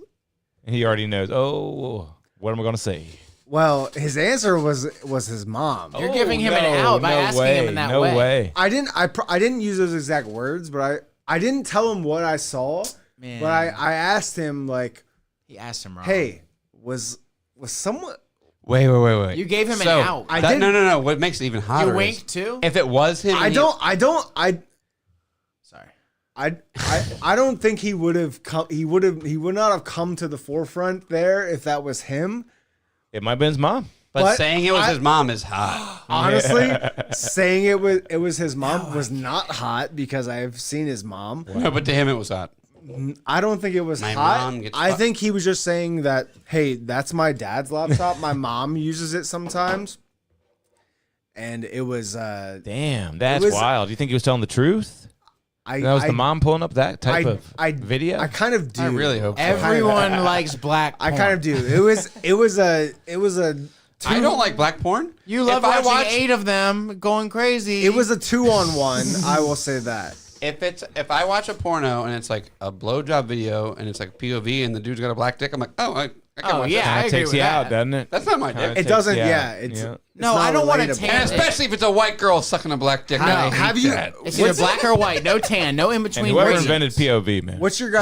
And he already knows. Oh, what am I gonna say? Well, his answer was his mom. You're giving him an out by asking him in that no way. I didn't use those exact words, but I didn't tell him what I saw. Man. But I asked him like, He asked him wrong. hey, was someone? Wait. You gave him an So, out. I did. No. What makes it even hotter? You is winked too? If it was him, I Sorry. I don't think he would have come. He would not have come to the forefront there if that was him. It might have been his mom. But saying it was his mom is hot. Honestly, saying it was his mom was not hot because I've seen his mom. No, but to him it was hot. I don't think it was My hot. mom gets I fucked. think he was just saying that, hey, that's my dad's laptop. My mom uses it sometimes. And it was Damn, that's was- wild. You think he was telling the truth? That was the mom pulling up that type of video? I kind of do. I really hope so. Everyone likes black I porn. kind of do. It was a I don't like black porn. You love If I watching watch- 8 of them going crazy. it was a 2-on-1. I will say that. If I watch a porno and it's like a blowjob video and it's like POV and the dude's got a black dick, I'm like, oh, I can watch yeah, that. I That agree takes with you out, that. doesn't it? That's not my dick. It doesn't. you out. Yeah, it's Yeah. No, not I don't want to relatable. tan And it. especially if it's a white girl sucking a black dick. I Have hate you- that. It's either black or white. No tan. No in And between. whoever gradients. invented POV, man. What's your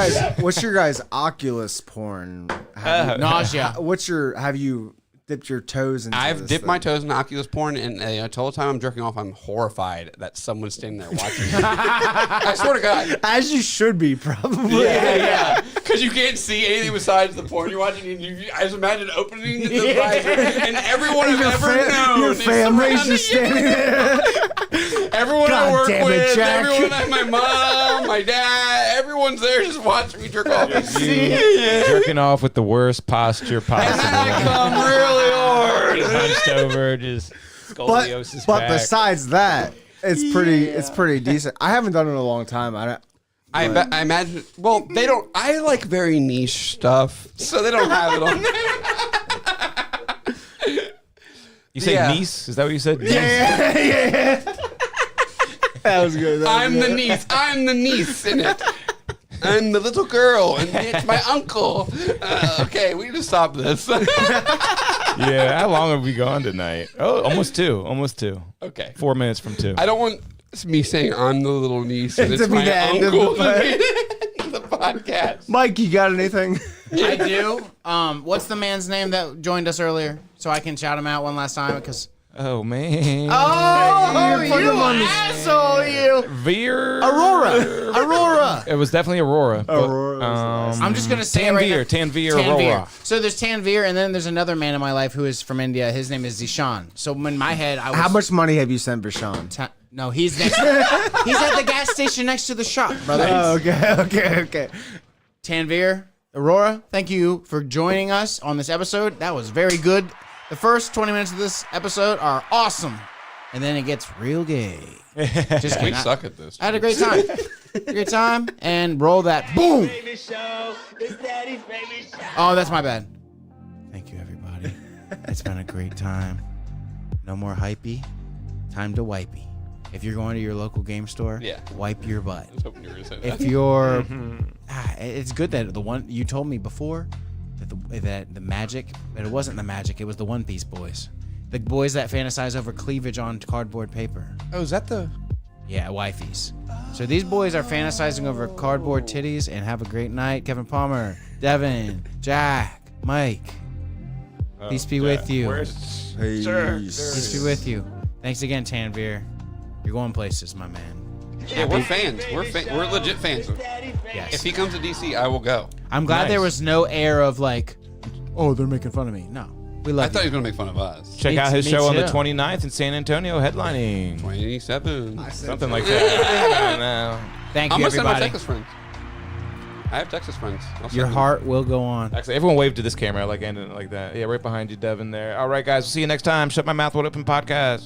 guys' Oculus porn? Nausea. Have you dipped your toes into I've this dipped my thing? toes in Oculus porn, and the whole time I'm jerking off, I'm horrified that someone's standing there watching. I swear to God. As you should be, probably. Yeah. Because you can't see anything besides the porn you're watching. And I just imagine opening the visor, and everyone I've ever known Your is family's just surrounding standing there. you. Everyone I God work damn it, with, Jack. everyone, my mom, my dad, everyone's there just watching me jerk off. Jerking off with the worst posture And then I possible. come really hard. Hunched over, just scoliosis But back. besides that, it's pretty decent. I haven't done it in a long time. I imagine. Well, they don't. I like very niche stuff, so they don't have it on there. You say Yeah. niece? Is that what you said? Yeah. That was good. I'm the niece. I'm the niece in it. I'm the little girl, and it's my uncle. Okay, we need to stop this. Yeah. How long have we gone tonight? Oh, almost 2. Almost 2. Okay. 4 minutes from 2. I don't want me saying I'm the little niece and To it's be my the end of uncle the to be the end of the podcast. Mike, you got anything? I do. What's the man's name that joined us earlier? So I can shout him out one last time because. Oh, man. Oh, you asshole! You. Veer. Aurora. It was definitely Aurora. but, Aurora was the I'm just gonna say it right now. Tanveer Arora. So there's Tanveer, and then there's another man in my life who is from India. His name is Zishan. So in my head, I was. How much money have you sent for Sean? No, he's next. He's at the gas station next to the shop, brother. Oh, okay. Tanveer, Aurora, thank you for joining us on this episode. That was very good. The first 20 minutes of this episode are awesome, and then it gets real gay. Just We kidding. suck at this. I had a great time. Great time, and roll that. Boom. Oh, that's my bad. Thank you, everybody. It's been a great time. No more hypey. Time to wipey. If you're going to your local game store, Yeah. wipe your butt. I was hoping you were going to say that. If you're, it's good that the one you told me before that the magic, but it wasn't the magic. It was the One Piece boys, the boys that fantasize over cleavage on cardboard paper. Oh, is that the... Yeah, wifeys. So these boys are fantasizing over cardboard titties and have a great night. Kevin Palmer, Devin, Jack, Mike. Peace be with you. Peace be with you. Thanks again, Tanveer. You're going places, my man. Yeah, we're fans. We're legit fans. Yes. If he comes to DC, I will go. I'm glad Nice. there was no air of like, oh, they're making fun of me. No, we I love thought he you. was going to make fun of us. Check Me out his me show on the too. 29th in San Antonio, headlining. 27. Something like that. I don't know. Thank I'm you, going to send my everybody. Texas friends. I have Texas friends. I'll send Your them. heart will go on. Actually, everyone wave to this camera, like ending it like that. Yeah, right behind you, Devin. There. All right, guys. We'll see you next time. Shut My Mouth Wide Open podcast.